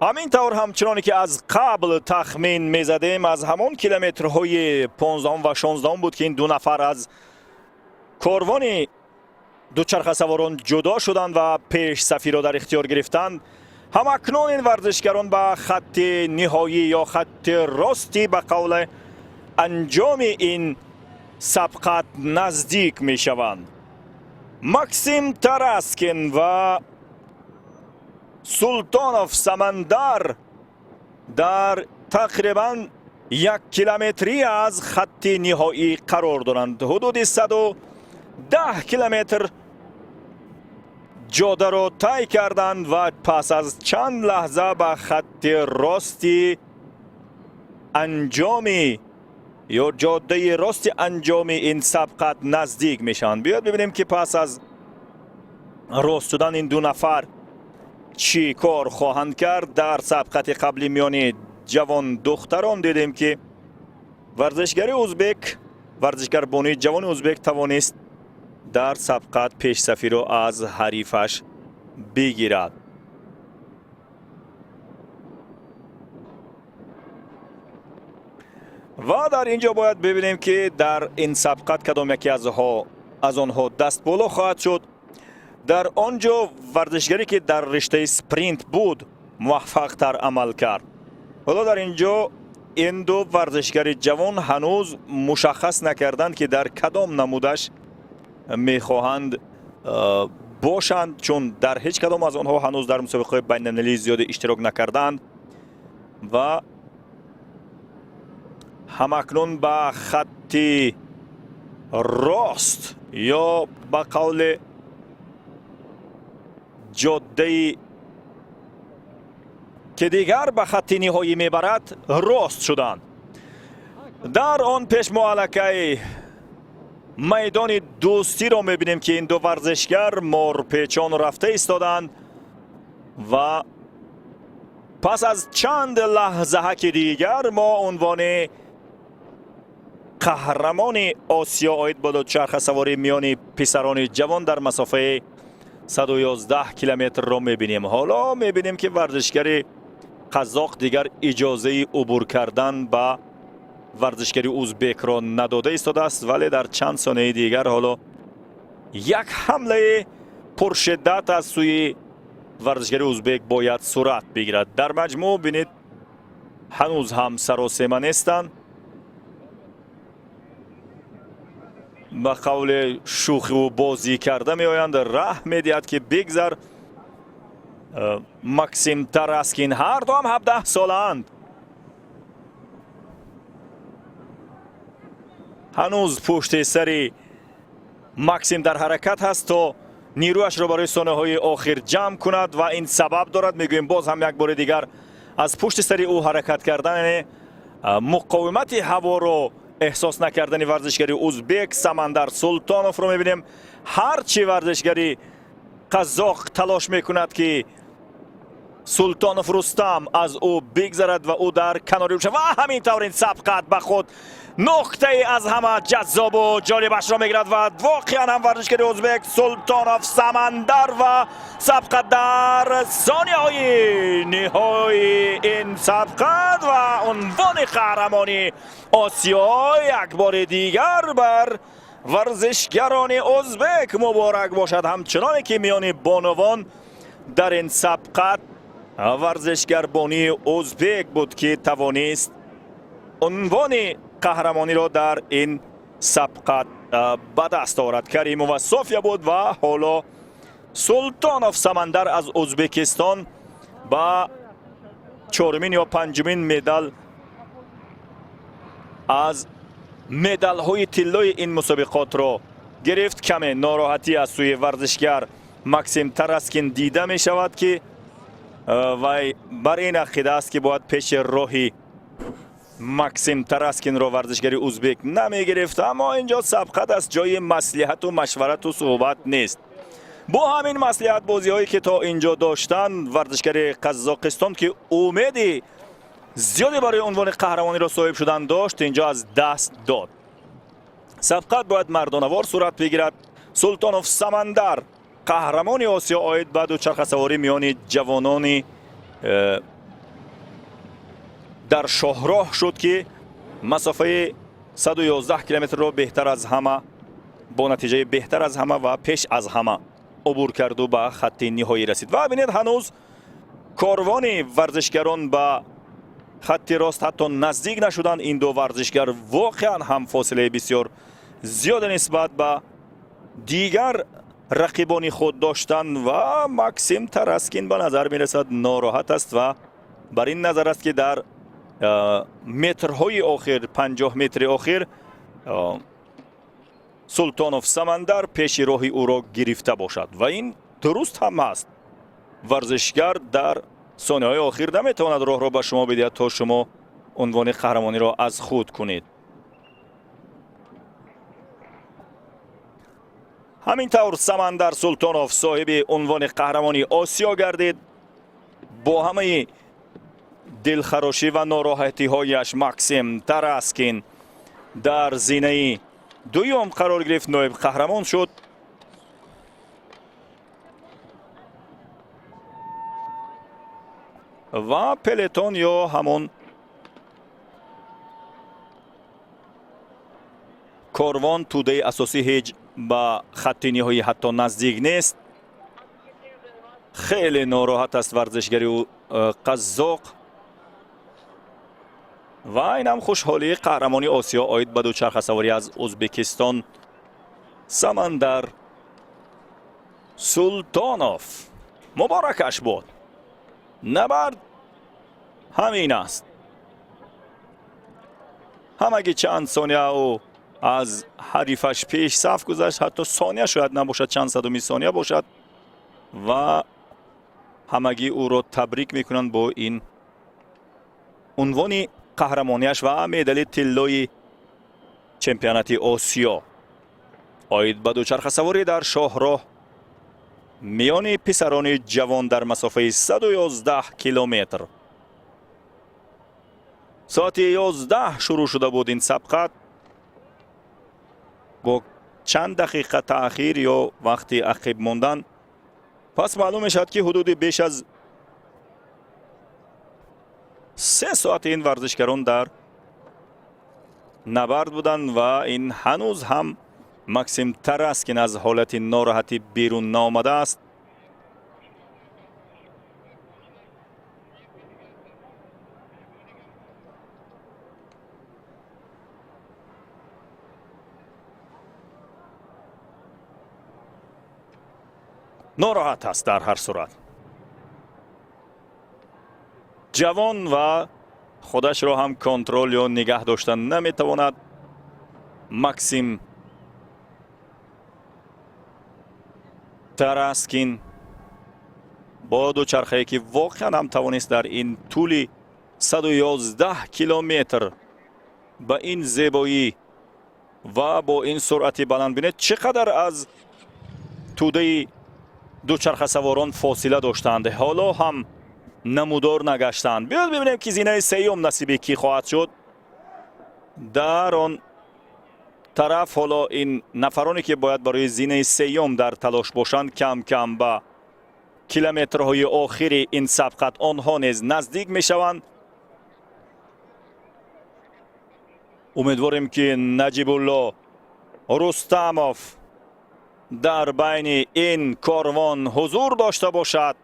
همین طور همچنانی که از قبل تخمین میزدیم از همان کیلومترهای 15 و 16 بود که این دو نفر از کاروان دوچرخه سواران جدا شدند و پیش صفی را در اختیار گرفتند. همکنون این ورزشگران به خط نهایی یا خط راستی به قول انجام این سبقت نزدیک می شوند. ماکسیم تراسکین و سلطانوف سمندر در تقریبا 1 کیلومتری از خط نهایی قرار دارند. حدود 110 کیلومتر جاده را طی کردند و پس از چند لحظه به خط راستی انجامی یا جاده راست انجام این سبقت نزدیک میشن. بیاید ببینیم که پس از راست شدن این دو نفر چی کار خواهند کرد. در سبقت قبلی میان جوان دختران دیدیم که ورزشگر بانی جوان ازبک توانست در سبقت پیش صفی را از حریفش بگیرد. و در اینجا باید ببینیم که در این سبقت کدام یکی از آنها دست بالا خواهد شد. در آنجا ورزشگری که در رشته سپرینت بود موفق تر عمل کرد. حالا در اینجا این دو ورزشگر جوان هنوز مشخص نکردند که در کدام نمودش میخواهند باشند، چون در هیچ کدام از آنها هنوز در مسابقه بین المللی زیاد اشتراک نکردند و همکنون به خط راست یا به قول جاده که دیگر به خط نهایی میبرد راست شدند. در آن پیش معلقه میدان دوستی را میبینیم که این دو ورزشگر مارپیچان رفته ایستادند و پس از چند لحظه که دیگر ما عنوان قهرمان آسیا آید با دوچرخه سواری میان پسران جوان در مسافه 111 کیلومتر را میبینیم. حالا میبینیم که ورزشگر قزاق دیگر اجازه عبور کردن به ورزشگری ازبک را نداده ایستاده است، ولی در چند ثانیه دیگر حالا یک حمله پرشدت از سوی ورزشگری ازبک باید صورت بگیرد. در مجموع بینید هنوز هم سراسیمه نیستند. به قول شوخی و بازی کرده می آیند. راه می دهد که بگذر. ماکسیم تراسکین هر دو هم 17 سالند. هنوز پشت سری ماکسیم در حرکت هست تا نیرویش را برای ثانیه های آخر جمع کند و این سبب دارد میگوییم باز هم یک بار دیگر از پشت سری او حرکت کردن مقاومت هوا را احساس نکردن ورزشگری ازبک سمندر سلطانوف رو میبینیم. هرچی ورزشگری قزاق تلاش میکند که سلطانوف رستم از او بگذرد و او در کناری بشه و همینطور این سبقت به خود نقطه از همه جذاب و جالبش را میگیرد و واقعا هم ورزشگری ازبک سلطانوف سمندر و سبقت در ثانیه های نهایی این سبقت و عنوان قهرمانی آسیا یک بار دیگر بر ورزشگران ازبک مبارک باشد. همچنان که میان بانوان در این سبقت ورزشگر بانی ازبک بود که توانست عنوان قهرمانی را در این سبقت به دست آورد. کریموف صافیا بود و حالا سلطانوف سمندر از ازبکستان با چهارمین یا پنجمین مدال از مدال های طلای این مسابقات را گرفت. کم ناراحتی از سوی ورزشگر ماکسیم تراسکین دیده می شود که و بر این عقیده است که باید پیش راهی ماکسیم تراسکین را ورزشگری ازبک نمی گرفت. اما اینجا سبقت از جای مصلحت و مشورت و صحبت نیست. با همین مصلحت بازی هایی که تا اینجا داشتن ورزشگر قزاقستان که امیدی زیادی برای عنوان قهرمانی را صاحب شدن داشت اینجا از دست داد. سبقت باید مردانوار صورت بگیرد. سلطانوف سمندر قهرمانی آسیا آید بعد دوچرخه سواری میان جوانانی در شاهراه شد که مسافه 111 کیلومتر را بهتر از همه با نتیجه بهتر از همه و پیش از همه عبور کرد و به خط نهایی رسید. و ببینید هنوز کاروان ورزشگران به خط راست حتی نزدیک نشدن. این دو ورزشگر واقعا هم فاصله بسیار زیاد نسبت به دیگر رقیبان خود داشتن و ماکسیم تراسکین به نظر می رسد ناراحت است و بر این نظر است که در مترهای آخر 50 متر آخر سلطانوف سمندر پیش راهی او را گرفته باشد و این درست هم است. ورزشگر در ثانیه های آخر نمیتواند راه را به شما بدهد تا شما عنوان قهرمانی را از خود کنید. همینطور سمندر سلطانوف صاحب عنوان قهرمانی آسیا گردید. با همه دلخراشی و ناراحتی هایش ماکسیم تراسکین در زینه دوم قرار گرفت، نایب قهرمان شد. و پلتون یا همون کاروان توده اساسی هیچ با خط نهایی حتی نزدیک نیست. خیلی ناراحت است ورزشگری و قزاق و این هم خوشحالی قهرمانی آسیا آید به دوچرخه سواری از ازبکستان. سمندر سلطانوف مبارکش بود. نبرد همین است. همگی چند ثانیه او از حریفش پیش صف گذشت، حتی ثانیه شاید نباشد، چند صدومی ثانیه باشد و همگی او را تبریک میکنند با این عنوان قهرمانیش و مدال طلای چمپیونات آسیا. آید به دوچرخه سواری در شاهراه میان پسران جوان در مسافه 111 کیلومتر. ساعت 11 شروع شده بود این سبقت. با چند دقیقه تأخیر یا وقتی عقب موندن پس معلوم شد که حدود بیش از 3 ساعت این ورزشگران در نبرد بودند و این هنوز هم ماکسیم تراسکین از حالت ناراحتی بیرون نآمده است. ناراحت است در هر صورت. جوان و خودش را هم کنترل یا نگه داشتن نمیتواند. ماکسیم تراسکین با دوچرخه‌ای که واقعا هم توانست در این طول 111 کیلومتر با این زیبایی و با این سرعت بلند، بینید چقدر از توده دوچرخه سواران فاصله داشتند، حالا هم نمودار نگشتند. بیاید ببینیم که زینه سیوم نصیب کی خواهد شد. در آن طرف حالا این نفرانی که باید برای زینه سیوم در تلاش باشند کم کم به کیلومترهای آخری این سبقت آنها نیز نزدیک می شوند. امیدواریم که نجیب الله رستموف در بین این کاروان حضور داشته باشد،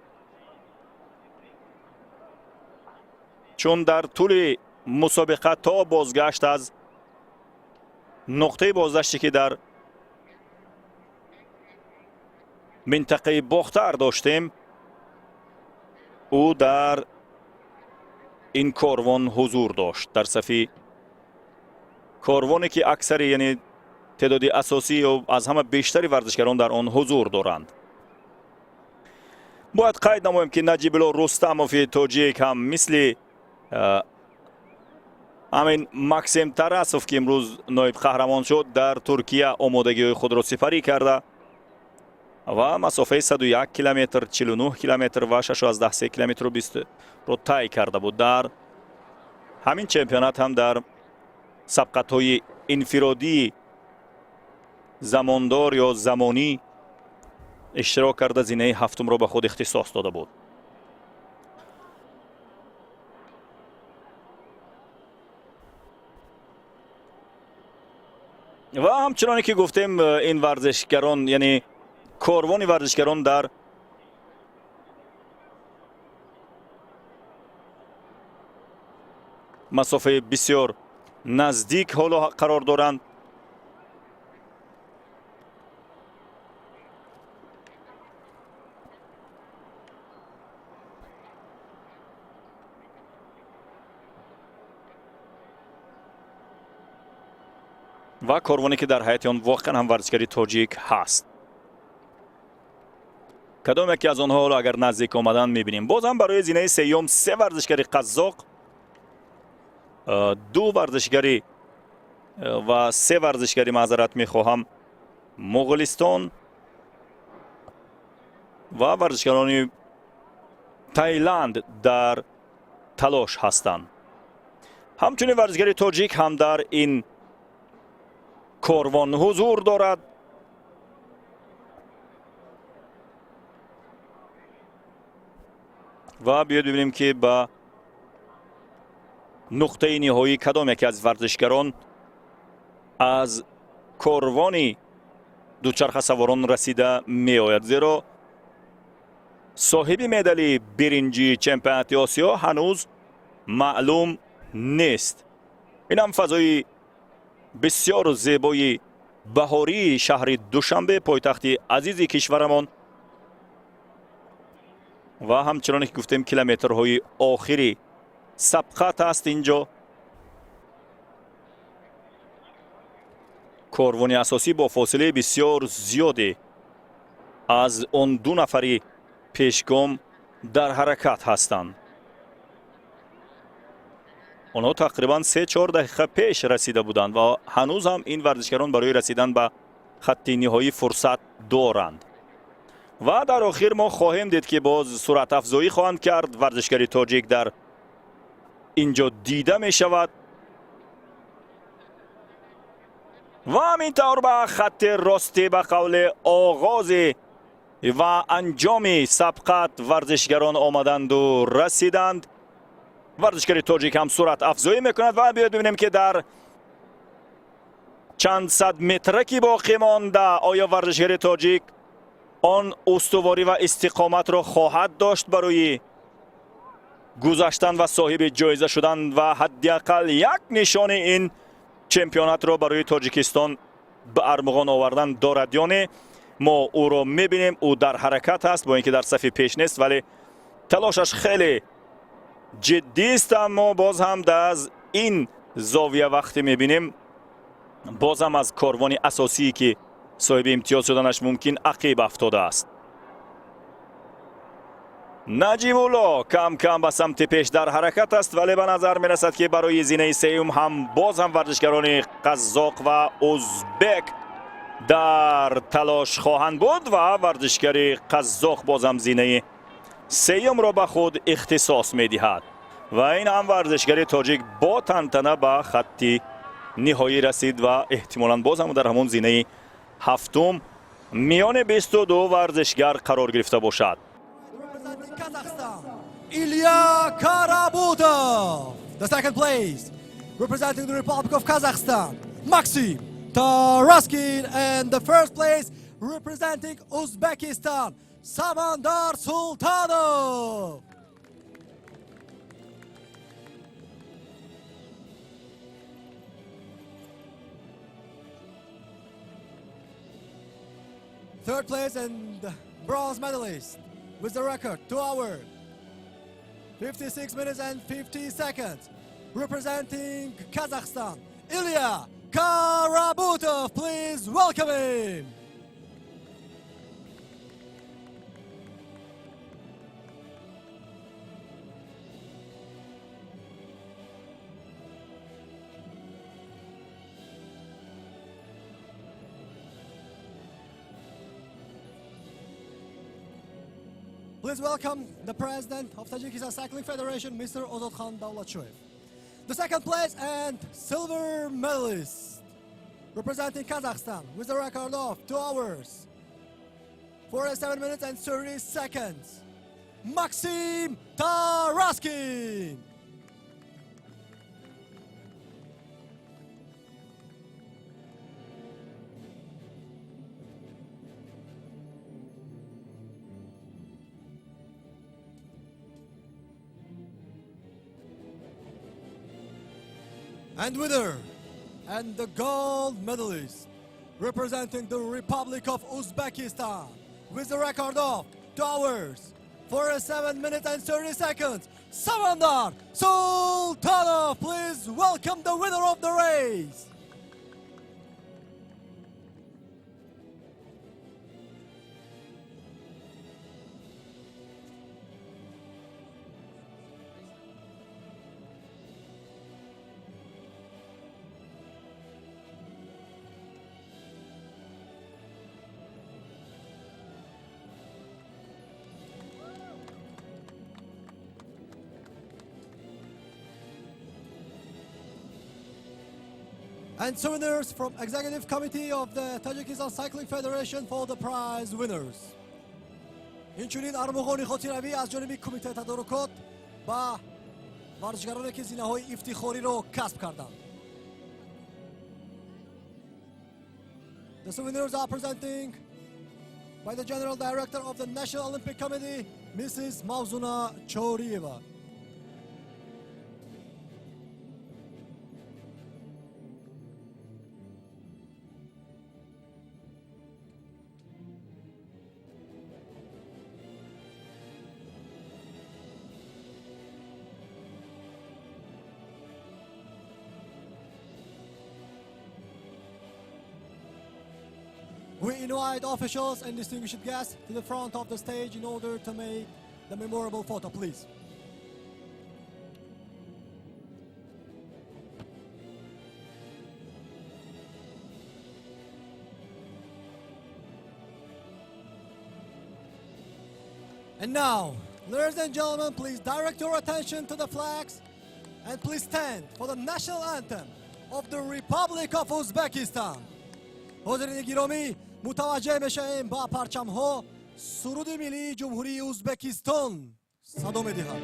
چون در طول مسابقه تا بازگشت از نقطه بازداشتی که در منطقه باختر داشتیم او در این کاروان حضور داشت. در صفی کاروانی که اکثر یعنی تعداد اساسی و از همه بیشتری ورزشگران در آن حضور دارند. باید قید نماییم که نجیب الله رستموف تاجیک هم مثل همین ماکسیم تراسوف که امروز نایب قهرمان شد در ترکیه آمادگی خود را سپری کرده و مسافه 101 کیلومتر، 49 کیلومتر و 16 کیلومتر رو 20 رو طی کرده بود. در همین چمپیونات هم در سبقت های انفرادی زماندار یا زمانی اشتراک کرده، زینه هفتم را به خود اختصاص داده بود. و همچنانی که گفتیم این ورزشگران یعنی کاروان ورزشگران در مسافه بسیار نزدیک حالا قرار دارند. و کاروانی که در حیات آن واقعا هم ورزشگری تاجیک هست. کدام یکی از آنها حالا اگر نزدیک آمدن میبینیم. باز هم برای زینه سیوم 3 ورزشگری قزاق، 2 ورزشگری و 3 ورزشگری معذرت میخواهم مغولستان و ورزشگران تایلند در تلاش هستند. همچنین ورزشگری تاجیک هم در این کاروان حضور دارد. و بیاید ببینیم که با نقطه نهایی کدام یکی از ورزشگران از کاروان دوچرخه سواران رسیده می آید، زیرا صاحب مدال برنجی چمپیونات آسیا هنوز معلوم نیست. این هم فضای بسیار زیبای بهاری شهر دوشنبه پایتخت عزیز کشورمان و همچنان که گفتیم کیلومترهای آخری سبقت است. اینجا کاروان اساسی با فاصله بسیار زیادی از اون 2 نفری پیشگام در حرکت هستند. آنها تقریبا 3-4 دقیقه پیش رسیده بودند و هنوز هم این ورزشگران برای رسیدن به خط نهایی فرصت دارند. و در آخر ما خواهیم دید که باز سرعت افزایی خواهند کرد. ورزشگری تاجیک در اینجا دیده می شود و همینطور به خط راستی به قول آغاز و انجام سبقت ورزشگران آمدند و رسیدند. ورزشگری تاجیک هم سرعت افزایی میکند و بیاید ببینیم که در چند صد مترکی باقی مانده آیا ورزشگری تاجیک آن استواری و استقامت را خواهد داشت برای گذشتن و صاحب جایزه شدن و حداقل یک نشان این چمپیونات را برای تاجیکستان به ارمغان آوردن دارد یا نه. ما او را میبینیم، او در حرکت است با اینکه در صف پیش نیست ولی تلاشش خیلی جدی است. اما باز هم از این زاویه وقتی میبینیم باز هم از کاروان اساسی که صاحب امتیاز شدنش ممکن عقب افتاده است. نجیب الله کم کم به سمت پیش در حرکت است ولی به نظر می رسد که برای زینه سیوم هم باز هم ورزشگران قزاق و ازبک در تلاش خواهند بود و ورزشگری قزاق باز هم زینه سیوم را به خود اختصاص می دهد و این هم ورزشگری تاجیک با تنتنه به خط نهایی رسید و احتمالاً باز هم در همون زینه هفتم میان 22 ورزشگر قرار گرفته باشد. Ilya Karabutov. The second place, representing the Republic of Kazakhstan, Maxim Taraskin. And the first place, representing Uzbekistan, Samandar Sultanov. Third place and bronze medalist with the record 2 hours, 56 minutes and 50 seconds, representing Kazakhstan, Ilya Karabutov. Please welcome him. Please welcome the President of Tajikistan Cycling Federation, Mr. Ozodkhan Davlatchoyev. The second place and silver medalist, representing Kazakhstan with a record of 2 hours, 47 minutes and 30 seconds, Maxim Taraskin. And winner and the gold medalist representing the Republic of Uzbekistan with a record of 2 hours, 47 minutes and 30 seconds, Samandar Sultanov. Please welcome the winner of the race. And souvenirs from Executive Committee of the Tajikistan Cycling Federation for the prize winners. اینچنین ارمغانی خاطروی از جانب کمیته تدارکات و ورزشکارانی که زینه‌های افتخاری رو کسب کردند. The souvenirs are presenting by the General Director of the National Olympic Committee, Mrs. Mavzuna Chorieva. We invite officials and distinguished guests to the front of the stage in order to make the memorable photo, please. And now, ladies and gentlemen, please direct your attention to the flags and please stand for the national anthem of the Republic of Uzbekistan. حاضرین گرامی متوجه بشیم با پرچم ها سرود ملی جمهوری ازبکستان صدا می‌دهد.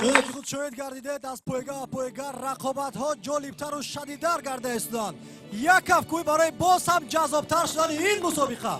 چون که خود شاید گردیده از پویگاه رقابت ها جالبتر و شدیدتر گرده استان یک هفته برای باز هم جذابتر شدن این مسابقه